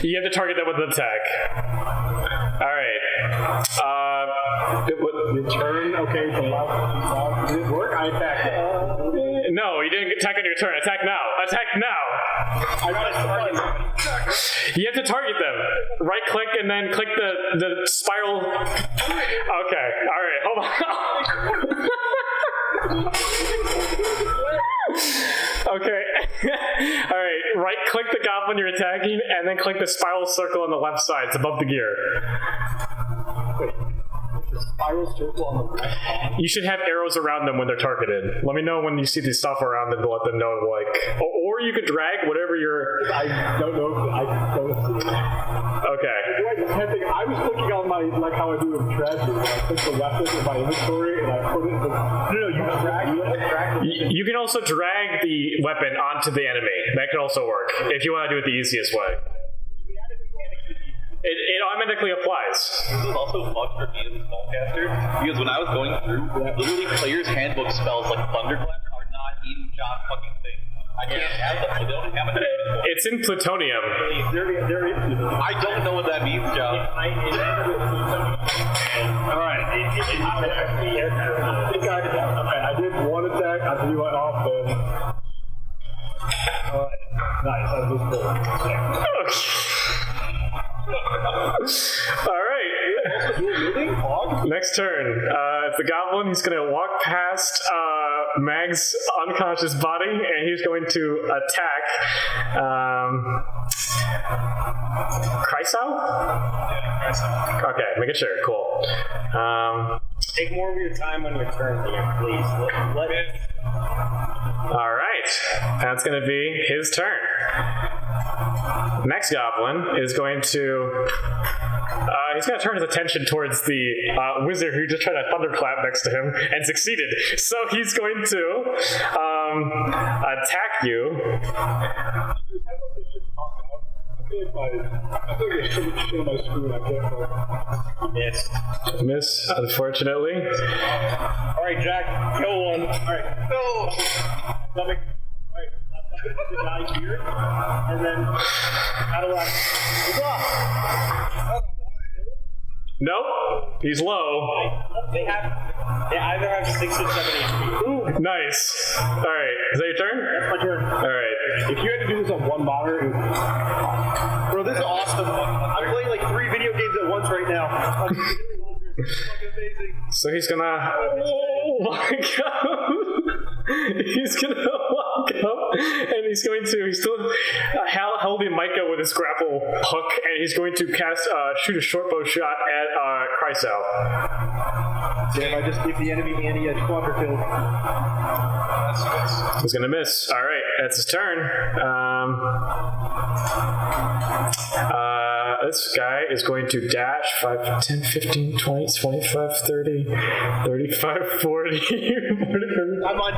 You have to target them with an attack. Alright. Your turn, okay, so did it work? I attacked. No, you didn't attack on your turn. Attack now. Attack now. I got to target. You have to target them. Right click and then click the spiral. Okay. Alright, hold on. Okay. Alright, right click the goblin you're attacking and then click the spiral circle on the left side. It's above the gear. Wait. The spiral circle on the left. You should have arrows around them when they're targeted. Let me know when you see the stuff around them to let them know, like... Or you could drag whatever your... I don't know. I don't see it. Okay. I was clicking on my, like how I do with tragedy, where I click the weapon in my inventory and I put it in the... No, you drag it. You can also drag the weapon onto the enemy. That could also work, if you want to do it the easiest way. It automatically applies. This is also fucked for me as a spellcaster, because when I was going through, literally player's handbook spells like Thunderclap are not in John's fucking thing. I can't have them, so they don't have it. It's in plutonium. They're in. I don't know what that means, John. Alright. I did one attack after you went off then. Alright. Nice, I was cool. Alright. Next turn. It's the goblin. He's going to walk past Mag's unconscious body and he's going to attack Chrysal? Yeah, Okay, making sure. Cool. Take more of your time on your turn here, please. Let it. Alright. That's going to be his turn. Next goblin is going to... he's going to turn his attention towards the wizard who just tried to thunderclap next to him and succeeded. So he's going to attack you. I feel like I should show my screen. I can't. Miss, unfortunately. Alright, Jack, kill one. Alright, no! Nothing. Alright, I'm going to die here, and then out of luck. Nope, he's low. They either have 6 or 7 HP. Ooh, nice. Alright, is that your turn? That's my turn. Alright. If you had to do this on one monitor, bro, this is awesome. I'm playing like 3 video games at once right now. It's fucking amazing. So he's gonna... Oh my god! He's gonna walk up and he's still holding Micah with his grapple hook and he's going to shoot a shortbow shot at Chrysal. Damn, I just gave the enemy anti-edge quadra kill. He's gonna miss. Alright, that's his turn. This guy is going to dash 5, 10, 15, 20, 25, 30, 35, 40. I'm on.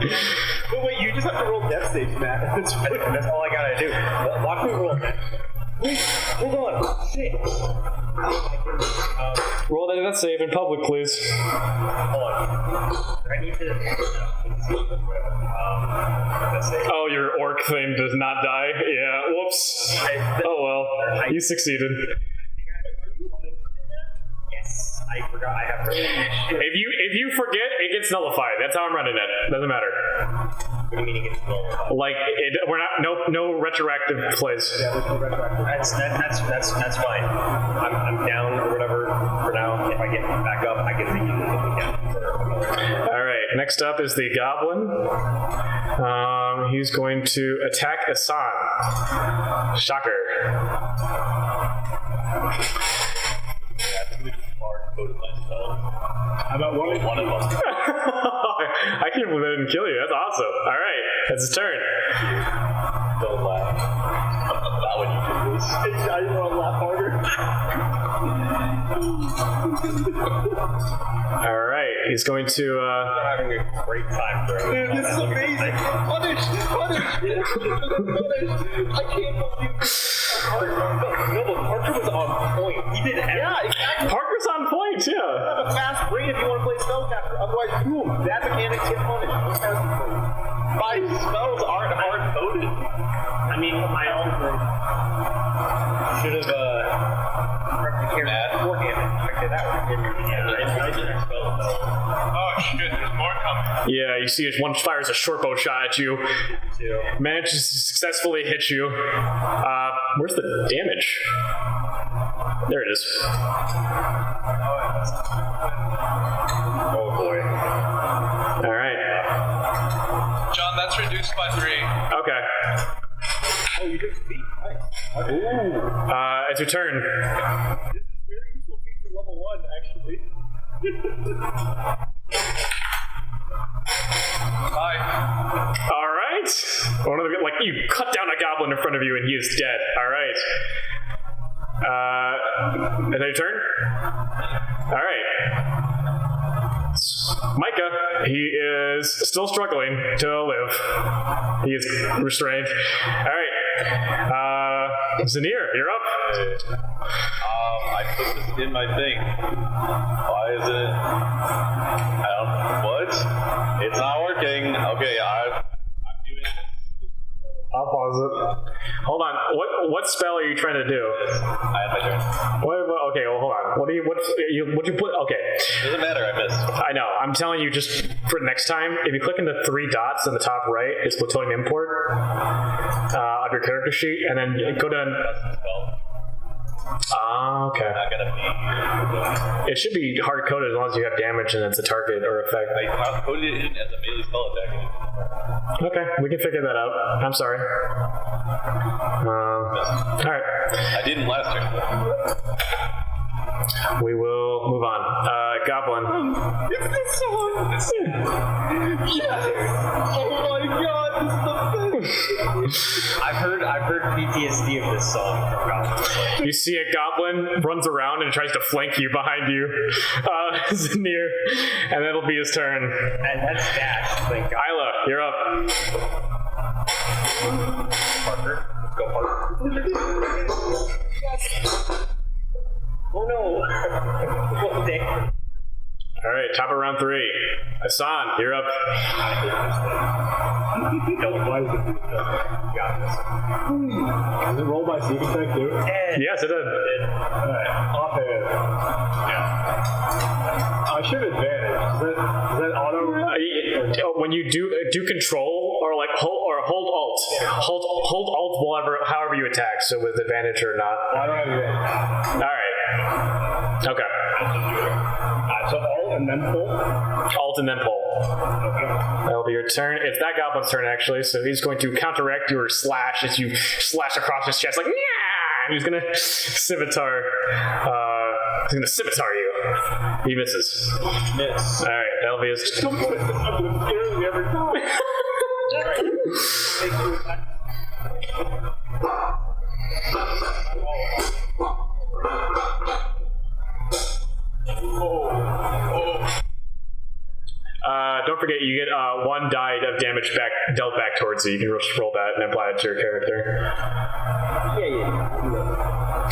Wait, you just have to roll death saves, Matt. That's all I gotta do. Watch me roll. Wait, hold on. Shit. Roll that save in public, please. Hold on. I need to. Oh, your orc thing does not die? Yeah, whoops. Oh well, you succeeded. Yes, I forgot. I have to. If you forget, it gets nullified. That's how I'm running it. Doesn't matter. What do you mean it gets nullified? Like we're not no retroactive plays. Yeah, there's no retroactive. That's fine. I'm down or whatever for now. If I get back up, I can reuse it again. All right. Next up is the goblin. He's going to attack Asan. Shocker. How about one of them? I can't believe I didn't kill you. That's awesome. All right. That's his turn. Don't laugh. Not when you do this. I just want to laugh harder. All right. He's going to... I'm having a great time during this. Dude, this is amazing. Punish! I can't believe No, but Parker was on point. He did everything. Yeah, exactly. Parker's on point, You yeah. have a fast brain if you want to play spellcaster. Otherwise, boom, that mechanic get punished. What's that? My spells aren't hard coded. I mean, my own should have replicated beforehand and checked it out. Oh shit, there's more coming. Yeah, you see one fires a short bow shot at you. Manages to successfully hit you. Where's the damage? There it is. Oh boy. All right. John, that's reduced by 3. Okay. Oh, you just beat. Nice. Ooh. It's your turn. This is very useful feat for level 1, actually. Bye. All right. One of the you cut down a goblin in front of you and he is dead. All right. Is that your turn? All right. Micah, he is still struggling to live. He is restrained. All right. Zanir, you're up. I put this in my thing. Why is it? What? It's not working. Okay, I'm doing it. I'll pause it. Hold on. What spell are you trying to do? I had my turn. Okay, well, hold on. What you put? Okay. Doesn't matter, I missed. I know. I'm telling you, just for next time, if you click on the 3 dots in the top right, it's plutonium import of your character sheet, and then go to. Spell. Okay. Not gonna be. It should be hard coded as long as you have damage and it's a target or effect. I coded it in as a melee spell attack. Okay, we can figure that out. I'm sorry. All right. I didn't last turn. We will move on. Goblin. It's this song. Yes. Oh my god, this is the best. I've heard PTSD of this song from Goblin. You see a goblin runs around and tries to flank you behind you, Zanir, and that'll be his turn. And that's dash. Thank God. Isla, you're up. Parker. Let's go, Parker. Oh no. What the heck? All right, top of round 3. Hassan, you're up. Why is it got this? Does it roll my sneak attack too? Yes, it did. Alright, offhand. Yeah. I should have advantage. Is that auto? When you do control or like hold alt, hold alt however you attack. So with advantage or not. Well, I don't have advantage. All right. Okay. So alt and then pull? Alt and then pull. Okay. That'll be your turn. It's that goblin's turn actually. So he's going to counteract your slash as you slash across his chest like yeah. And he's gonna scimitar. He's gonna scimitar you. He misses. Miss. All right. That'll be his. I'm gonna scare me every time. Don't forget, you get 1 die of damage dealt back towards you. You can just roll that and apply it to your character. Yeah.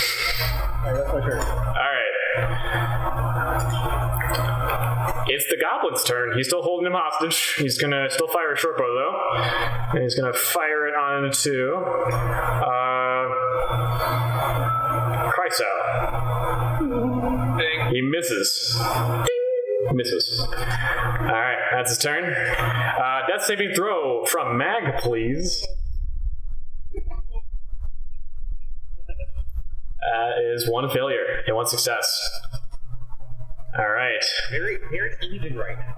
Alright, that's my turn. All right. it's the goblin's turn. He's still holding him hostage. He's gonna still fire a short bow though, and he's gonna fire it onto Chryso. He misses. Misses. Alright, that's his turn. Death saving throw from Mag, please. That is one failure and one success. Alright. Very, very even right now.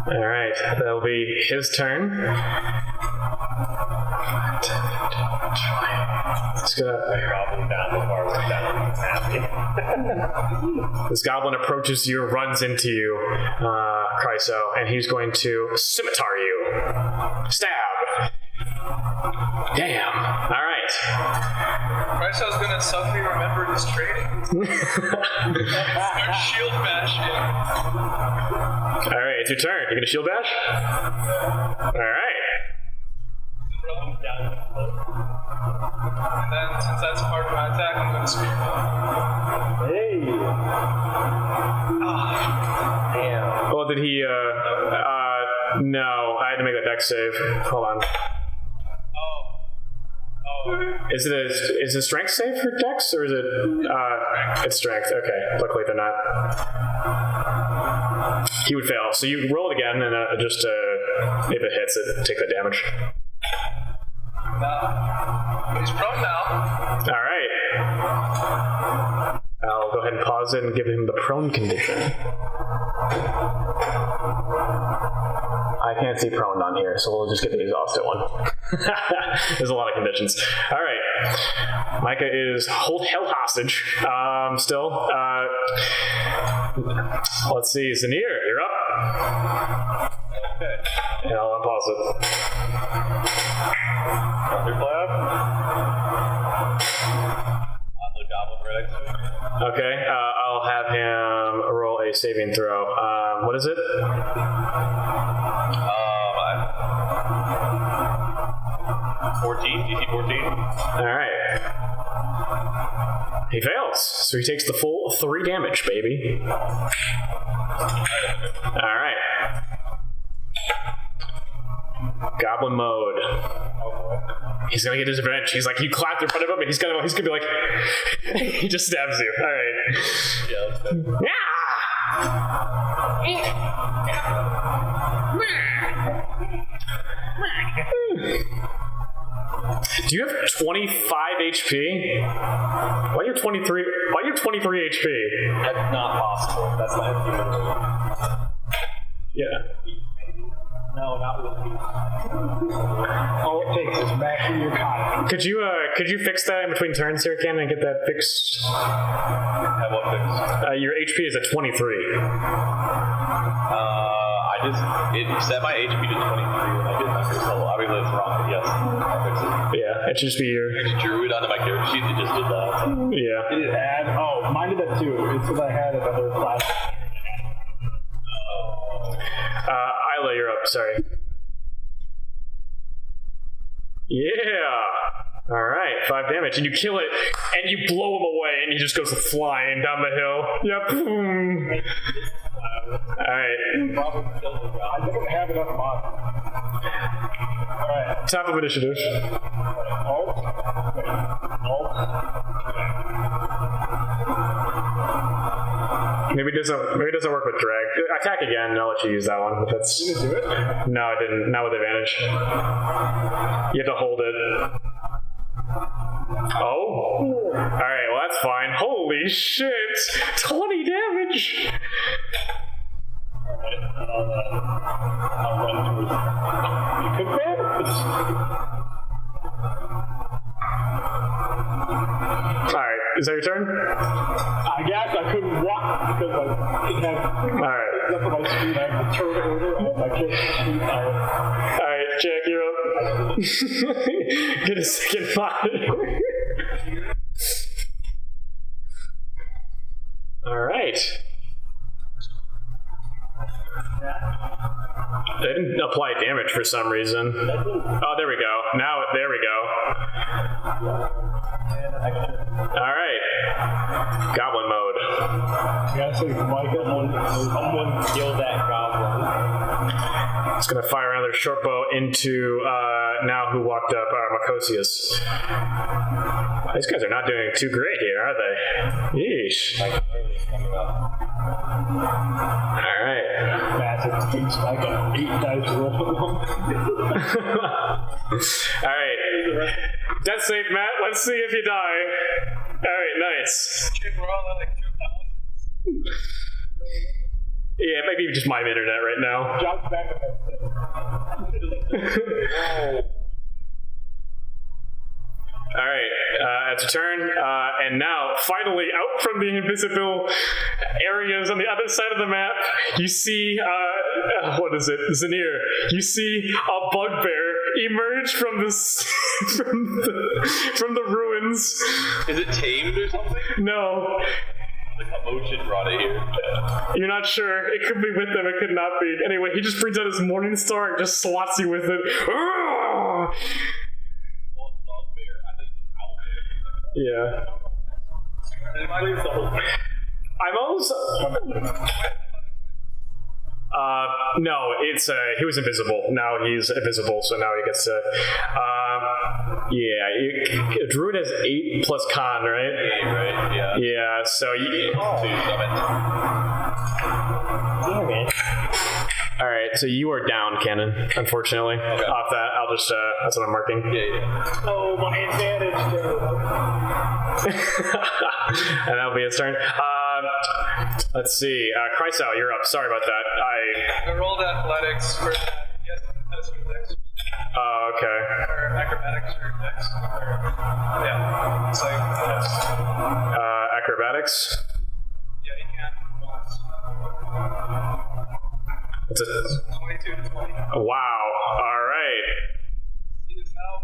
Alright, that'll be his turn. Just gonna Goblin down before we're down. Happy. This goblin approaches you, runs into you, Chryso, and he's going to scimitar you. Stab. Damn. All right. Chryso's gonna suddenly remember his training. Start shield bashing. All right, it's your turn. You're gonna shield bash. All right. And then, since that's part of my attack, I'm gonna speak. Hey! Damn. Well, did he? No, I had to make a dex save. Hold on. Is it a strength save for dex, or is it? It's strength. Okay. Luckily, they're not. He would fail. So you roll it again, and just if it hits, it take that damage. He's prone now. All right. I'll go ahead and pause it and give him the prone condition. I can't see prone on here, so we'll just get the exhausted one. There's a lot of conditions. All right. Micah is held hostage still. Let's see. Zanir, you're up. Okay. And I'll unpause it. Thunderclap. On the goblin right next to me. Okay. I'll have him roll a saving throw. What is it? 14, DC 14. All right. He fails, so he takes the full 3 damage, baby. All right. Goblin mode. He's gonna get his revenge. He's like, you clapped in front of him, and he's gonna be like, he just stabs you. All right. Yeah, that's good. Do you have 25 HP? Why are you 23? Why are you 23 HP? That's not possible. That's not human. Yeah. No, not really. All it takes is mashing your cotton. Could you fix that in between turns here, Ken, and get that fixed? Have what fixed? Your HP is at 23. It set my HP to 23 when I did my first level. Obviously it's wrong, but yes, I'll fix it. Yeah, it should just be your. I drew it onto my character sheet and just did that. Yeah. Did it add? Oh, mine did that too. It's because I had another class. Isla, you're up. Sorry. Yeah. All right, 5 damage, and you kill it, and you blow him away, and he just goes flying down the hill. Yep. All right. I don't have enough mod. Alright. Top of initiative. Alt. Maybe it doesn't work with drag. Attack again, and I'll let you use that one. If that's. You can do it? No, it didn't. Not with advantage. You have to hold it. Oh? Alright, well that's fine. Holy shit! 20 damage! I'll run towards you. Could grab Alright, is that your turn? I guess I couldn't walk because I didn't have. Alright. Up on my screen, I have to turn over. I can't see. Alright, Jack, you're up. Get a second fight. Alright. They didn't apply damage for some reason. Oh, there we go. There we go. Alright. Goblin mode. Yeah, so someone kill that goblin. It's gonna fire another short bow into now who walked up, Macosius. These guys are not doing too great here, are they? Yeesh. Alright. Massive big spike on 8 dice roll. Alright. Death save, Matt. Let's see if you die. Alright, nice. We're all at like 2,000. Yeah, maybe just my internet right now. Jump back on that thing. Alright, it's a turn, and now, finally, out from the invisible areas on the other side of the map, you see, what is it, Zanir, you see a bugbear emerge from this, from the ruins. Is it tamed or something? No. Like emotion brought it here. You're not sure. It could be with them, it could not be. Anyway, he just brings out his morning star and just swats you with it. Yeah. I'm almost. No, it's he was invisible. Now he's invisible, so now he gets to. Druid has 8 plus con, right? 8, right? Yeah. Yeah. So you. Damn it. All right. So you are down, Cannon. Unfortunately, off that, I'll just. That's what I'm marking. Yeah. Oh, my advantage, dude. And that'll be his turn. Let's see. Chrysal, you're up. Sorry about that. I rolled athletics for yes, that's for dex. Oh, okay. Or acrobatics or dex. Yeah. It's like Acrobatics. yeah, you can once. It's a 22 to 20. wow. All right. He is now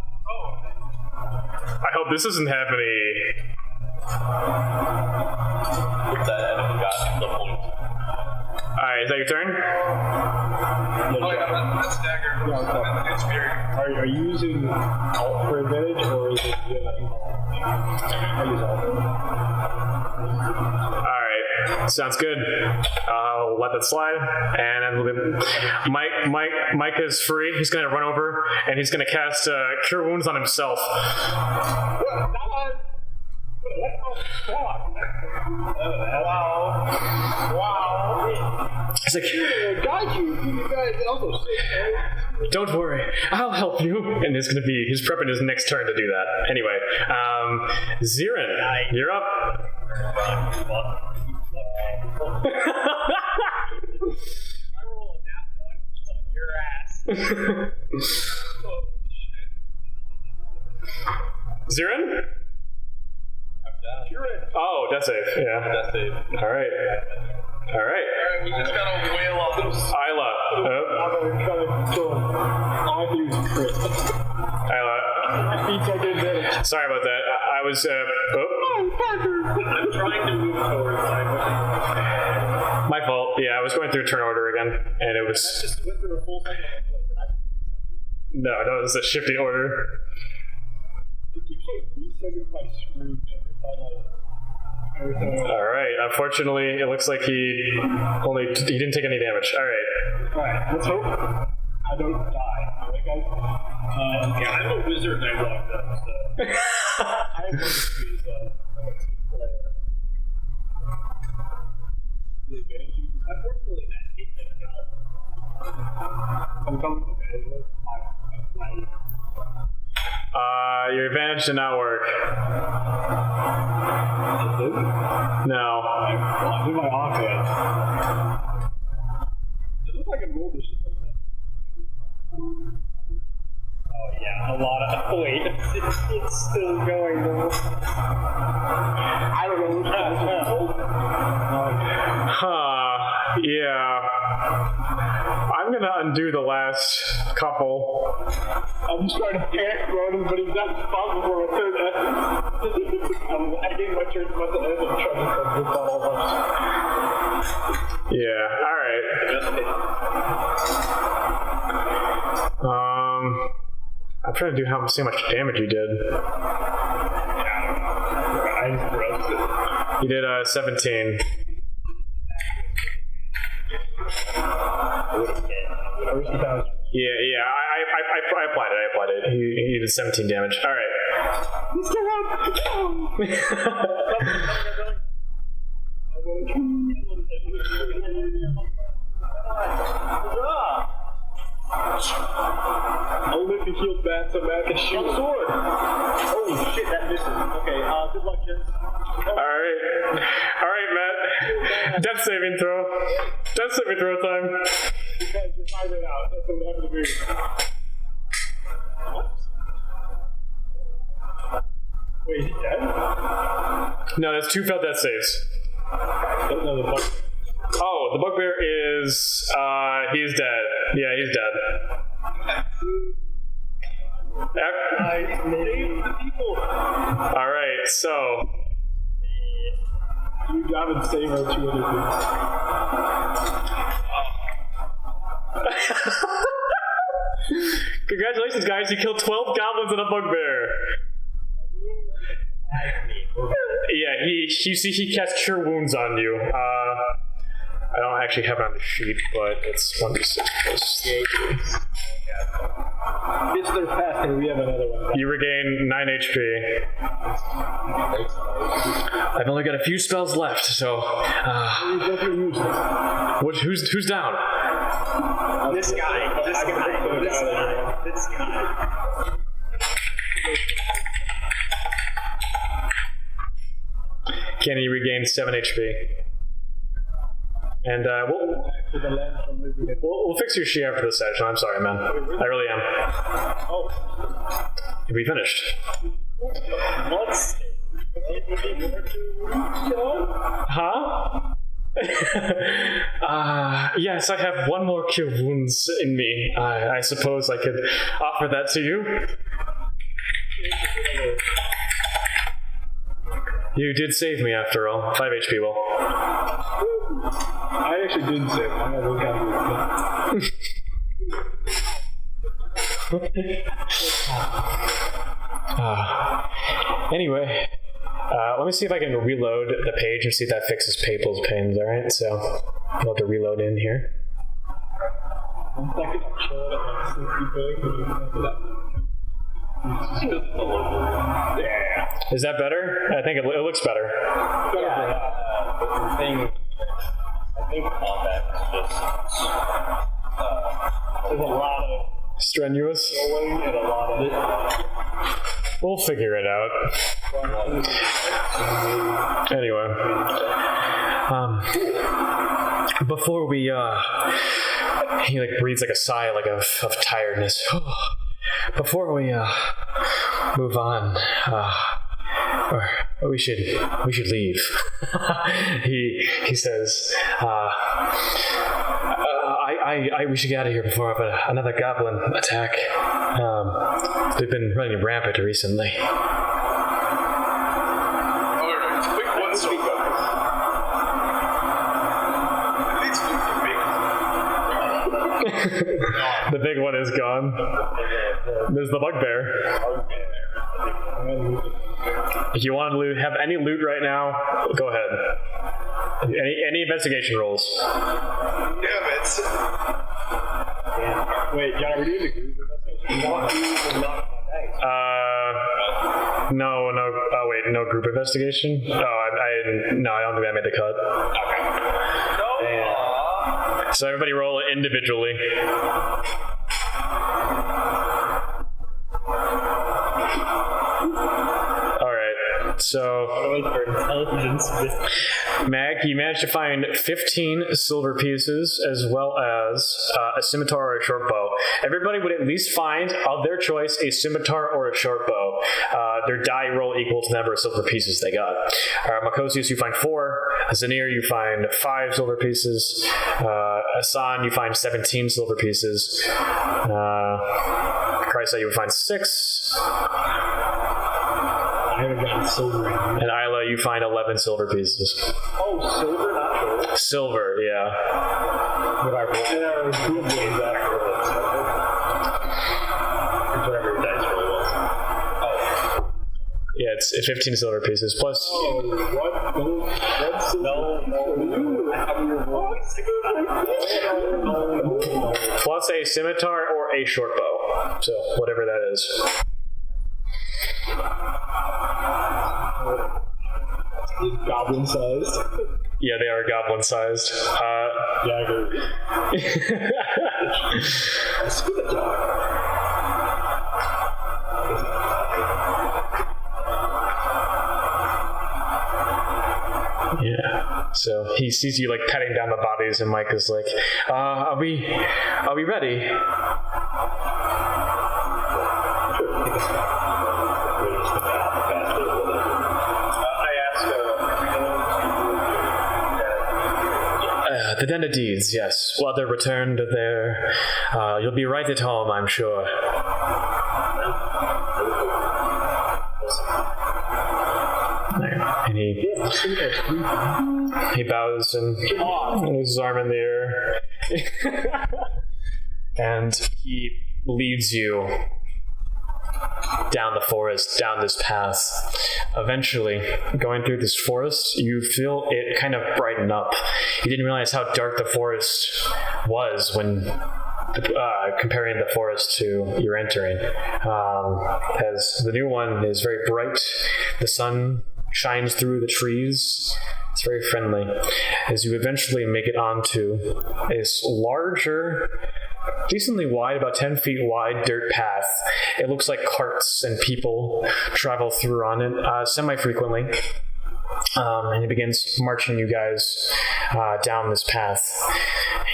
I hope this doesn't have any. With that, I haven't gotten the point. All right, is that your turn? Oh yeah, that's dagger. It's weird. Are you using alt for advantage, or is it I use alt. All right, sounds good. I'll let that slide, and then Mike is free. He's gonna run over and he's gonna cast Cure Wounds on himself. Wow. He's like, I got you. You guys also sick, don't worry, I'll help you. And he's prepping his next turn to do that. Anyway, Zirin, you're up. I roll a nat 1, it's on your ass. Zirin? Oh, death save. Yeah. Death save. All right. Alright, we just gotta wail on those. Isla. Isla. Sorry about that. I was. I'm trying to move towards My fault. Yeah, I was going through turn order again, and it was. just went through a full thing. No, it was a shifting order. All right. Unfortunately, it looks like he didn't take any damage. All right. Alright, let's hope I don't die. Alright, guys? Yeah, I'm a wizard and I walked up, so. I have one degree, so I'm a team player. The advantage is Unfortunately, that hit the gun. I'm coming to advantage with my Your advantage did not work. No. I do my offhand. It looks like I rolled this shit like that. Oh yeah, a lot of wait. It's still going though. I don't know which Huh. Yeah. I'm gonna undo the last couple. I'm just trying to panic Ronan, but he's not responsible for my third essence. I gave my turn to my end. I'm trying to this all of us. Yeah. All right. I'm trying to do see how much damage you did. I just roasted. You did 17. Yeah, I applied it. He did 17 damage. All right. I'll lift the shield back so Matt can shoot a sword. Holy shit, that misses. Okay, good luck, gents. All right, Matt. Death saving throw. Death saving throw time. You guys are fighting out. That's what happened to me. Wait, is he dead? No, that's 2 failed death saves. Don't know the bug. Oh, the bugbear is he's dead. Yeah, he's dead. I saved the people. All right, so You job and save our 2 other things. congratulations, guys! You killed 12 goblins and a bugbear. Yeah, he cast Cure Wounds on you. I don't actually have it on the sheet, but it's 1d6 plus. It's their path, and we have another one. You regain 9 HP. I've only got a few spells left, so. Who's down? This guy. Kenny regained 7 HP. And we'll fix your sheet after this session. I'm sorry, man. I really am. Oh. We finished. What? Huh? Yes, I have 1 more Cure Wounds in me. I suppose I could offer that to you. You did save me after all. 5 HP, Will. I actually didn't save him. I'm gonna look at it. Anyway, let me see if I can reload the page and see if that fixes Papal's pains, alright? So, I'll have to reload in here. 1 second, I'm chilling at like 60 big. Yeah. Is that better? I think it looks better. Yeah. I think combat is just there's a lot of strenuous rolling and a lot of We'll figure it out. Anyway, before we he like breathes like a sigh like of tiredness. Before we move on, or we should leave. he says, we should get out of here before I have another goblin attack. They've been running rampant recently. Alright, quick one so far. The big one is gone. There's the bugbear. If you want to have any loot right now, go ahead. Any investigation rolls. Damn it. Wait, John, are we doing the group investigation? No. Oh wait, no group investigation. Oh, I don't think I made the cut. Okay. So everybody roll it individually. So, Mag, you managed to find 15 silver pieces as well as a scimitar or a short bow. Everybody would at least find, of their choice, a scimitar or a short bow. Their die roll equal to the number of silver pieces they got. Makosius, you find 4. Zanir, you find 5 silver pieces. Asan, you find 17 silver pieces. Krysa, you would find 6. I haven't gotten silver. And Isla, you find 11 silver pieces. Oh, silver, not gold. Silver, yeah. What I rolled. Whatever dice roll was. Yeah, 15 silver pieces plus. Plus a scimitar or a short bow. So whatever that is. Goblin sized. Yeah, they are goblin sized. Dagger. Scuba dog. Yeah. So he sees you like patting down the bodies, and Mike is like, "Are we ready?" The Den of Deeds, yes. Well, they're returned there. You'll be right at home, I'm sure. And he bows and moves his arm in the air. And he leads you down the forest, down this path. Eventually, going through this forest, you feel it kind of brighten up. You didn't realize how dark the forest was when comparing the forest to your entering. As the new one is very bright, the sun shines through the trees. It's very friendly. As you eventually make it onto this larger, decently wide, about 10 feet wide dirt path. It looks like carts and people travel through on it semi-frequently. And he begins marching you guys down this path.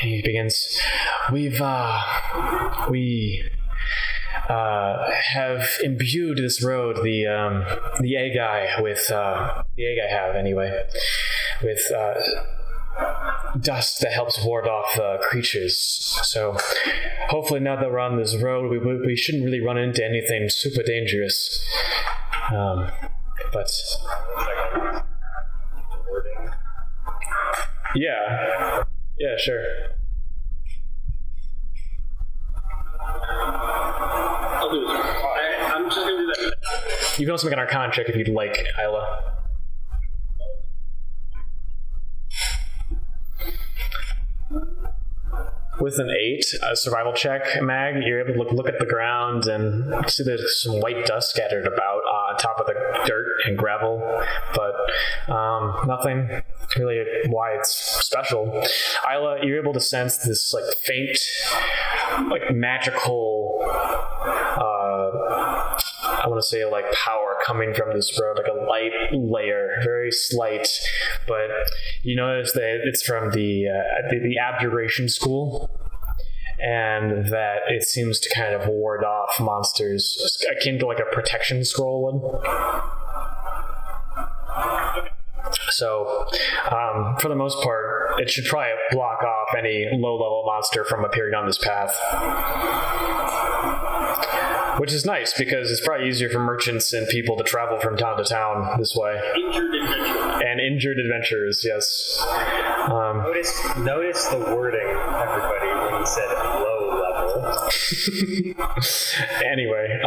And he begins, we have imbued this road, the Agai, with, the Agai have anyway, with dust that helps ward off creatures. So hopefully now that we're on this road, we shouldn't really run into anything super dangerous. But yeah, sure. I'll do this. I'm just gonna do that. You can also make an Arcana check if you'd like, Isla. With an 8, a survival check, Mag, you're able to look at the ground and see there's some white dust scattered about on top of the dirt and gravel, but nothing really why it's special. Isla, you're able to sense this like faint, like magical, I want to say like power coming from this road, like a light layer, very slight, but you notice that it's from the abjuration school, and that it seems to kind of ward off monsters, akin to like a protection scroll would. So, for the most part, it should probably block off any low-level monster from appearing on this path. Which is nice, because it's probably easier for merchants and people to travel from town to town this way. Injured adventurers, yes. Notice the wording, everybody, when he said low level. Anyway,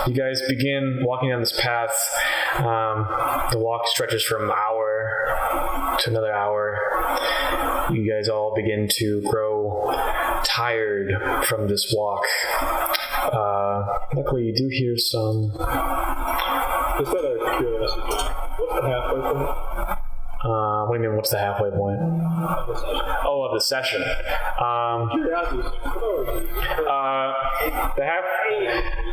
you guys begin walking down this path. The walk stretches from an hour to another hour. You guys all begin to grow tired from this walk. Luckily, you do hear some. Just out of curiosity, what's the halfway point? What do you mean, what's the halfway point? Oh, of the session.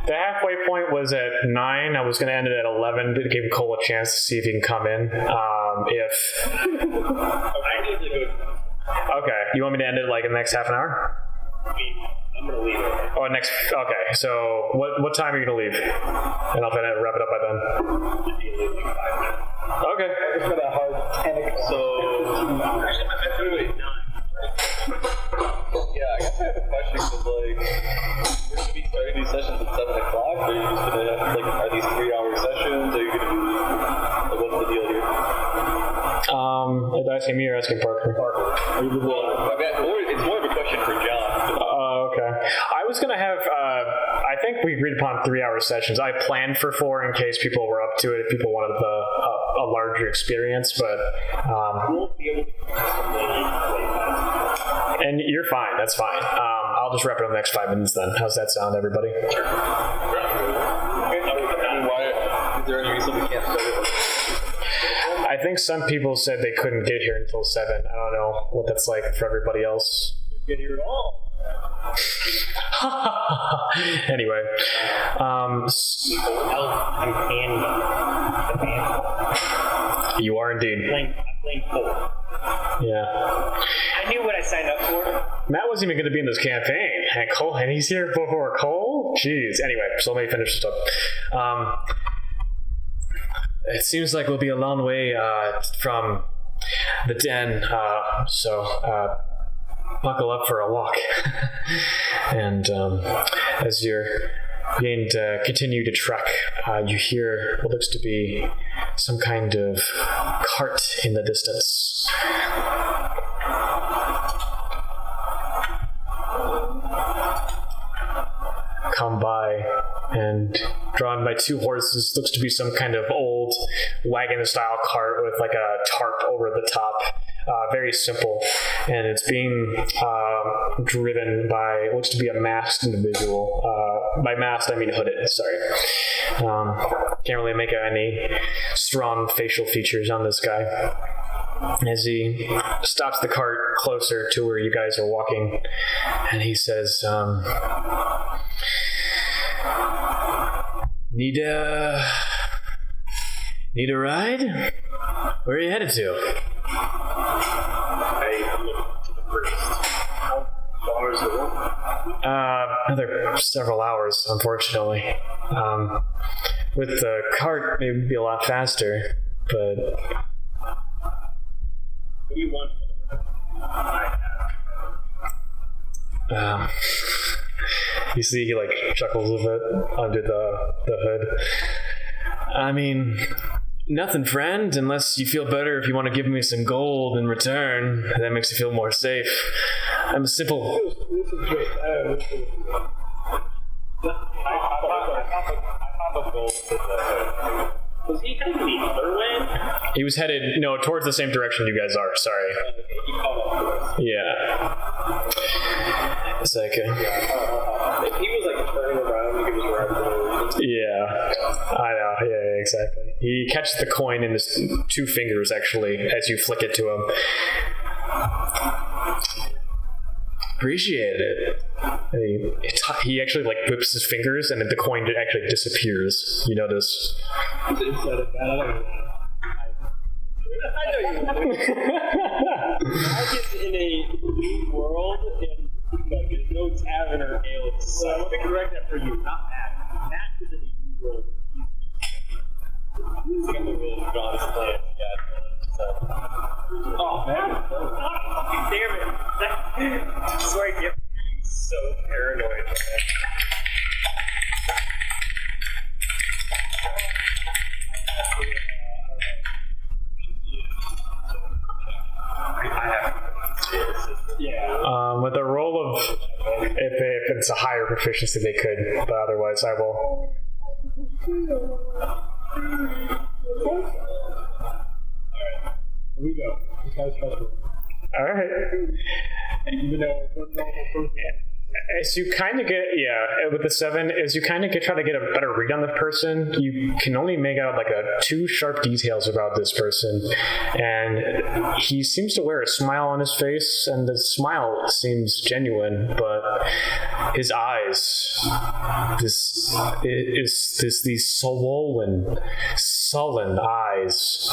The halfway point was at 9. I was going to end it at 11 to give Cole a chance to see if he can come in. If. I need to go. Okay, you want me to end it like in the next half an hour? I'm gonna leave it. Oh, next. Okay, so what time are you gonna leave? And I'll try to wrap it up by then. Okay. It's got a hard panic. Yeah, I guess I have a question, because, like, we're going to be starting these sessions at 7 o'clock, or are you just going to have, like, are these 3-hour sessions, or are you going to be, like, what's the deal here? Asking me or asking Parker? I mean, it's more of a question for John. Okay. I was going to have, I think we agreed upon 3-hour sessions. I planned for 4 in case people were up to it, if people wanted a larger experience, but... We'll be able to and you're fine, that's fine. I'll just wrap it up in the next 5 minutes then. How's that sound, everybody? Sure. Why, is there any reason we can't start it? I think some people said they couldn't get here until 7. I don't know what that's like for everybody else. get here at all. Anyway, I'm Andy. you are indeed. I'm playing Cole. Yeah. I knew what I signed up for. Matt wasn't even going to be in this campaign. And Cole, and he's here before Cole? Jeez. Anyway, so let me finish this up. It seems like we'll be a long way from the den, so buckle up for a walk. And as you're beginning to continue to trek, you hear what looks to be some kind of cart in the distance. Come by, and drawn by 2 horses, looks to be some kind of old wagon-style cart with like a tarp over the top. Very simple, and it's being driven by looks to be a masked individual. By masked, I mean hooded. Sorry, can't really make out any strong facial features on this guy. As he stops the cart closer to where you guys are walking, and he says, Need a ride? Where are you headed to? I look to the priest. How far is the walk? Another several hours, unfortunately. With the cart, it would be a lot faster, but... What do you want for the you see he like chuckles a bit under the hood. I mean, nothing, friend, unless you feel better if you want to give me some gold in return. That makes you feel more safe. I'm a simple... This is great. I pop a gold to the... Was he heading the other way? He was headed, towards the same direction you guys are, sorry. Okay, he caught up to us. Yeah. It's like... If he was like turning around, he could just ride forward. Yeah, I know. Yeah, exactly. He catches the coin in his 2 fingers, actually, as you flick it to him. Appreciate it. And he actually like whips his fingers, and then the coin actually disappears. You notice. It's inside of that. I know you. I get in a new world, and like, there's no tavern or ale. So I want to correct that for you, not Matt. Matt is in a new world. He's got the real John's plan. Yeah. Oh man! Damn it! That's why I get so paranoid. Yeah. With a roll of, if it's a higher proficiency, they could, but otherwise, I will. Here we go. This guy's trustworthy. All right. Even though it's one normal person. As you kind of get, with the 7, as you kind of try to get a better read on the person, you can only make out like 2 sharp details about this person. And he seems to wear a smile on his face, and the smile seems genuine, but his eyes, these swollen, sullen eyes,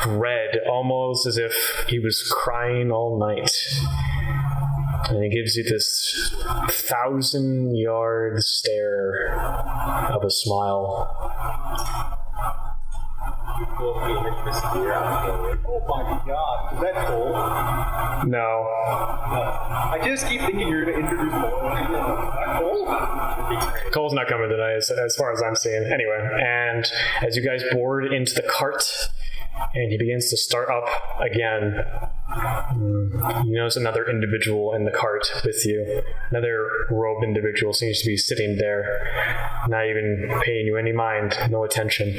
red, almost as if he was crying all night. And it gives you this 1,000-yard stare of a smile. Oh my god, is that Cole? No. I just keep thinking you're going to introduce Cole. Is that Cole? Cole's not coming tonight, as far as I'm seeing. Anyway, and as you guys board into the cart, and he begins to start up again. You notice another individual in the cart with you. Another robed individual seems to be sitting there, not even paying you any mind, no attention.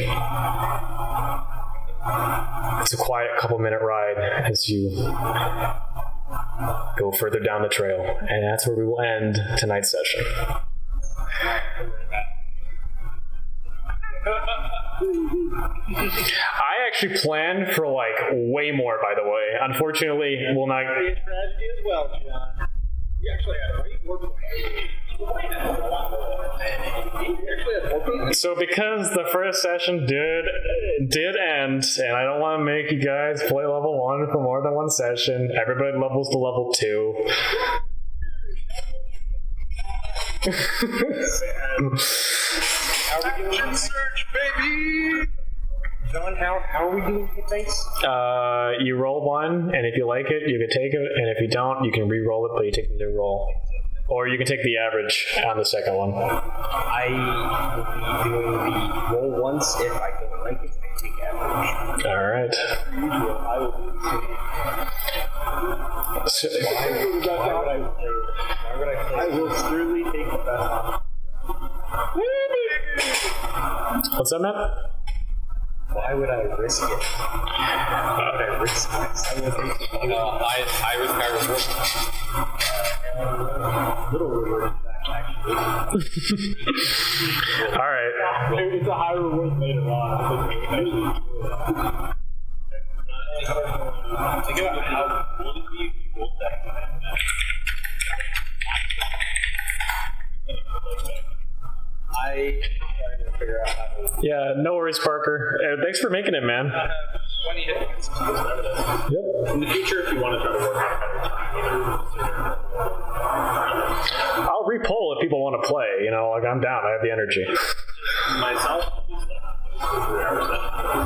It's a quiet couple-minute ride as you go further down the trail, and that's where we will end tonight's session. I actually planned for like way more, by the way. Unfortunately, we'll not. Tragedy as well, John. You actually had a way more plans. So because the first session did end, and I don't want to make you guys play level 1 for more than one session, everybody levels to level 2. Action search, baby! John, how are we doing hit dice? You roll 1, and if you like it, you can take it, and if you don't, you can re-roll it, but you take the new roll. Or you can take the average on the second one. I will be doing the roll once. If I don't like it, I take average. All right. I will be why would I I will surely take the best option. What's that, Matt? Why would I risk it? Why would I risk myself? I risk my reward. Little reward, in fact, actually. All right. It's a high reward later on. Think about how cool it would be if you rolled that command. I'm trying to figure out how to. Yeah, no worries, Parker. Thanks for making it, man. 20 hit points. Yep. In the future, if you want to try to work on a better time, I'll re-poll if people want to play. You know, like I'm down. I have the energy. myself, 3 hours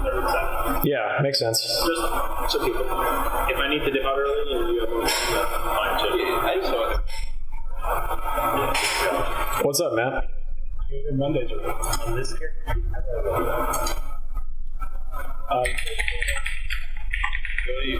every session. Yeah, makes sense. Just so people, if I need to dip out early and you have that's fine too. I just saw it. What's up, Matt? Mondays are on this here. I'll show you.